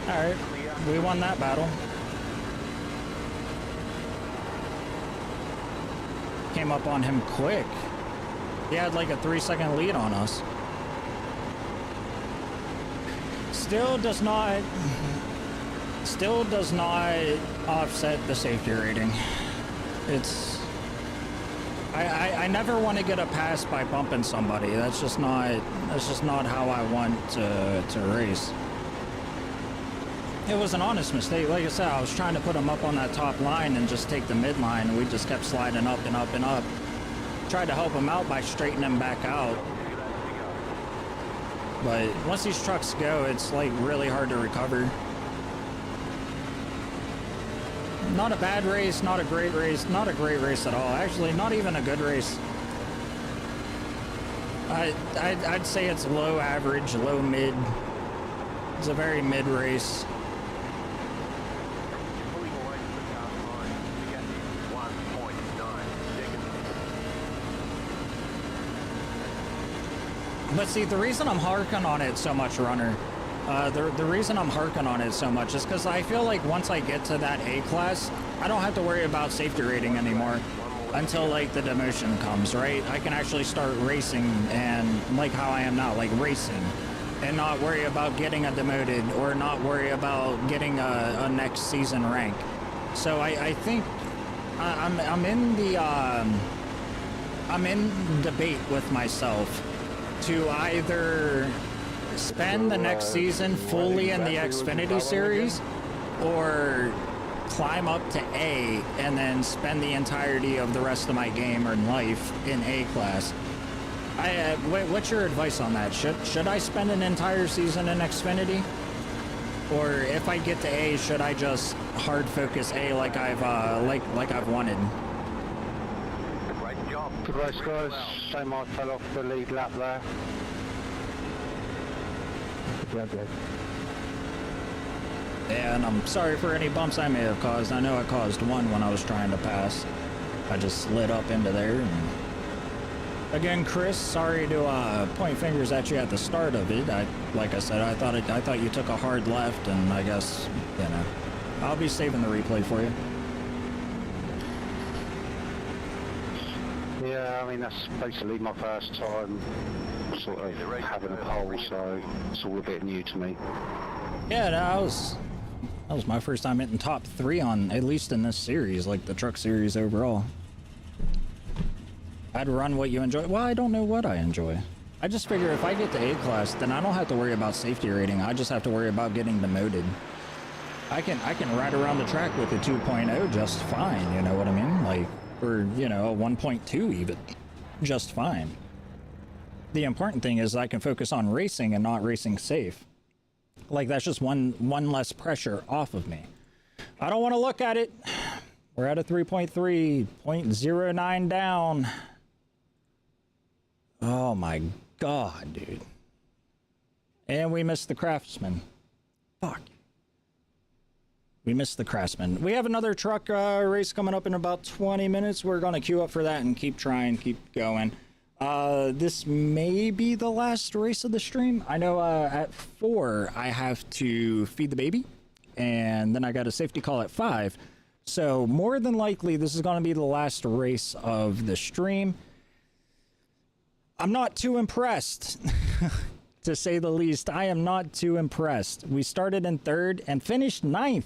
All right, we won that battle. Came up on him quick. He had like a 3-second lead on us. Still does not offset the safety rating. It's... I never want to get a pass by bumping somebody. That's just not how I want to race. It was an honest mistake. Like I said, I was trying to put him up on that top line and just take the mid line, and we just kept sliding up and up and up. Tried to help him out by straightening him back out. But once these trucks go, it's like really hard to recover. Not a bad race, not a great race, not a great race at all. Actually, not even a good race. I'd say it's low average, low mid. It's a very mid race. But see, the reason I'm harking on it so much, Runner, the reason I'm harking on it so much is because I feel like once I get to that A class, I don't have to worry about safety rating anymore until like the demotion comes, right? I can actually start racing and like how I am now, like racing, and not worry about getting a demoted or not worry about getting a next season rank. So I think I'm in debate with myself to either spend the next season fully in the Xfinity series or climb up to A and then spend the entirety of the rest of my game or life in A class. What's your advice on that? Should I spend an entire season in Xfinity? Or if I get to A, should I just hard focus A like I've wanted? Great job. Good race, guys. Shame I fell off the lead lap there. Yeah, and I'm sorry for any bumps I may have caused. I know I caused one when I was trying to pass. I just slid up into there. And... Again, Chris, sorry to point fingers at you at the start of it. Like I said, I thought you took a hard left, and I guess, you know, I'll be saving the replay for you. Yeah, I mean, that's basically my first time sort of having a pole, so it's all a bit new to me. Yeah, that was my first time hitting top 3 on, at least in this series, like the truck series overall. I'd run what you enjoy. Well, I don't know what I enjoy. I just figure if I get to A class, then I don't have to worry about safety rating. I just have to worry about getting demoted. I can ride around the track with a 2.0 just fine, you know what I mean? Like, or, you know, a 1.2 even, just fine. The important thing is I can focus on racing and not racing safe. Like, that's just one less pressure off of me. I don't want to look at it. We're at a 3.3, 0.09 down. Oh my God, dude. And we missed the craftsman. Fuck. We missed the craftsman. We have another truck race coming up in about 20 minutes. We're going to queue up for that and keep trying, keep going. This may be the last race of the stream. I know at 4 I have to feed the baby, and then I got a safety call at 5. So more than likely this is going to be the last race of the stream. I'm not too impressed, to say the least. I am not too impressed. We started in 3rd and finished 9th.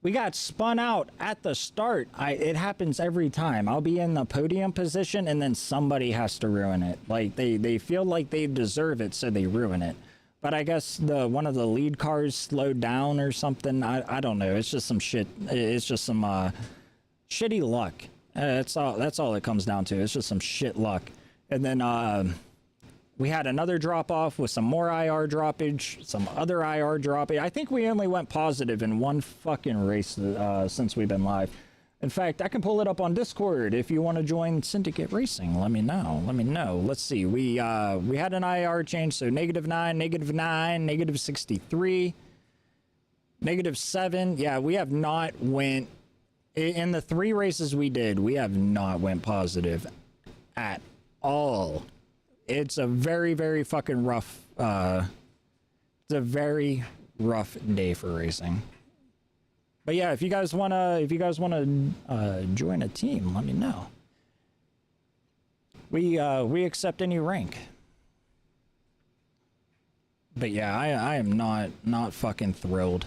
We got spun out at the start. It happens every time. I'll be in the podium position and then somebody has to ruin it. Like they feel like they deserve it, so they ruin it. But I guess one of the lead cars slowed down or something. I don't know. It's just some shit. It's just some shitty luck. That's all it comes down to. It's just some shit luck. And then we had another drop off with some more IR droppage, some other IR droppage. I think we only went positive in one fucking race since we've been live. In fact, I can pull it up on Discord. If you want to join Syndicate Racing, let me know. Let me know. Let's see. We had an IR change, so -9, -9, -63, -7. Yeah, we have not went in the 3 races we did. We have not went positive at all. It's a very, very fucking rough. It's a very rough day for racing. But yeah, if you guys wanna join a team, let me know. We accept any rank. But yeah, I am not fucking thrilled.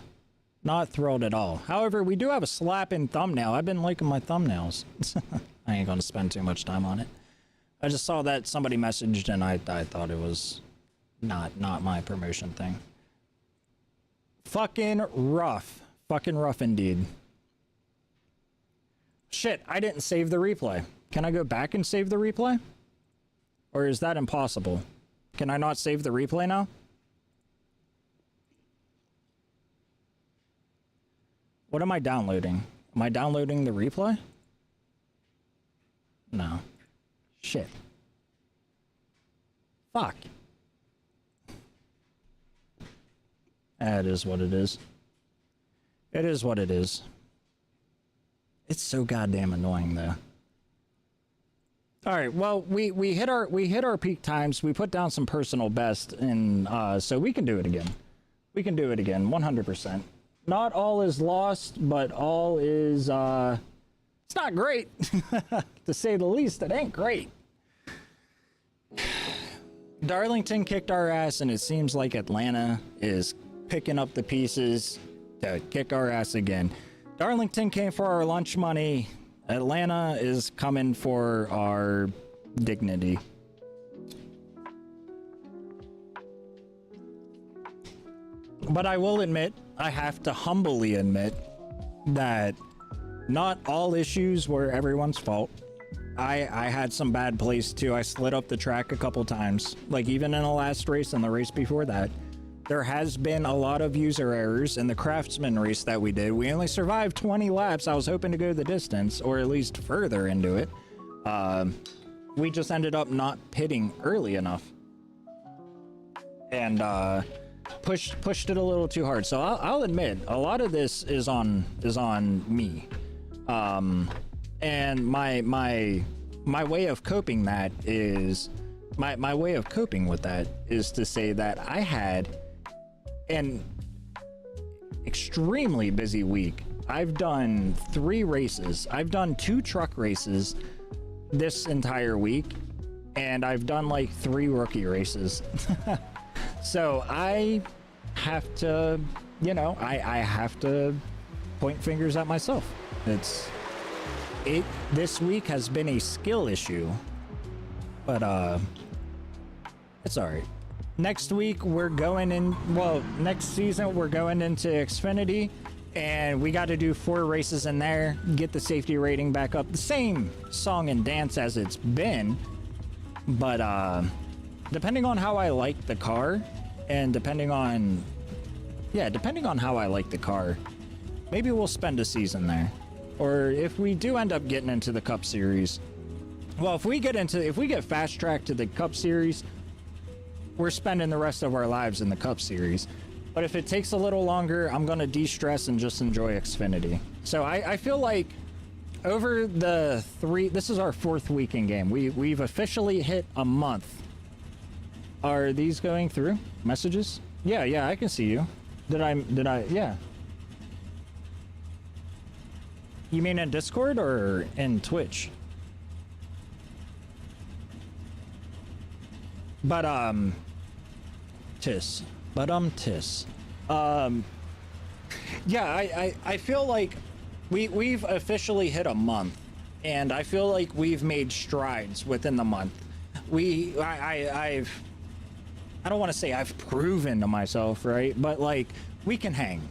Not thrilled at all. However, we do have a slapping thumbnail. I've been liking my thumbnails. I ain't gonna spend too much time on it. I just saw that somebody messaged and I thought it was not my promotion thing. Fucking rough. Fucking rough indeed. Shit, I didn't save the replay. Can I go back and save the replay? Or is that impossible? Can I not save the replay now? What am I downloading? Am I downloading the replay? No. Shit. Fuck. That is what it is. It is what it is. It's so goddamn annoying though. All right, well, we hit our peak times. We put down some personal best, and so we can do it again. We can do it again, 100%. Not all is lost, but all is it's not great. To say the least, it ain't great. Darlington kicked our ass, and it seems like Atlanta is picking up the pieces to kick our ass again. Darlington came for our lunch money. Atlanta is coming for our dignity. But I will admit, I have to humbly admit that not all issues were everyone's fault. I had some bad plays too. I slid up the track a couple times, like even in the last race and the race before that. There has been a lot of user errors in the craftsman race that we did. We only survived 20 laps. I was hoping to go the distance, or at least further into it. We just ended up not pitting early enough, and pushed it a little too hard. So I'll admit a lot of this is on me. And my way of coping that is my way of coping with that is to say that I had an extremely busy week. I've done 3 races. I've done 2 truck races this entire week, and I've done like 3 rookie races. So I have to, you know, I have to point fingers at myself. This week has been a skill issue, but it's all right. Next week we're going in, well, next season we're going into Xfinity, and we got to do 4 races in there, get the safety rating back up. The same song and dance as it's been, but depending on how I like the car, and depending on how I like the car, maybe we'll spend a season there. Or if we do end up getting into the Cup Series, well, if we get fast tracked to the Cup Series, we're spending the rest of our lives in the Cup Series. But if it takes a little longer, I'm gonna de-stress and just enjoy Xfinity. So I feel like over the this is our 4th week in game. We've officially hit a month. Are these going through messages? Yeah, I can see you. Did I, yeah. You mean in Discord or in Twitch? But, tis. Yeah, I feel like we've officially hit a month, and I feel like we've made strides within the month. I don't want to say I've proven to myself, right? But like, we can hang.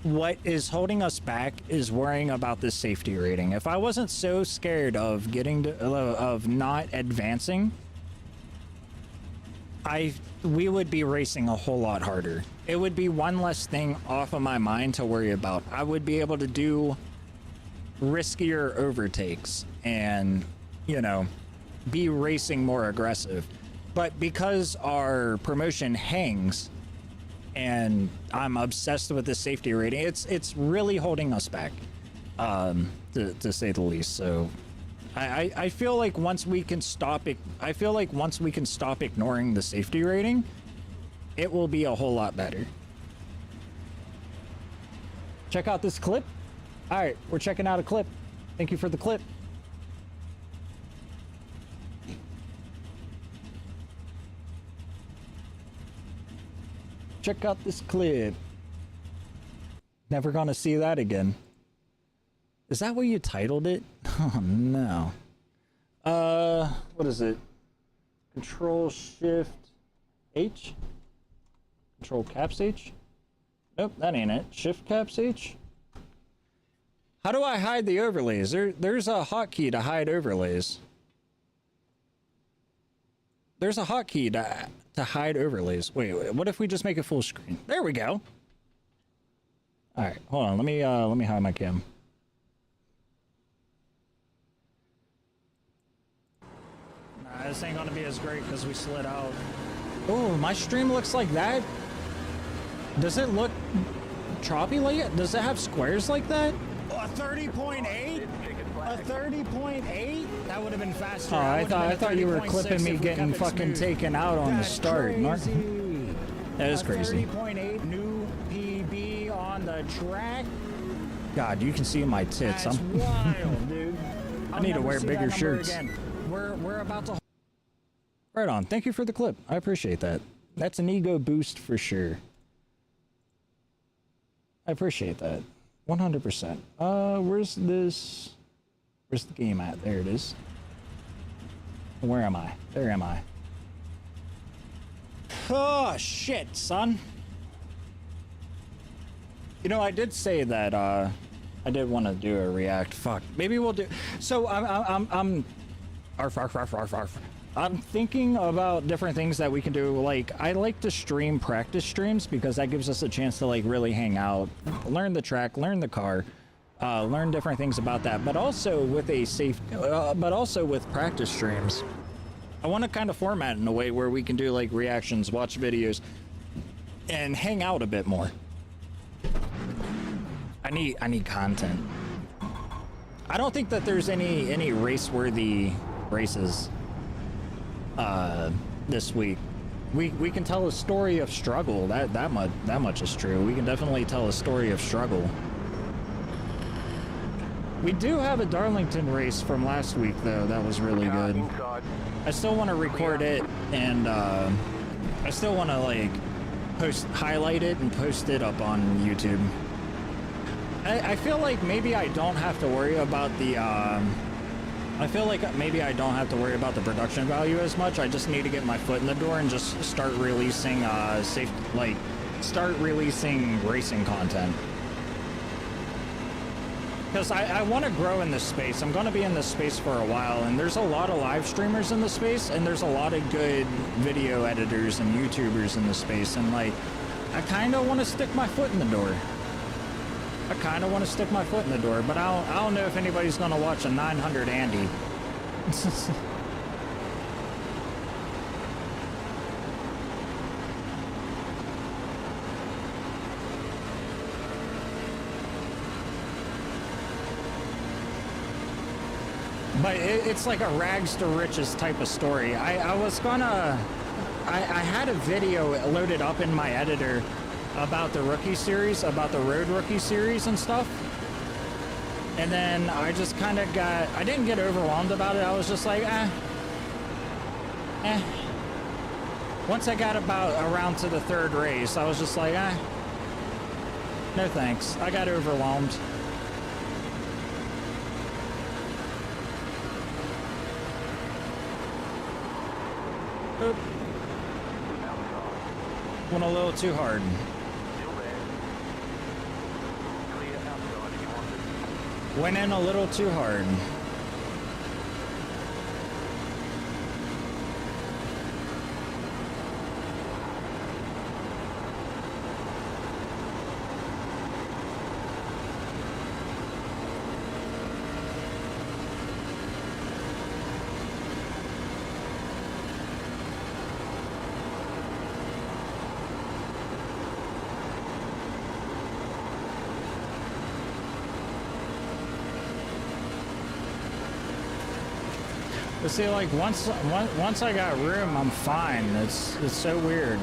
What is holding us back is worrying about this safety rating. If I wasn't so scared of of not advancing, we would be racing a whole lot harder. It would be one less thing off of my mind to worry about. I would be able to do riskier overtakes and, you know, be racing more aggressive. But because our promotion hangs and I'm obsessed with the safety rating, it's really holding us back, to say the least. So I feel like once we can stop ignoring the safety rating, it will be a whole lot better. Check out this clip. All right, we're checking out a clip. Thank you for the clip. Check out this clip. Never gonna see that again. Is that what you titled it? Oh no. What is it? Control Shift H? Control Caps H? Nope, that ain't it. Shift Caps H? How do I hide the overlays? There's a hotkey to hide overlays. There's a hotkey to hide overlays. Wait, what if we just make it full screen? There we go. All right, hold on. Let me hide my cam. Nah, this ain't gonna be as great because we slid out. Oh, my stream looks like that. Does it look choppy like it? Does it have squares like that? A 30.8? A 30.8? That would have been faster. Oh, I thought you were clipping me getting fucking taken out on the start. That is crazy. 30.8 new PB on the track. God, you can see my tits. That's wild, dude. I need to wear bigger shirts. We're about to. Right on. Thank you for the clip. I appreciate that. That's an ego boost for sure. I appreciate that. 100%. Where's this? Where's the game at? There it is. Where am I? There am I. Oh, shit, son. You know, I did say that, I did want to do a react. Fuck. Maybe we'll do... So, I'm thinking about different things that we can do. Like, I like to stream practice streams because that gives us a chance to, like, really hang out, learn the track, learn the car, learn different things about that. But also with with practice streams, I want to kind of format in a way where we can do, like, reactions, watch videos, and hang out a bit more. I need content. I don't think that there's any race-worthy races this week. We can tell a story of struggle. That much is true. We can definitely tell a story of struggle. We do have a Darlington race from last week though. That was really good. I still want to record it, and I still want to like highlight it and post it up on YouTube. I feel like maybe I don't have to worry about the I feel like maybe I don't have to worry about the production value as much. I just need to get my foot in the door and just start releasing safe, like, start releasing racing content. Because I want to grow in this space. I'm going to be in this space for a while, and there's a lot of live streamers in the space, and there's a lot of good video editors and YouTubers in the space, and like, I kind of want to stick my foot in the door. I kind of want to stick my foot in the door, but I don't know if anybody's going to watch a 900 Andy. But it's like a rags to riches type of story. I was gonna... I had a video loaded up in my editor about the rookie series, about the road rookie series and stuff. And then I just kind of got... I didn't get overwhelmed about it. I was just like, Once I got around to the third race, I was just like, no thanks. I got overwhelmed. Oop. Went a little too hard. Went in a little too hard. But see, like once I got room, I'm fine. It's so weird.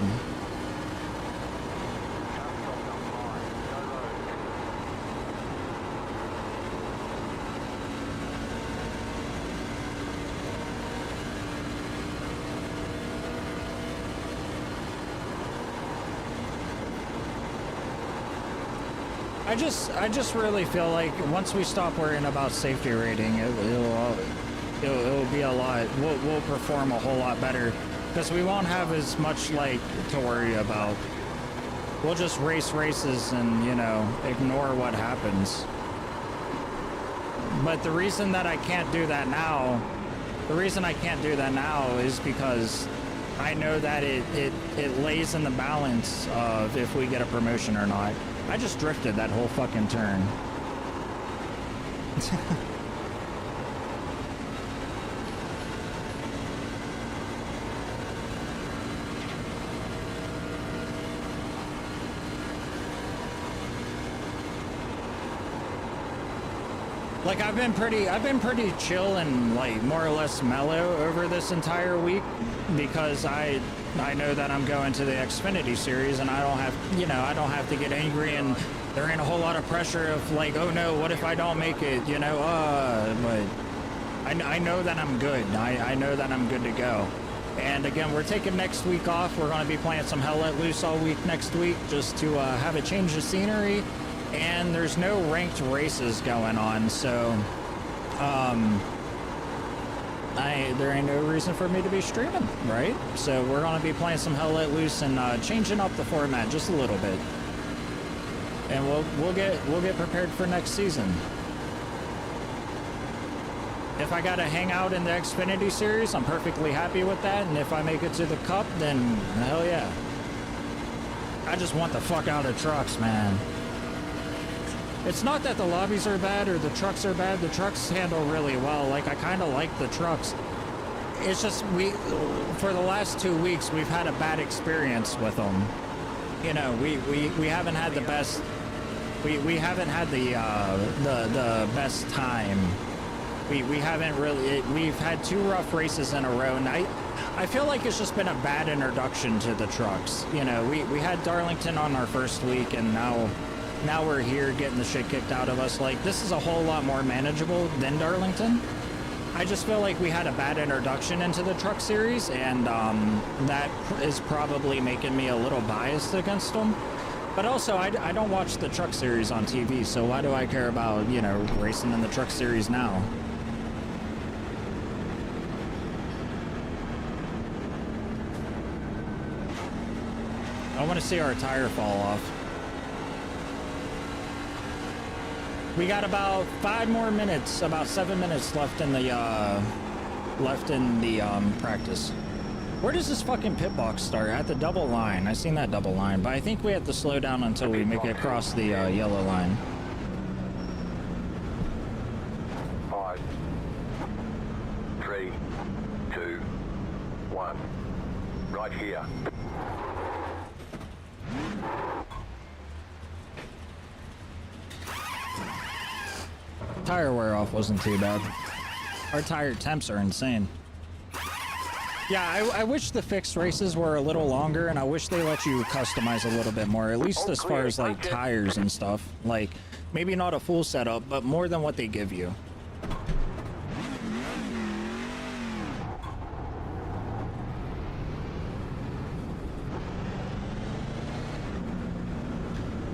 I just really feel like once we stop worrying about safety rating, it'll be a lot. We'll perform a whole lot better because we won't have as much like to worry about. We'll just race races and, you know, ignore what happens. But the reason that I can't do that now, is because I know that it lays in the balance of if we get a promotion or not. I just drifted that whole fucking turn. Like I've been pretty chill and like more or less mellow over this entire week because I know that I'm going to the Xfinity series and I don't have to get angry, and there ain't a whole lot of pressure of like, oh no, what if I don't make it, you know, but I know that I'm good. I know that I'm good to go. And again, we're taking next week off. We're going to be playing some Hell Let Loose all week next week just to have a change of scenery. And there's no ranked races going on, so there ain't no reason for me to be streaming, right? So we're gonna be playing some Hell Let Loose and changing up the format just a little bit, and we'll get prepared for next season. If I gotta hang out in the Xfinity series, I'm perfectly happy with that, and if I make it to the Cup, then hell yeah. I just want the fuck out of trucks, man. It's not that the lobbies are bad or the trucks are bad. The trucks handle really well. Like, I kind of like the trucks. It's just for the last 2 weeks, we've had a bad experience with them. You know, we haven't had the best. We haven't had the best time. We haven't really. We've had 2 rough races in a row, and I feel like it's just been a bad introduction to the trucks. You know, we had Darlington on our first week, and now we're here getting the shit kicked out of us. Like, this is a whole lot more manageable than Darlington. I just feel like we had a bad introduction into the truck series, and that is probably making me a little biased against them. But also, I don't watch the truck series on TV, so why do I care about, you know, racing in the truck series now? I want to see our tire fall off. We got about 5 more minutes, about 7 minutes left in the practice. Where does this fucking pit box start? At the double line. I seen that double line, but I think we have to slow down until we make it across the yellow line. 5, 3, 2, 1. Right here. Tire wear off wasn't too bad. Our tire temps are insane. Yeah, I wish the fixed races were a little longer, and I wish they let you customize a little bit more, at least as far as like tires and stuff. Like, maybe not a full setup, but more than what they give you.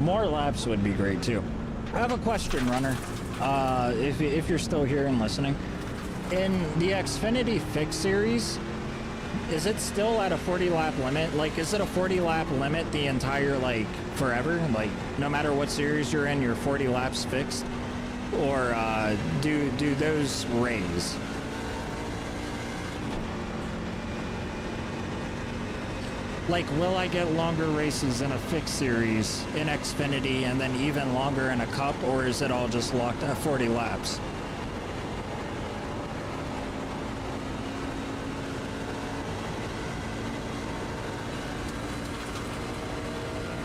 More laps would be great too. I have a question, Runner. If you're still here and listening, in the Xfinity Fix series, is it still at a 40 lap limit? Like, is it a 40 lap limit the entire, like, forever? Like, no matter what series you're in, you're 40 laps fixed? Or do those raise? Like, will I get longer races in a fixed series in Xfinity and then even longer in a Cup, or is it all just locked at 40 laps?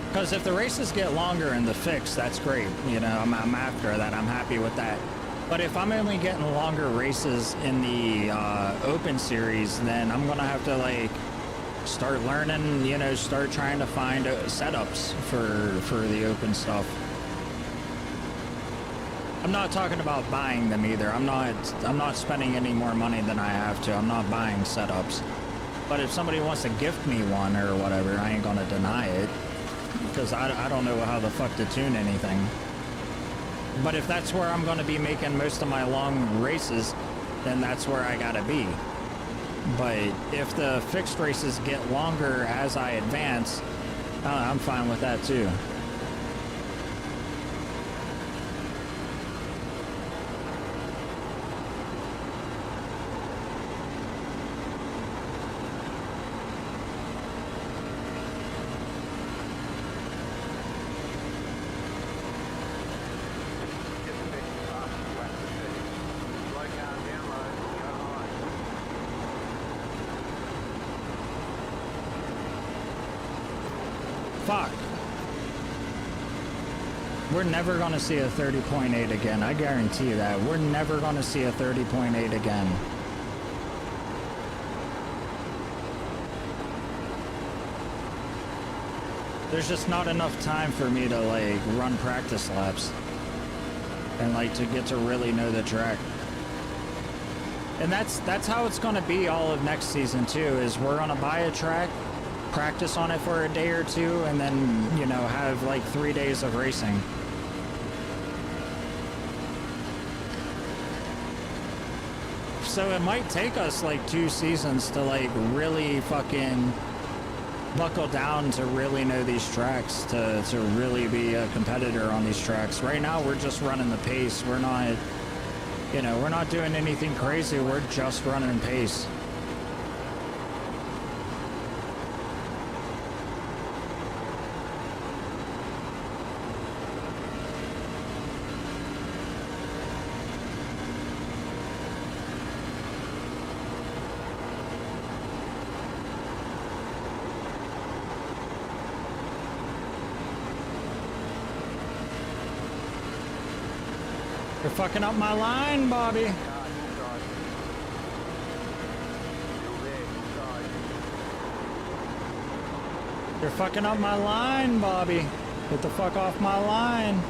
Because if the races get longer in the fix, that's great. You know, I'm after that. I'm happy with that. But if I'm only getting longer races in the Open Series, then I'm going to have to, like, start learning, you know, start trying to find setups for the Open stuff. I'm not talking about buying them either. I'm not spending any more money than I have to. I'm not buying setups. But if somebody wants to gift me one or whatever, I ain't going to deny it. Because I don't know how the fuck to tune anything. But if that's where I'm going to be making most of my long races, then that's where I gotta be. But if the fixed races get longer as I advance, I'm fine with that too. Fuck. We're never going to see a 30.8 again. I guarantee you that. We're never going to see a 30.8 again. There's just not enough time for me to, like, run practice laps. And, like, to get to really know the track. And that's how it's going to be all of next season, too, is we're going to buy a track, practice on it for a day or two, and then, you know, have like 3 days of racing. So it might take us like 2 seasons to like really fucking buckle down to really know these tracks, to really be a competitor on these tracks. Right now we're just running the pace. We're not, you know, we're not doing anything crazy. We're just running pace. You're fucking up my line, Bobby. You're fucking up my line, Bobby. Get the fuck off my line.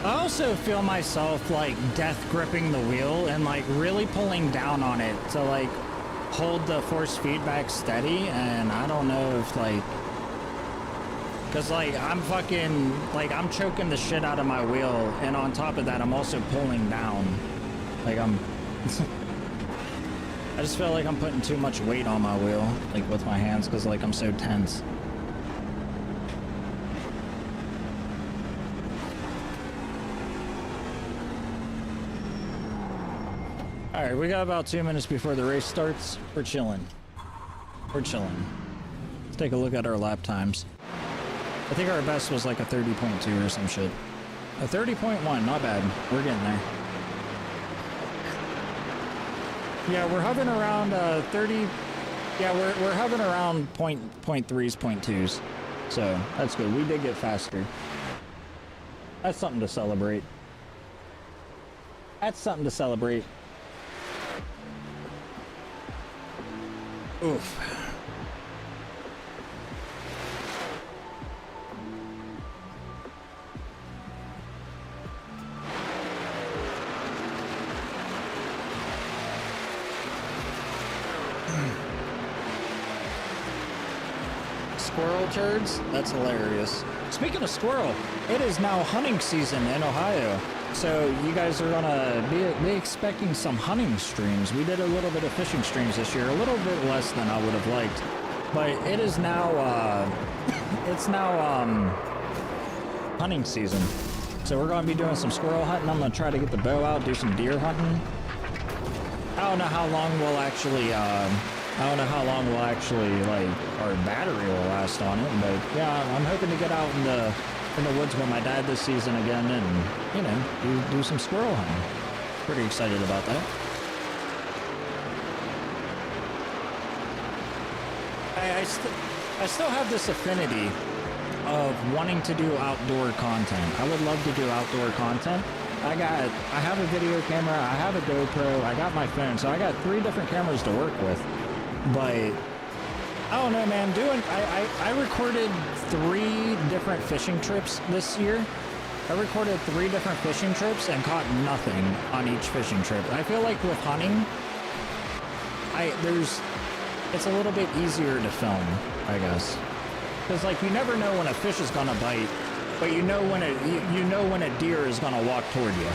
I also feel myself like death gripping the wheel and like really pulling down on it to like hold the force feedback steady, and I don't know if like, cause like I'm fucking, like I'm choking the shit out of my wheel, and on top of that I'm also pulling down. Like I'm, I just feel like I'm putting too much weight on my wheel, like with my hands, cause like I'm so tense. All right, we got about 2 minutes before the race starts. We're chilling. We're chilling. Let's take a look at our lap times. I think our best was like a 30.2 or some shit. A 30.1, not bad. We're getting there. Yeah, we're hovering around 30. Yeah, we're hovering around point 3s, point 2s. So that's good. We did get faster. That's something to celebrate. That's something to celebrate. Oof. Squirrel turds? That's hilarious. Speaking of squirrel, it is now hunting season in Ohio. So you guys are gonna be expecting some hunting streams. We did a little bit of fishing streams this year, a little bit less than I would have liked. But it is now, hunting season. So we're gonna be doing some squirrel hunting. I'm gonna try to get the bow out, do some deer hunting. I don't know how long we'll actually, like, our battery will last on it, but yeah, I'm hoping to get out in the woods with my dad this season again and, you know, do some squirrel hunting. Pretty excited about that. I still have this affinity of wanting to do outdoor content. I would love to do outdoor content. I have a video camera, I have a GoPro, I got my phone, so I got 3 different cameras to work with. But I don't know, man. I recorded 3 different fishing trips this year. I recorded 3 different fishing trips and caught nothing on each fishing trip. I feel like with hunting, it's a little bit easier to film, I guess, because like you never know when a fish is gonna bite, but you know when a deer is gonna walk toward you.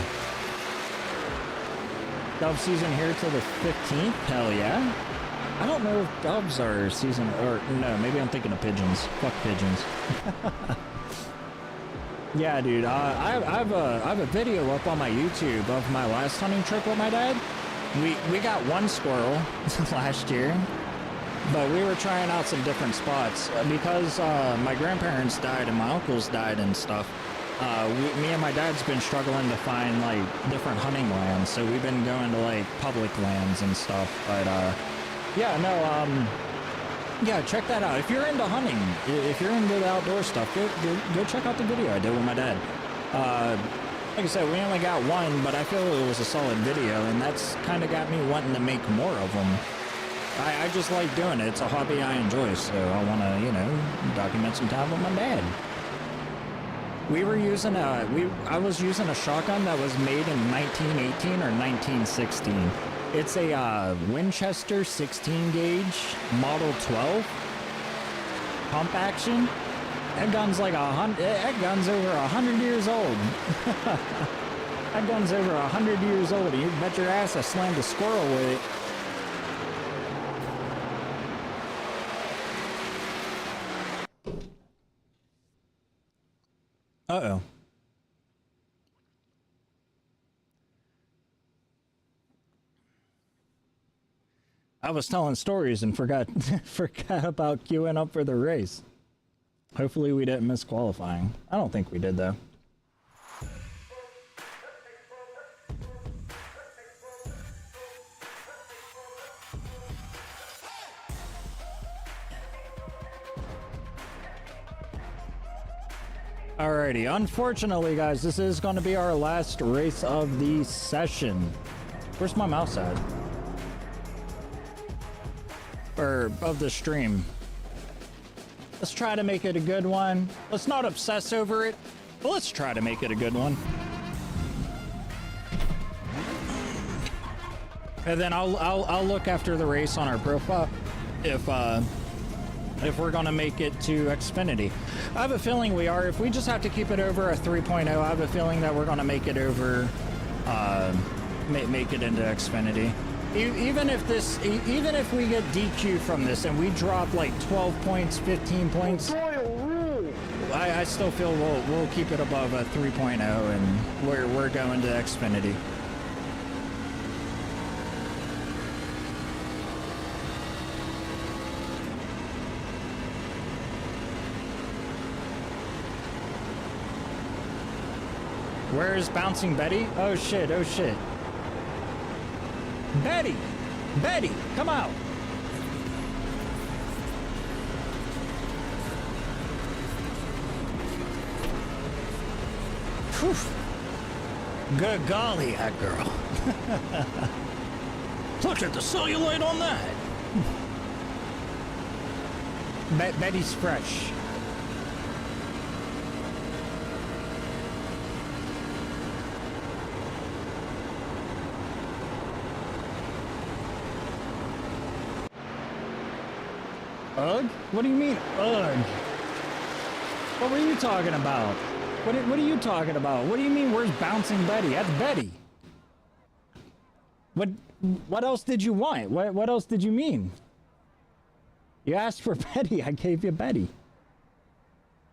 Dove season here till the 15th? Hell yeah. I don't know if doves are season, or no, maybe I'm thinking of pigeons. Fuck pigeons. Yeah, dude, I have a video up on my YouTube of my last hunting trip with my dad. We got 1 squirrel last year, but we were trying out some different spots because my grandparents died and my uncles died and stuff. Me and my dad's been struggling to find like different hunting lands, so we've been going to like public lands and stuff. But yeah, no, yeah, check that out. If you're into hunting, if you're into the outdoor stuff, go check out the video I did with my dad. Like I said, we only got 1, but I feel it was a solid video, and that's kind of got me wanting to make more of them. I just like doing it. It's a hobby I enjoy, so I want to, you know, document some time with my dad. We were using I was using a shotgun that was made in 1918 or 1916. It's a Winchester 16 gauge Model 12 pump action. That gun's like that gun's over 100 years old. That gun's over 100 years old. You bet your ass I slammed a squirrel with it. Uh-oh. I was telling stories and forgot about queuing up for the race. Hopefully we didn't miss qualifying. I don't think we did though. Alrighty, unfortunately guys, this is going to be our last race of the session. Where's my mouse at? Or of the stream. Let's try to make it a good one. Let's not obsess over it, but let's try to make it a good one. And then I'll look after the race on our profile if we're gonna make it to Xfinity. I have a feeling we are. If we just have to keep it over a 3.0, I have a feeling that we're gonna make it over, make it into Xfinity. Even if we get DQ from this and we drop like 12 points, 15 points, I still feel we'll keep it above a 3.0 and we're going to Xfinity. Where is Bouncing Betty? Oh shit, oh shit. Betty! Betty, come out! Whew. Good golly, that girl. Look at the cellulite on that. Betty's fresh. Ugh? What do you mean, ugh? What were you talking about? What are you talking about? What do you mean, where's Bouncing Betty? That's Betty. What else did you want? What else did you mean? You asked for Betty, I gave you Betty.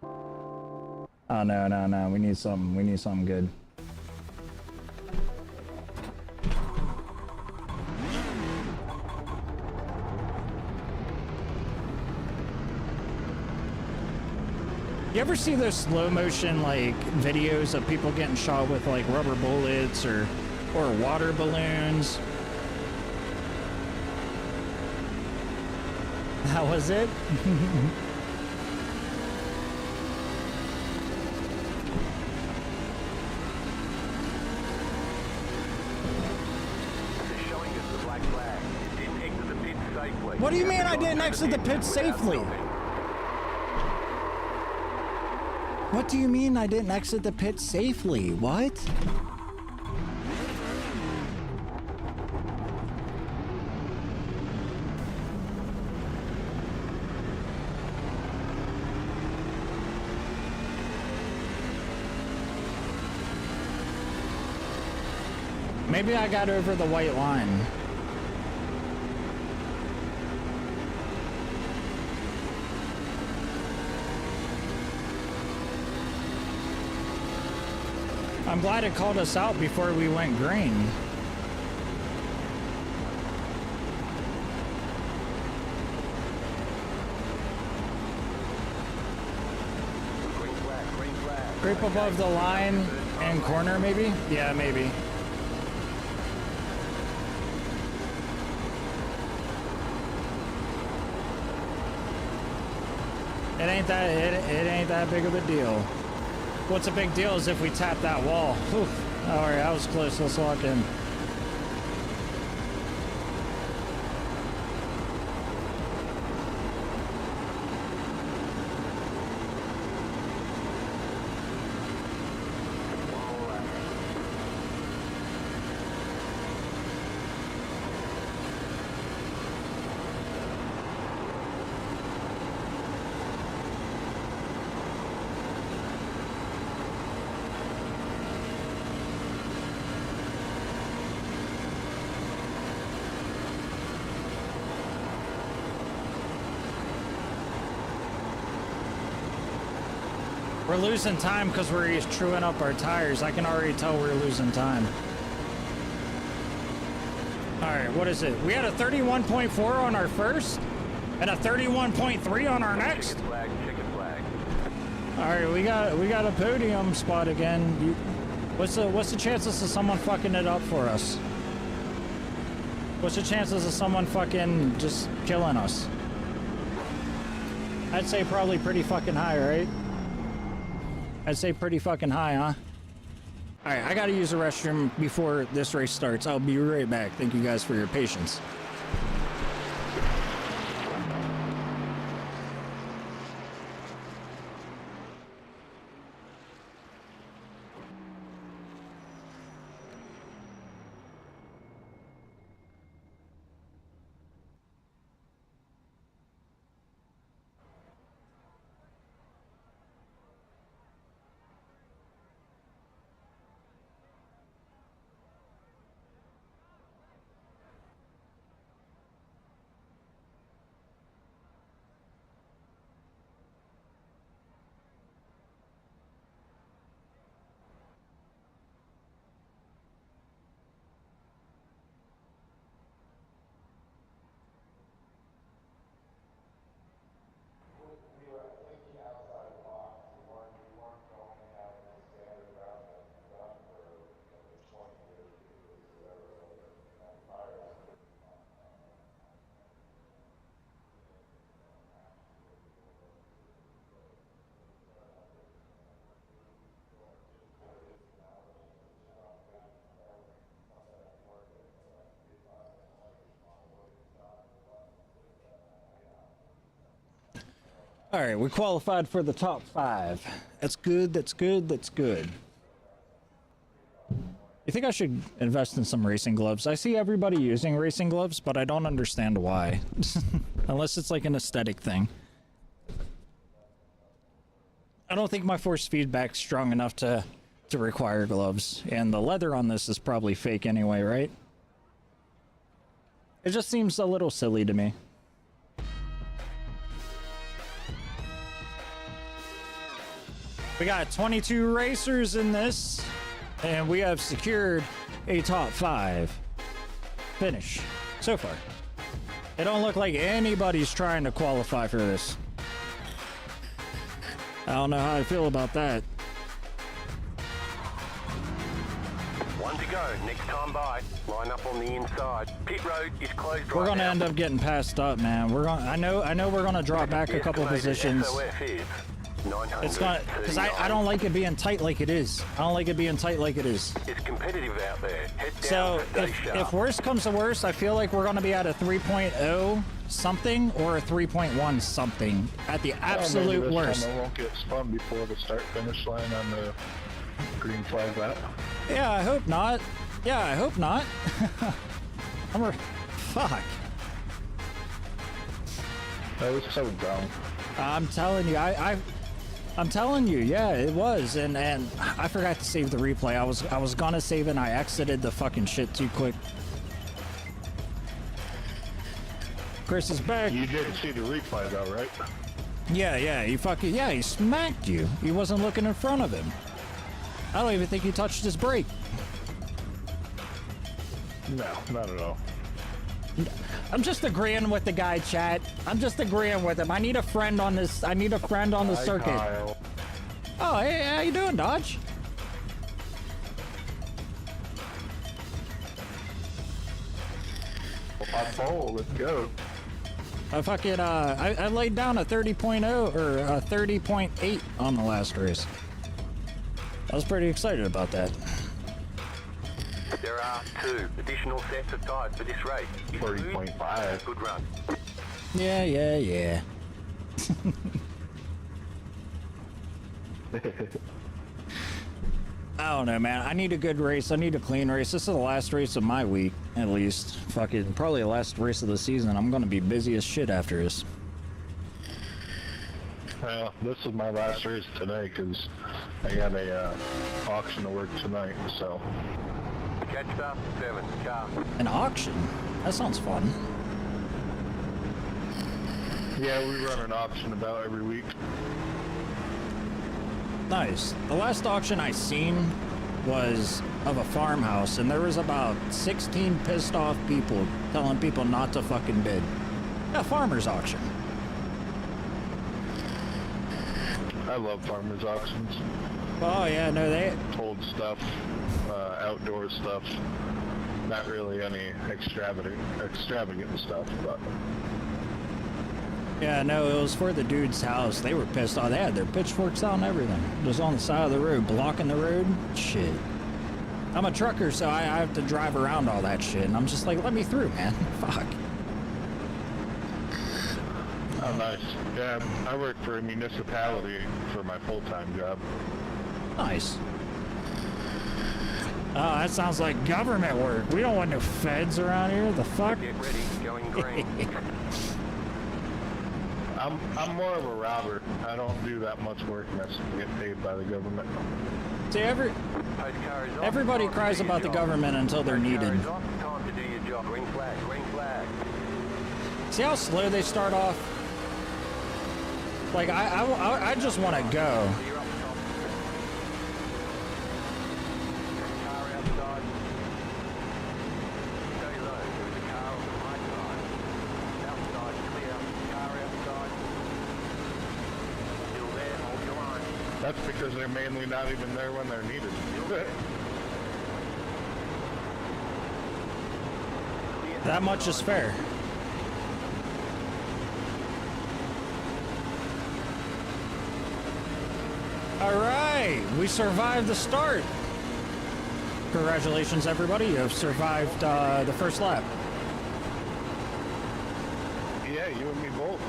Oh, no, we need something good. You ever see those slow motion like videos of people getting shot with like rubber bullets or water balloons? How was it? What do you mean I didn't exit the pit safely? What do you mean I didn't exit the pit safely? What? Maybe I got over the white line. I'm glad it called us out before we went green. Scrape above the line and corner, maybe? Yeah, maybe. It ain't that big of a deal. What's a big deal is if we tap that wall. Oof. All right, that was close. Let's lock in. We're losing time because we're truing up our tires. I can already tell we're losing time. All right, what is it? We had a 31.4 on our first and a 31.3 on our next. All right, we got a podium spot again. What's the chances of someone fucking it up for us? What's the chances of someone fucking just killing us? I'd say probably pretty fucking high, right? I'd say pretty fucking high, huh? Alright, I gotta use the restroom before this race starts. I'll be right back. Thank you guys for your patience. All right, we qualified for the top 5. That's good, that's good, that's good. You think I should invest in some racing gloves? I see everybody using racing gloves, but I don't understand why. Unless it's like an aesthetic thing. I don't think my force feedback's strong enough to require gloves. And the leather on this is probably fake anyway, right? It just seems a little silly to me. We got 22 racers in this, and we have secured a top 5 finish so far. It don't look like anybody's trying to qualify for this. I don't know how I feel about that. One to go. Next time by. Line up on the inside. Pit road is closed. We're gonna end up getting passed up, man. We're gonna. I know we're gonna drop back a couple positions. It's gonna, because I don't like it being tight like it is. I don't like it being tight like it is. It's competitive out there. Head So down, if worst comes to worst, I feel like we're gonna be at a 3.0 something or a 3.1 something at the absolute maybe this worst. time I won't get spun before the start finish line on the green flag lap. Yeah, I hope not. Yeah, I hope not. Fuck. That was so dumb. I'm telling you, I'm telling you, yeah, it was, and I forgot to save the replay. I was gonna save it, and I exited the fucking shit too quick. Chris is back. You didn't see the replay though, right? Yeah, he smacked you. He wasn't looking in front of him. I don't even think he touched his brake. No, not at all. I'm just agreeing with the guy, chat. I'm just agreeing with him. I need a friend on this. I need a friend on the circuit. Kyle. Oh, hey, how you doing, Dodge? On pole, let's go. I fucking, I laid down a 30.0 or a 30.8 on the last race. I was pretty excited about that. There are 2 additional sets of tyres for this race. 30.5. Good run. Yeah. I don't know, man. I need a good race. I need a clean race. This is the last race of my week, at least. Fucking probably the last race of the season. I'm gonna be busy as shit after this. Well, this is my last race today because I got a auction to work tonight, so. Catch up, 7, car. An auction? That sounds fun. Yeah, we run an auction about every week. Nice. The last auction I seen was of a farmhouse, and there was about 16 pissed off people telling people not to fucking bid. A farmer's auction. I love farmers auctions. Oh yeah, no, they... Told stuff, outdoor stuff. Not really any extravagant stuff, but... Yeah, no, it was for the dude's house. They were pissed off. They had their pitchforks out and everything. Just on the side of the road, blocking the road. Shit. I'm a trucker, so I have to drive around all that shit. And I'm just like, let me through, man. Fuck. Oh, nice. Yeah, I work for a municipality for my full-time job. Nice. Oh, that sounds like government work. We don't want no feds around here. The fuck? Get ready, going green. I'm more of a robber. I don't do that much work unless I get paid by the government. See, everybody cries about the government until they're needed. Time to do your job. Green flag, green flag. See how slow they start off? Like, I just want to go. You're up top. Car outside. Stay low. There's a car on the right side. Outside, clear. Car outside. Still there, hold your line. That's because they're mainly not even there when they're needed. That much is fair. All right, we survived the start. Congratulations, everybody. You have survived the first lap. Yeah, you and me both.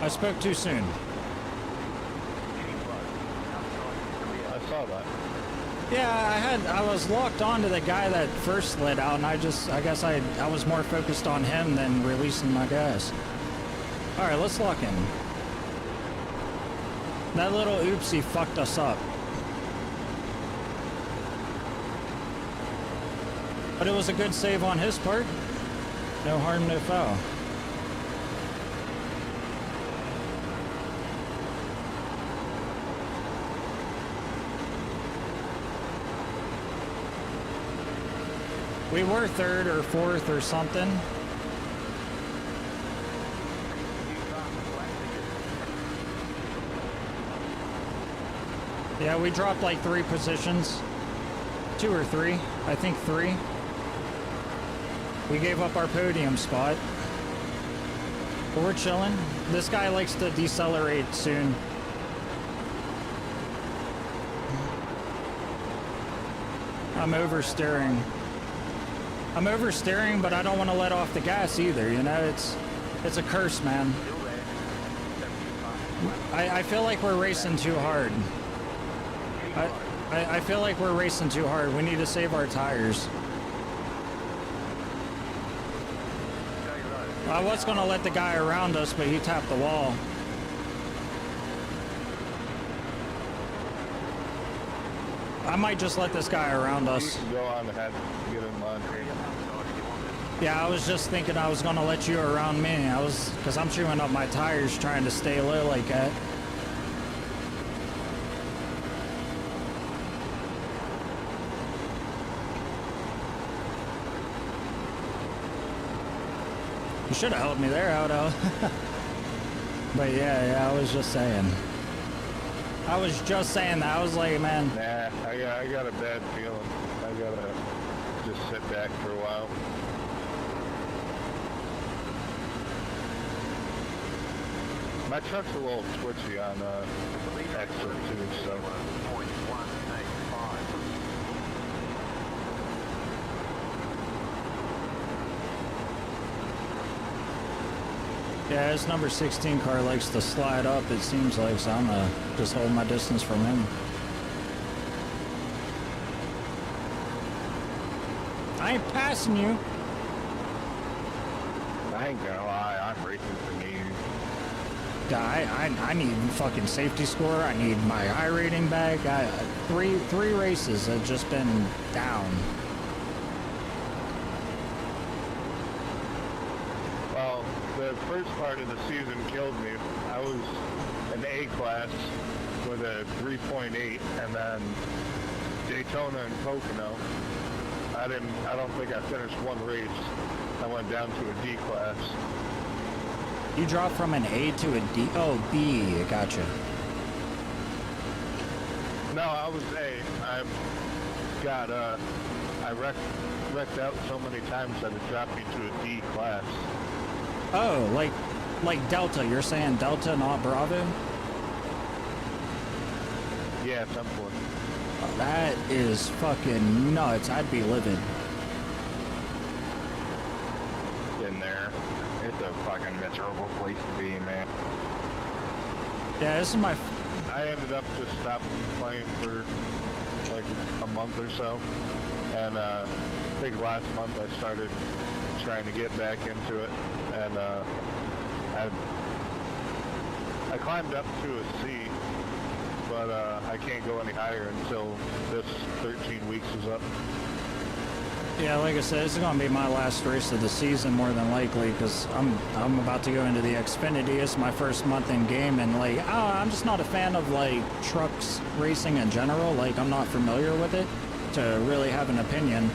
I spoke too soon. I saw that. Yeah, I was locked onto the guy that first slid out, and I guess I was more focused on him than releasing my gas. All right, let's lock in. That little oopsie fucked us up. But it was a good save on his part. No harm, no foul. We were third or fourth or something. Yeah, we dropped like 3 positions. 2 or 3. I think 3. We gave up our podium spot. But we're chilling. This guy likes to decelerate soon. I'm oversteering. I'm oversteering, but I don't want to let off the gas either, you know? It's a curse, man. I feel like we're racing too hard. I feel like we're racing too hard. We need to save our tires. I was going to let the guy around us, but he tapped the wall. I might just let this guy around us. You can go on ahead and get in line. Yeah, I was just thinking I was going to let you around me. Because I'm chewing up my tires trying to stay low like that. You should have helped me there, Aldo. But yeah, I was just saying. I was just saying that. I was like, man. Nah, I got a bad feeling. I gotta just sit back for a while. My truck's a little twitchy on Ecer too, so. Yeah, his number 16 car likes to slide up, it seems like, so I'm gonna just hold my distance from him. I ain't passing you. I ain't gonna lie, I'm racing for me. Yeah, I need fucking safety score. I need my high rating back. Three races have just been down. Well, the first part of the season killed me. I was an A class with a 3.8, and then Daytona and Pocono. I don't think I finished one race. I went down to a D class. You dropped from an A to a D? Oh, B. Gotcha. No, I was A. I wrecked out so many times that it dropped me to a D class. Oh, like Delta. You're saying Delta, not Bravo? Yeah, something. Oh, that is fucking nuts. I'd be livid. In there. It's a fucking miserable place to be, man. Yeah, this is my... I ended up just stopping playing for like a month or so. And I think last month I started trying to get back into it. And I climbed up to a C, but I can't go any higher until this 13 weeks is up. Yeah, like I said, this is going to be my last race of the season more than likely, because I'm about to go into the Xfinity. It's my first month in game, and like, I'm just not a fan of like trucks racing in general. Like, I'm not familiar with it to really have an opinion.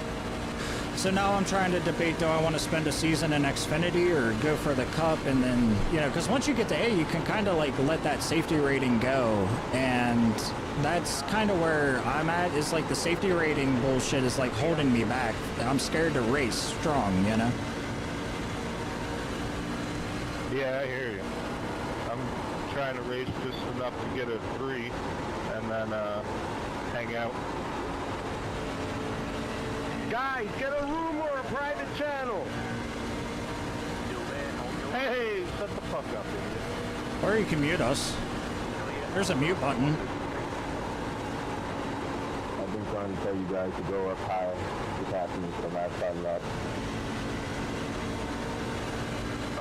So now I'm trying to debate, do I want to spend a season in Xfinity or go for the Cup? And then, you know, because once you get to A, you can kind of like let that safety rating go. And that's kind of where I'm at. Is like the safety rating bullshit is like holding me back. I'm scared to race strong, you know? Yeah, I hear you. I'm trying to race just enough to get a 3 and then hang out. Guys, get a room or a private channel. Hey, shut the fuck up, idiot. Or you can mute us. There's a mute button. I've been trying to tell you guys to go up higher. It's happening for the last 5 laps.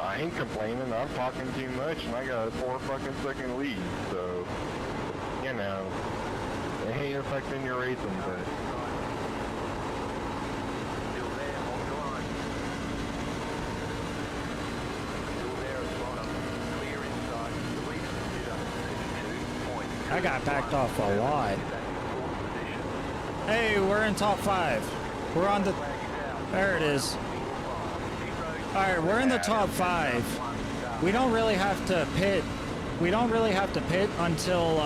I ain't complaining. I'm talking too much, and I got a 4 fucking second lead. So, you know, it ain't affecting your racing, but. Still there, hold the line. Still there at bottom. Clear inside. The lead consider 32 points. I got backed off a lot. Hey, we're in top 5. We're on the... There it is. Alright, we're in the top 5. We don't really have to pit. We don't really have to pit until,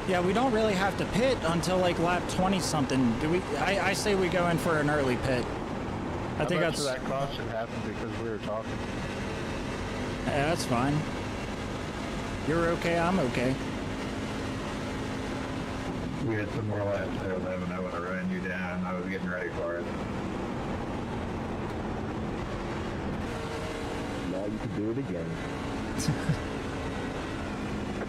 yeah, we don't really have to pit until like lap 20 something. Do we? I say we go in for an early pit. I think that's... that caution happened because we were talking. Yeah, that's fine. You're okay, I'm okay. We had some more laps there, 11. I would have run you down. I was getting ready for it. Now you can do it again.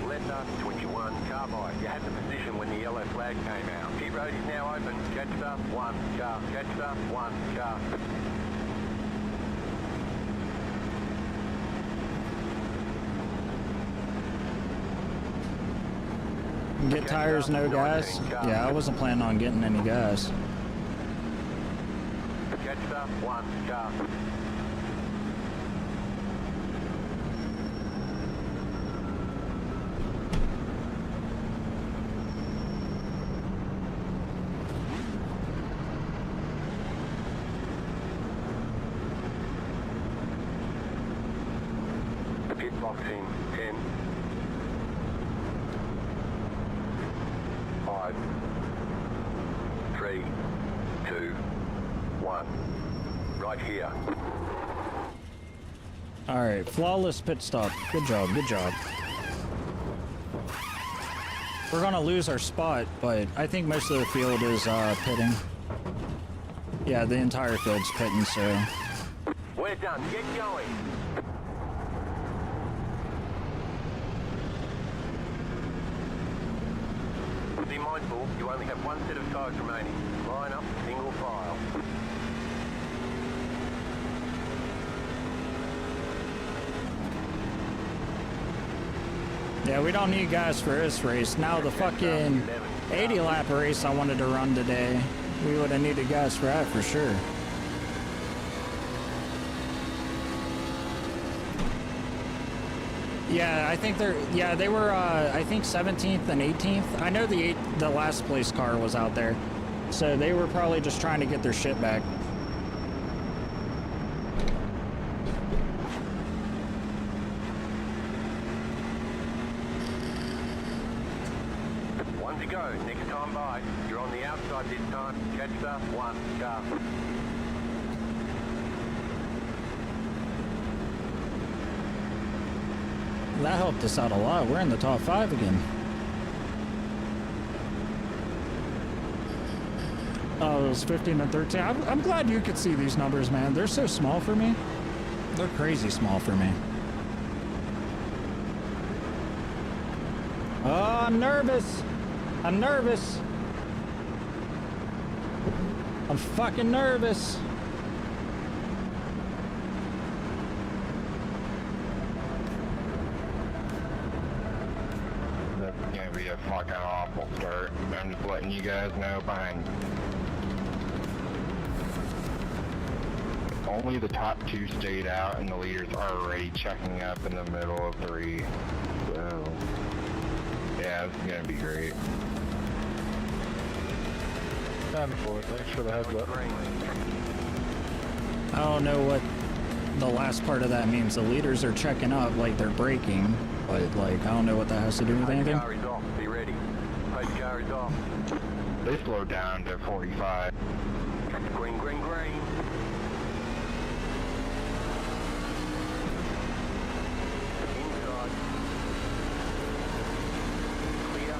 Letter 21, Carbide. You had the position when the yellow flag came out. Pit road is now open. Jetstar, 1 car. Jetstar, 1 car. Get tires, no gas? Yeah, I wasn't planning on getting any gas. Jetstar, 1 car. Pit box in 10. 5, 3, 2, 1. Right here. Alright, flawless pit stop. Good job, good job. We're gonna lose our spot, but I think most of the field is pitting. Yeah, the entire field's pitting, so... We're done. Get going. Be mindful, you only have 1 set of tires remaining. Line up, single file. Yeah, we don't need guys for this race. Now the fucking 80 lap race I wanted to run today, we would have needed guys for that for sure. Yeah, I think they were I think 17th and 18th. I know the last place car was out there. So they were probably just trying to get their shit back. One to go. Next time by. You're on the outside this time. Catch the 1 car. That helped us out a lot. We're in the top 5 again. Oh, it was 15 and 13. I'm glad you could see these numbers, man. They're so small for me. They're crazy small for me. Oh, I'm nervous. I'm nervous. I'm fucking nervous. That's gonna be a fucking awful start. I'm just letting you guys know behind. Only the top 2 stayed out, and the leaders are already checking up in the middle of 3. So, yeah, it's gonna be great. Thanks for the heads up. I don't know what the last part of that means. The leaders are checking up like they're braking, but like I don't know what that has to do with anything. Car is off. Be ready. Post car is off. They slowed down to 45. Green, green, green. Inside. Clear.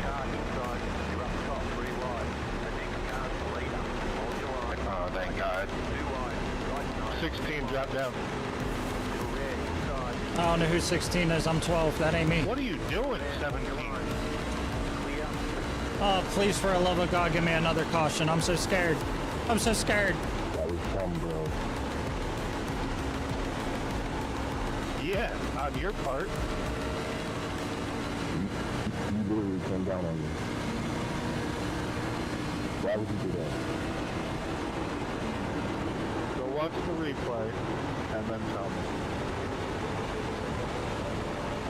Car inside. You're up top, 3 wide. The next car's the leader. Hold your line. Oh, thank God. 2 wide. Right side. 16 drop down. Still there. Inside. I don't know who 16 is. I'm 12. That ain't me. What are you doing, 17? Oh, please, for the love of God, give me another caution. I'm so scared. I'm so scared. That was dumb, bro. Yeah, on your part. You literally came down on me. Why would you do that? Go watch the replay and then tell me.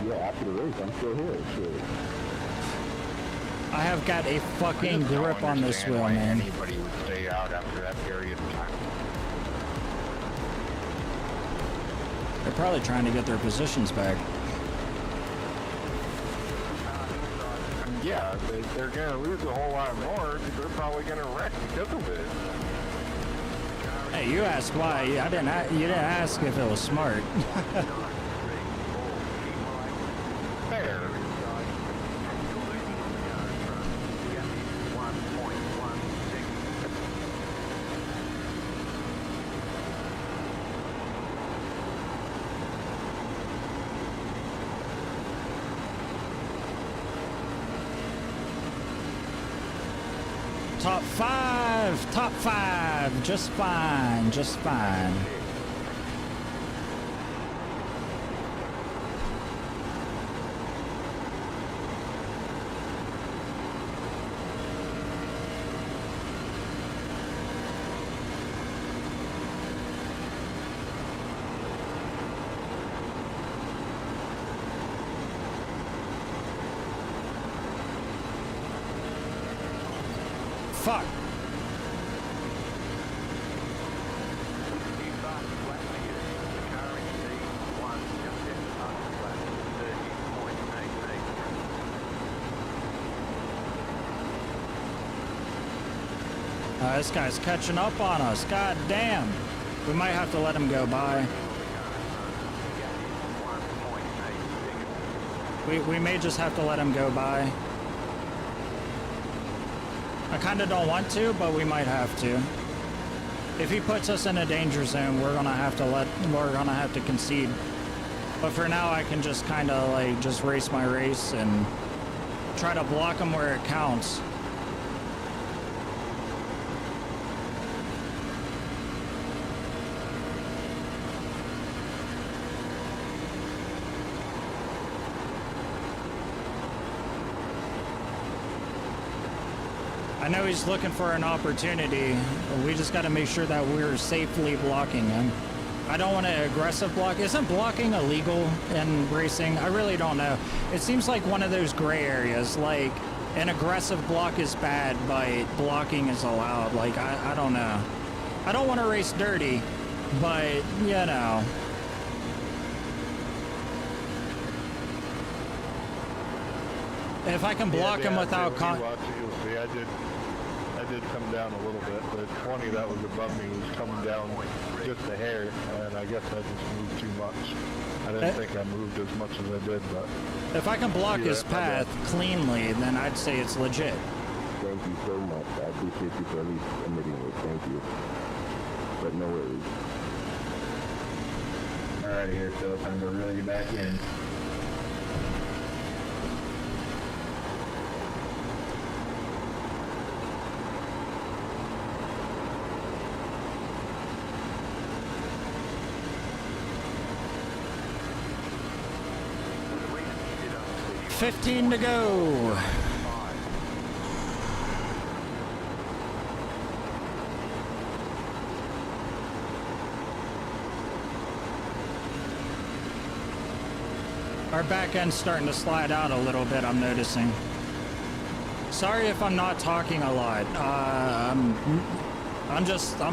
Yeah, after the race, I'm still here. Shit. I have got a fucking I just don't grip on this understand wheel, why man. Anybody would stay out after that period of time. They're probably trying to get their positions back. Yeah, they're going to lose a whole lot more because they're probably going to wreck because of it. Hey, you asked why. You didn't ask if it was smart. Fair. Top five, just fine, just fine. Fuck. This guy's catching up on us. God damn. We might have to let him go by. We may just have to let him go by. I kind of don't want to, but we might have to. If he puts us in a danger zone, we're gonna have to concede. But for now, I can just kind of like just race my race and try to block him where it counts. I know he's looking for an opportunity. We just got to make sure that we're safely blocking him. I don't want to aggressive block. Isn't blocking illegal in racing? I really don't know. It seems like one of those gray areas. Like, an aggressive block is bad, but blocking is allowed. Like, I don't know. I don't want to race dirty, but, you know. If I can block him without I did come down a little bit. The 20 that was above me was coming down just a hair, and I guess I just moved too much. I didn't think I moved as much as I did, but... If I can block his path cleanly, then I'd say it's legit. Thank you so much. I appreciate you for at least admitting it. Thank you. But no worries. Alright, here, so I'm going to reel you back in. $15 to go. Our back end's starting to slide out a little bit, I'm noticing. Sorry if I'm not talking a lot. I'm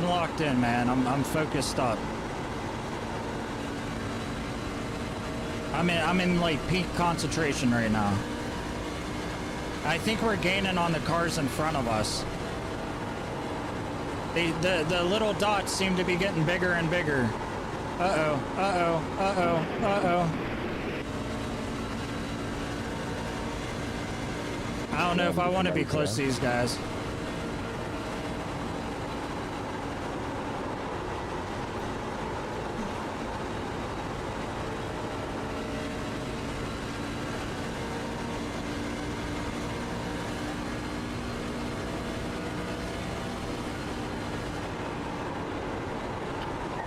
locked in, man. I'm focused up. I'm in like peak concentration right now. I think we're gaining on the cars in front of us. The little dots seem to be getting bigger and bigger. Uh-oh, uh-oh, uh-oh, uh-oh. I don't know if I want to be close to these guys.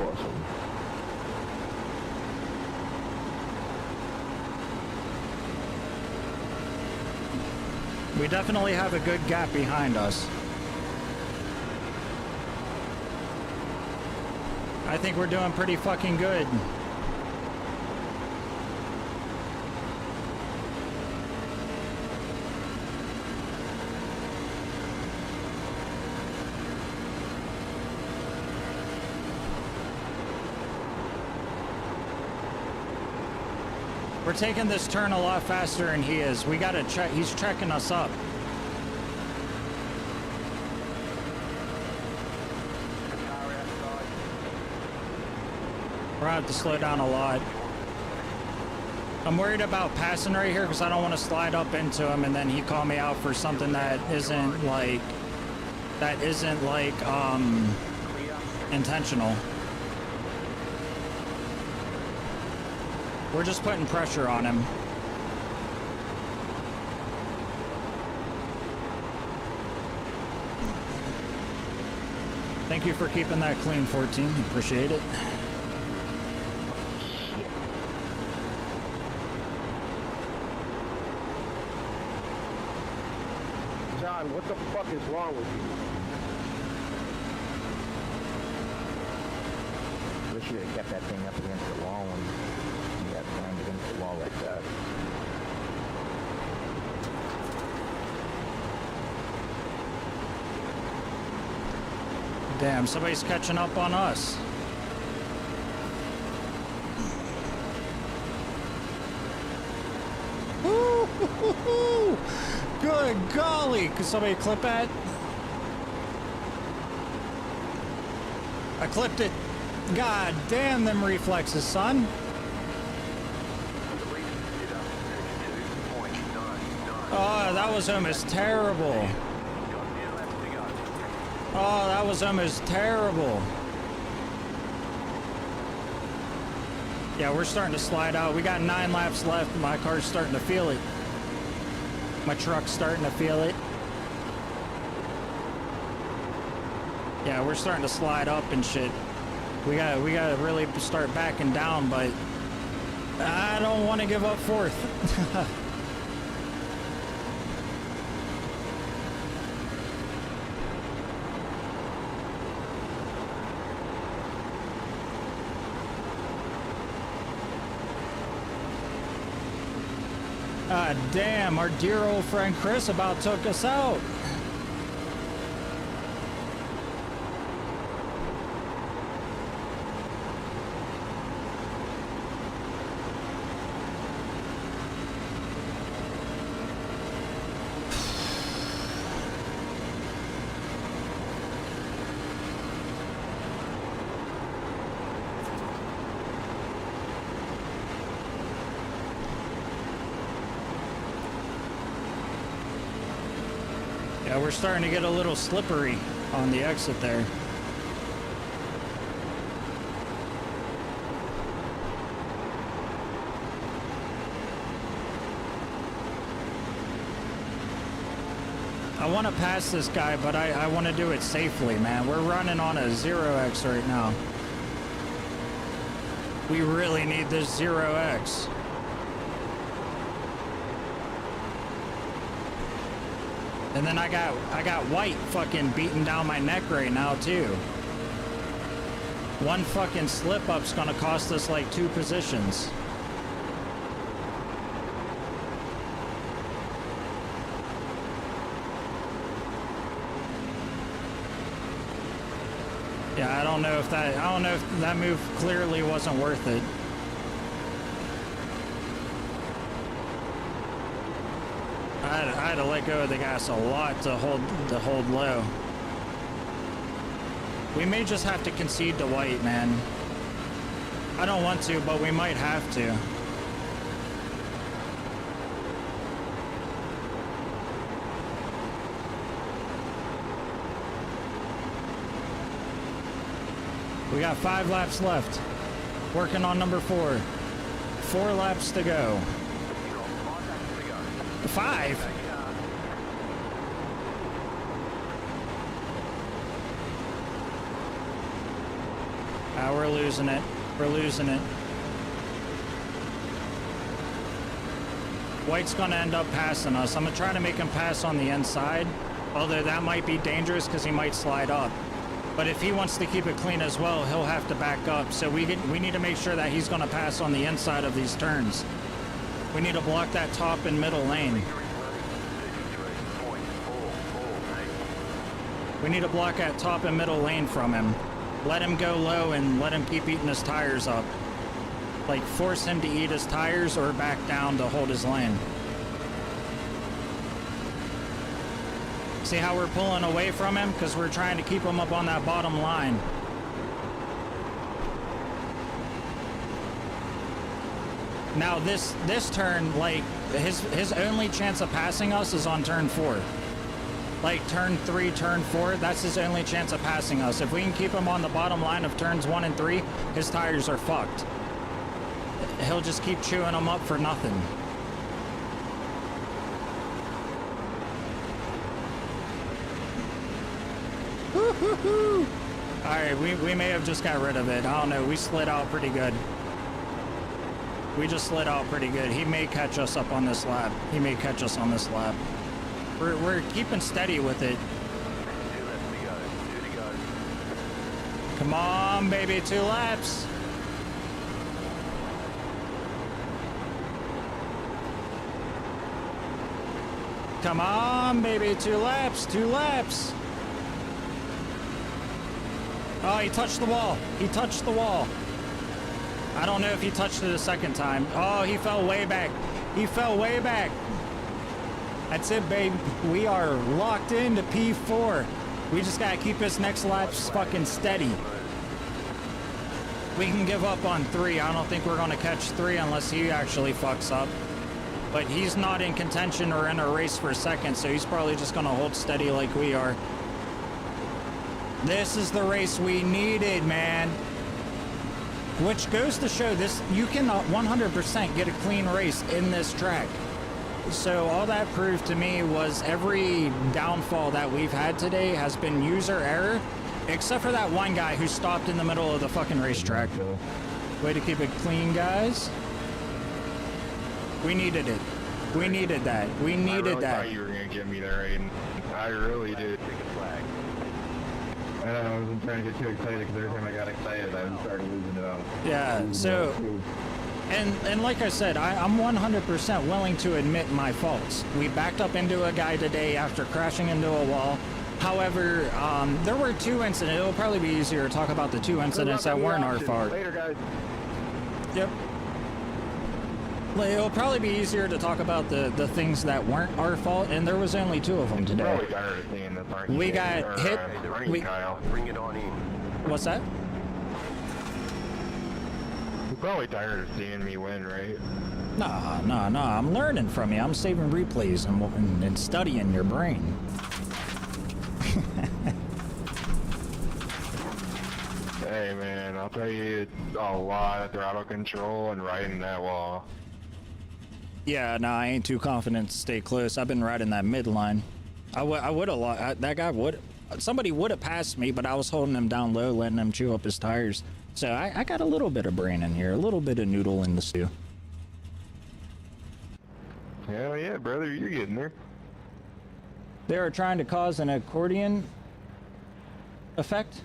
awesome. We definitely have a good gap behind us. I think we're doing pretty fucking good. We're taking this turn a lot faster than he is. We gotta check. He's checking us up. We're gonna have to slow down a lot. I'm worried about passing right here because I don't want to slide up into him and then he call me out for something that isn't like intentional. We're just putting pressure on him. Thank you for keeping that clean, 14. Appreciate it. John, what the fuck is wrong with you? I wish you had kept that thing up against the wall when you got slammed against the wall like that. Damn, somebody's catching up on us. Woo-hoo-hoo-hoo. Good golly! Could somebody clip that? I clipped it. God damn them reflexes, son. Oh, that was almost terrible. Oh, that was almost terrible. Yeah, we're starting to slide out. We got 9 laps left. My car's starting to feel it. My truck's starting to feel it. Yeah, we're starting to slide up and shit. We gotta really start backing down, but I don't want to give up fourth. Ah, damn, our dear old friend Chris about took us out. Yeah, we're starting to get a little slippery on the exit there. I want to pass this guy, but I want to do it safely, man. We're running on a 0x right now. We really need this 0x. And then I got white fucking beating down my neck right now too. One fucking slip up's gonna cost us like 2 positions. Yeah, I don't know if that move clearly wasn't worth it. I had to let go of the gas a lot to hold low. We may just have to concede to white, man. I don't want to, but we might have to. We got 5 laps left. Working on number 4. 4 laps to go. 5? We're losing it. We're losing it. White's gonna end up passing us. I'm gonna try to make him pass on the inside, although that might be dangerous because he might slide up. But if he wants to keep it clean as well, he'll have to back up. So we need to make sure that he's gonna pass on the inside of these turns. We need to block that top and middle lane. We need to block that top and middle lane from him. Let him go low and let him keep eating his tires up. Like, force him to eat his tires or back down to hold his lane. See how we're pulling away from him? Because we're trying to keep him up on that bottom line. Now this turn, like, his only chance of passing us is on turn 4. Like turn 3, turn 4, that's his only chance of passing us. If we can keep him on the bottom line of turns 1 and 3, his tires are fucked. He'll just keep chewing them up for nothing. Alright, we may have just got rid of it. I don't know, we slid out pretty good. We just slid out pretty good. He may catch us up on this lap. He may catch us on this lap. We're keeping steady with it. Come on, baby, 2 laps. Come on, baby, 2 laps, 2 laps. Oh, he touched the wall. He touched the wall. I don't know if he touched it a second time. Oh, he fell way back. He fell way back. That's it, babe. We are locked into P4. We just gotta keep this next lap fucking steady. We can give up on 3. I don't think we're gonna catch 3 unless he actually fucks up. But he's not in contention or in a race for second, so he's probably just gonna hold steady like we are. This is the race we needed, man. Which goes to show this, you cannot 100% get a clean race in this track. So all that proved to me was every downfall that we've had today has been user error, except for that one guy who stopped in the middle of the fucking racetrack. Way to keep it clean, guys. We needed it. We needed that. We needed that. I thought you were gonna get me there, Aiden. I really did. I don't know, I wasn't trying to get too excited because every time I got excited, I started losing it out. Yeah, so... And like I said, I'm 100% willing to admit my faults. We backed up into a guy today after crashing into a wall. However, there were 2 incidents. It'll probably be easier to talk about the 2 incidents that weren't our fault. Later, guys. Yep. It'll probably be easier to talk about the things that weren't our fault, and there was only 2 of them today. We got hit. Bring it on in. What's that? You're probably tired of seeing me win, right? Nah. I'm learning from you. I'm saving replays and studying your brain. Hey, man, I'll tell you, it's a lot of throttle control and riding that wall. Yeah, no, I ain't too confident to stay close. I've been riding that midline. I would have lost. That guy would. Somebody would have passed me, but I was holding him down low, letting him chew up his tires. So I got a little bit of brain in here, a little bit of noodle in the stew. Hell yeah, brother, you're getting there. They are trying to cause an accordion effect.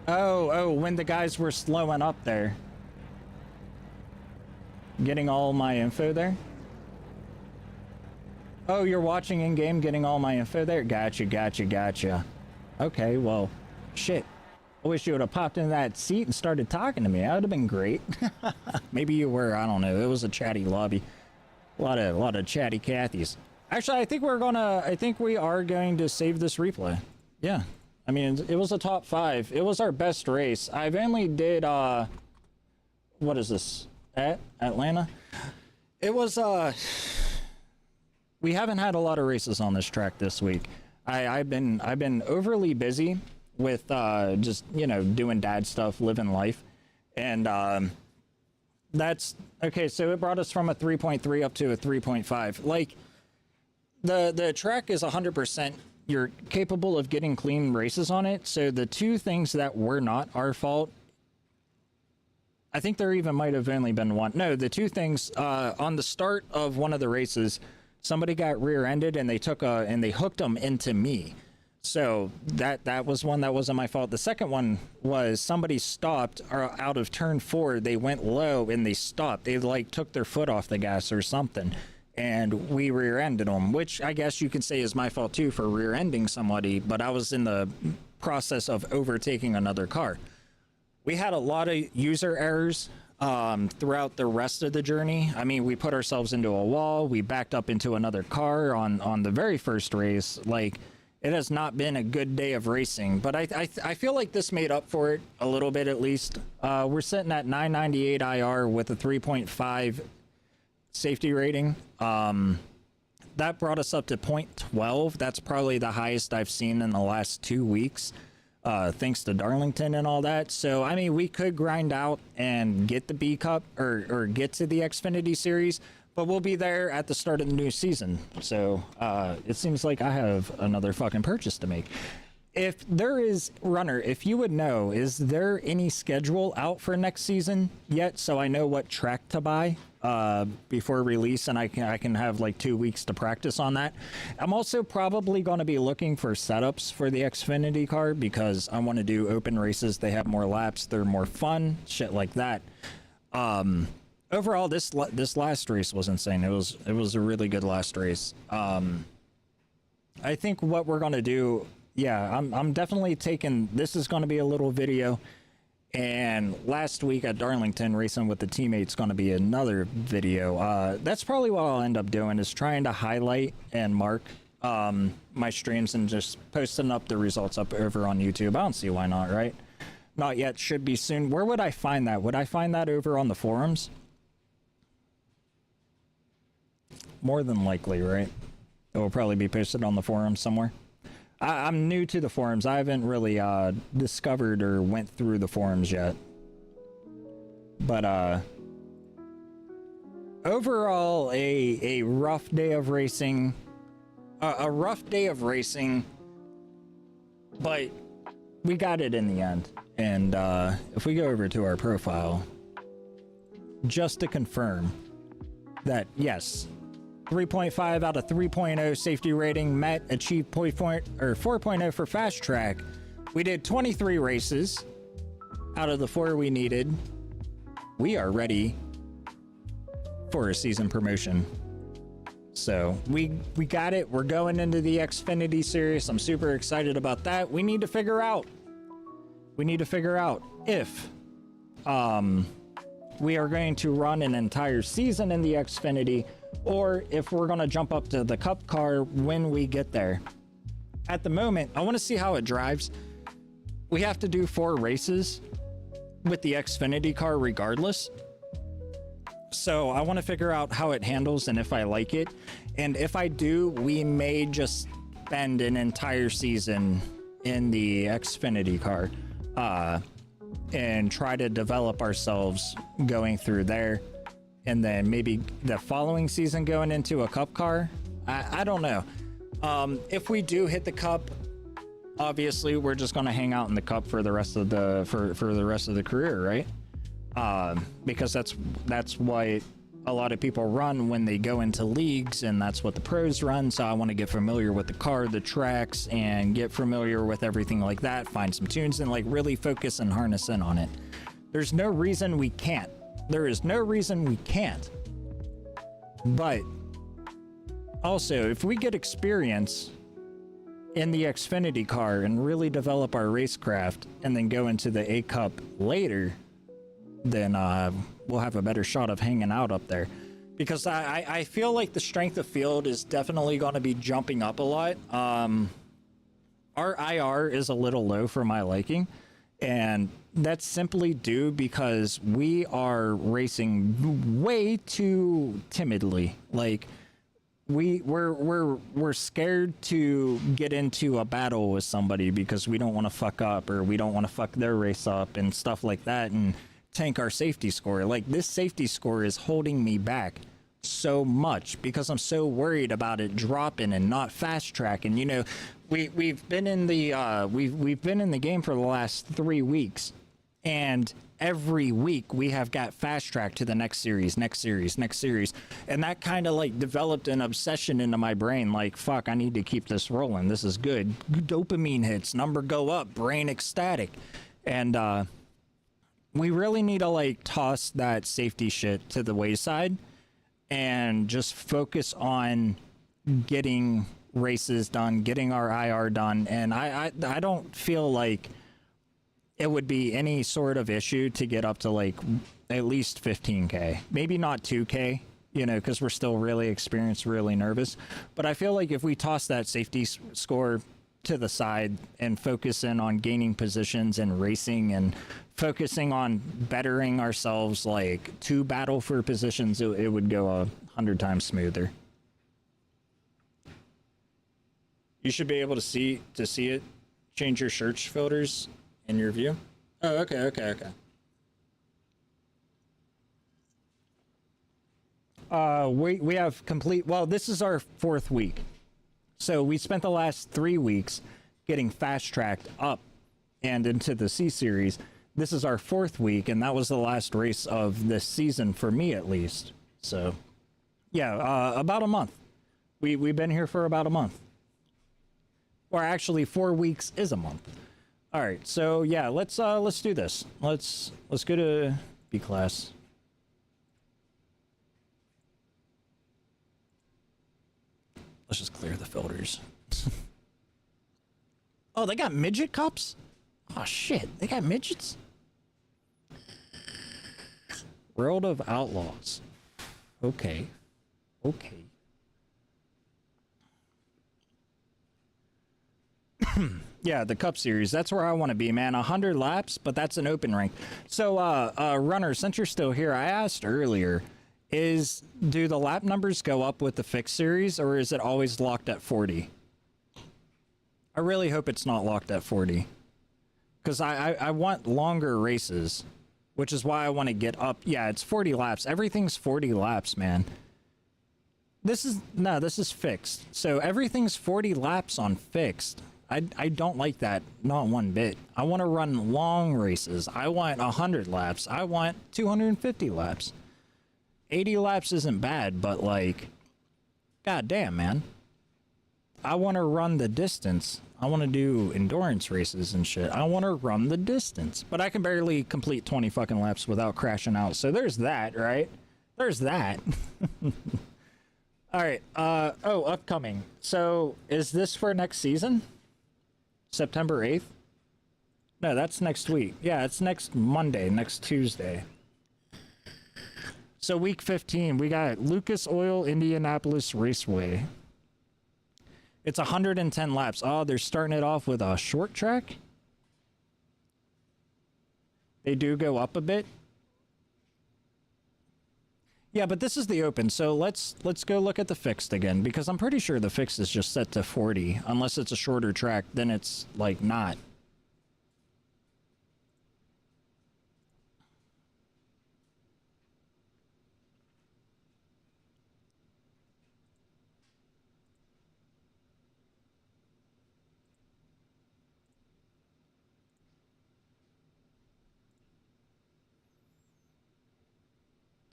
Oh, when the guys were slowing up there. Getting all my info there. Oh, you're watching in-game, getting all my info there? Gotcha. Okay, well, shit. I wish you would have popped in that seat and started talking to me. That would have been great. Maybe you were, I don't know. It was a chatty lobby. A lot of chatty Cathys. Actually, I think we are going to save this replay. Yeah. I mean, it was a top 5. It was our best race. I've only did, what is this? At Atlanta? It was, we haven't had a lot of races on this track this week. I've been overly busy with, just, you know, doing dad stuff, living life. And, that's, okay, so it brought us from a 3.3 up to a 3.5. Like, the track is 100% you're capable of getting clean races on it. So the two things that were not our fault, I think there even might have only been one. No, the two things on the start of one of the races, somebody got rear-ended and they hooked them into me. So that was one that wasn't my fault. The second one was somebody stopped out of turn 4. They went low and they stopped. They like took their foot off the gas or something, and we rear-ended them, which I guess you can say is my fault too for rear-ending somebody, but I was in the process of overtaking another car. We had a lot of user errors throughout the rest of the journey. I mean, we put ourselves into a wall. We backed up into another car on the very first race. Like, it has not been a good day of racing, but I feel like this made up for it a little bit at least. We're sitting at 998 IR with a 3.5 safety rating. That brought us up to 0.12. That's probably the highest I've seen in the last 2 weeks, thanks to Darlington and all that. So, I mean, we could grind out and get the B Cup or get to the Xfinity Series, but we'll be there at the start of the new season. So it seems like I have another fucking purchase to make. If there is, Runner, if you would know, is there any schedule out for next season yet, so I know what track to buy before release, and I can have like 2 weeks to practice on that. I'm also probably going to be looking for setups for the Xfinity car because I want to do open races. They have more laps, they're more fun, shit like that. Overall, this last race was insane. It was a really good last race. I think what we're gonna do, yeah, I'm definitely taking. This is gonna be a little video, and last week at Darlington racing with the teammates gonna be another video. That's probably what I'll end up doing is trying to highlight and mark my streams and just posting up the results up over on YouTube. I don't see why not, right? Not yet, should be soon. Where would I find that? Would I find that over on the forums? More than likely, right? It will probably be posted on the forums somewhere. I'm new to the forums. I haven't really discovered or went through the forums yet. But overall, a rough day of racing. A rough day of racing, but we got it in the end. And if we go over to our profile, just to confirm that, yes, 3.5 out of 3.0 safety rating met, achieved 4.0 for fast track. We did 23 races out of the 4 we needed. We are ready for a season promotion. So we got it. We're going into the Xfinity Series. I'm super excited about that. We need to figure out if we are going to run an entire season in the Xfinity, or if we're going to jump up to the Cup car when we get there. At the moment, I want to see how it drives. We have to do 4 races with the Xfinity car regardless. So I want to figure out how it handles and if I like it. And if I do, we may just spend an entire season in the Xfinity car and try to develop ourselves going through there. And then maybe the following season going into a Cup car. I don't know. If we do hit the Cup, obviously we're just going to hang out in the Cup for the rest of the for the rest of the career, right? Because that's why a lot of people run when they go into leagues, and that's what the pros run. So I want to get familiar with the car, the tracks, and get familiar with everything like that. Find some tunes and like really focus and harness in on it. There's no reason we can't. There is no reason we can't. But also, if we get experience in the Xfinity car and really develop our racecraft and then go into the A Cup later, then we'll have a better shot of hanging out up there. Because I feel like the strength of field is definitely going to be jumping up a lot. Our IR is a little low for my liking. And that's simply due because we are racing way too timidly. Like we're scared to get into a battle with somebody because we don't want to fuck up, or we don't want to fuck their race up and stuff like that and tank our safety score. Like, this safety score is holding me back so much because I'm so worried about it dropping and not fast tracking. You know, we've been in the we've been in the game for the last 3 weeks, and every week we have got fast track to the next series, and that kind of like developed an obsession into my brain. Like, fuck, I need to keep this rolling. This is good. Dopamine hits, number go up, brain ecstatic, and we really need to like toss that safety shit to the wayside and just focus on getting races done, getting our IR done. And I don't feel like it would be any sort of issue to get up to like at least 15K, maybe not 2K, you know, because we're still really experienced, really nervous. But I feel like if we toss that safety score to the side and focus in on gaining positions and racing and focusing on bettering ourselves, like to battle for positions, it would go 100 times smoother. You should be able to see it. Change your search filters in your view. Oh, okay. We have complete. Well, this is our 4th week, so we spent the last 3 weeks getting fast tracked up and into the C series. This is our 4th week, and that was the last race of this season for me, at least. So, yeah, about a month. We've been here for about a month. Or actually 4 weeks is a month. All right, so yeah, let's do this. Let's go to B class. Let's just clear the filters. Oh, they got midget cups? Oh shit, they got midgets? World of Outlaws. Okay. Yeah, the Cup Series. That's where I want to be, man. 100 laps, but that's an open rank. So, Runner, since you're still here, I asked earlier, do the lap numbers go up with the fixed series, or is it always locked at 40? I really hope it's not locked at 40. Because I want longer races, which is why I want to get up. Yeah, it's 40 laps. Everything's 40 laps, man. This is fixed. So everything's 40 laps on fixed. I don't like that, not one bit. I want to run long races. I want 100 laps. I want 250 laps. 80 laps isn't bad, but like, god damn, man. I want to run the distance. I want to do endurance races and shit. I want to run the distance, but I can barely complete 20 fucking laps without crashing out. So there's that, right? There's that. All right. Oh, upcoming. So is this for next season? September 8th? No, that's next week. Yeah, it's next Monday, next Tuesday. So week 15, we got Lucas Oil Indianapolis Raceway. It's 110 laps. Oh, they're starting it off with a short track. They do go up a bit. Yeah, but this is the open, so let's go look at the fixed again, because I'm pretty sure the fixed is just set to 40. Unless it's a shorter track, then it's like not.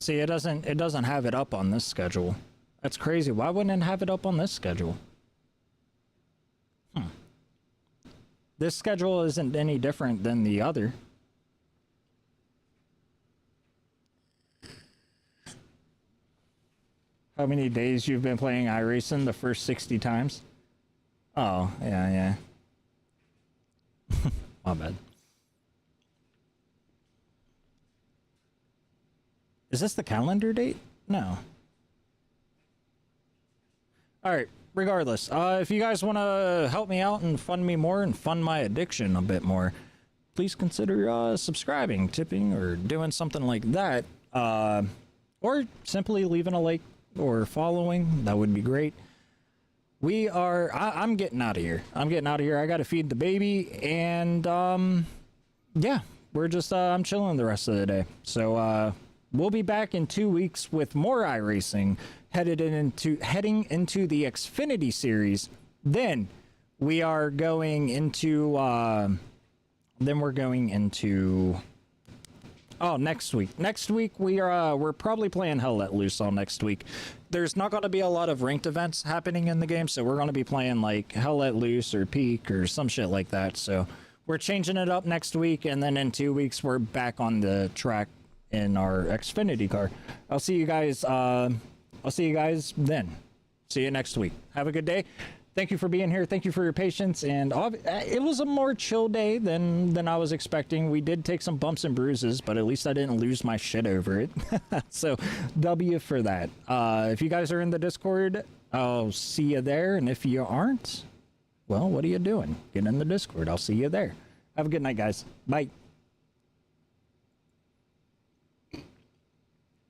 See, it doesn't have it up on this schedule. That's crazy. Why wouldn't it have it up on this schedule? This schedule isn't any different than the other. How many days you've been playing iRacing? The first 60 times? Oh, yeah. My bad. Is this the calendar date? No. All right. Regardless, if you guys want to help me out and fund me more and fund my addiction a bit more, please consider subscribing, tipping, or doing something like that. Or simply leaving a like or following. That would be great. I'm getting out of here. I got to feed the baby, and yeah, we're just I'm chilling the rest of the day. So we'll be back in 2 weeks with more iRacing, heading into the Xfinity series. Then we are going into then we're going into next week. Next week we're probably playing Hell Let Loose all next week. There's not going to be a lot of ranked events happening in the game, so we're going to be playing like Hell Let Loose or Peak or some shit like that. So we're changing it up next week, and then in 2 weeks we're back on the track in our Xfinity car. I'll see you guys then. See you next week. Have a good day. Thank you for being here. Thank you for your patience. And it was a more chill day than I was expecting. We did take some bumps and bruises, but at least I didn't lose my shit over it. So W for that. If you guys are in the Discord, I'll see you there. And if you aren't, well, what are you doing? Get in the Discord. I'll see you there. Have a good night, guys. Bye.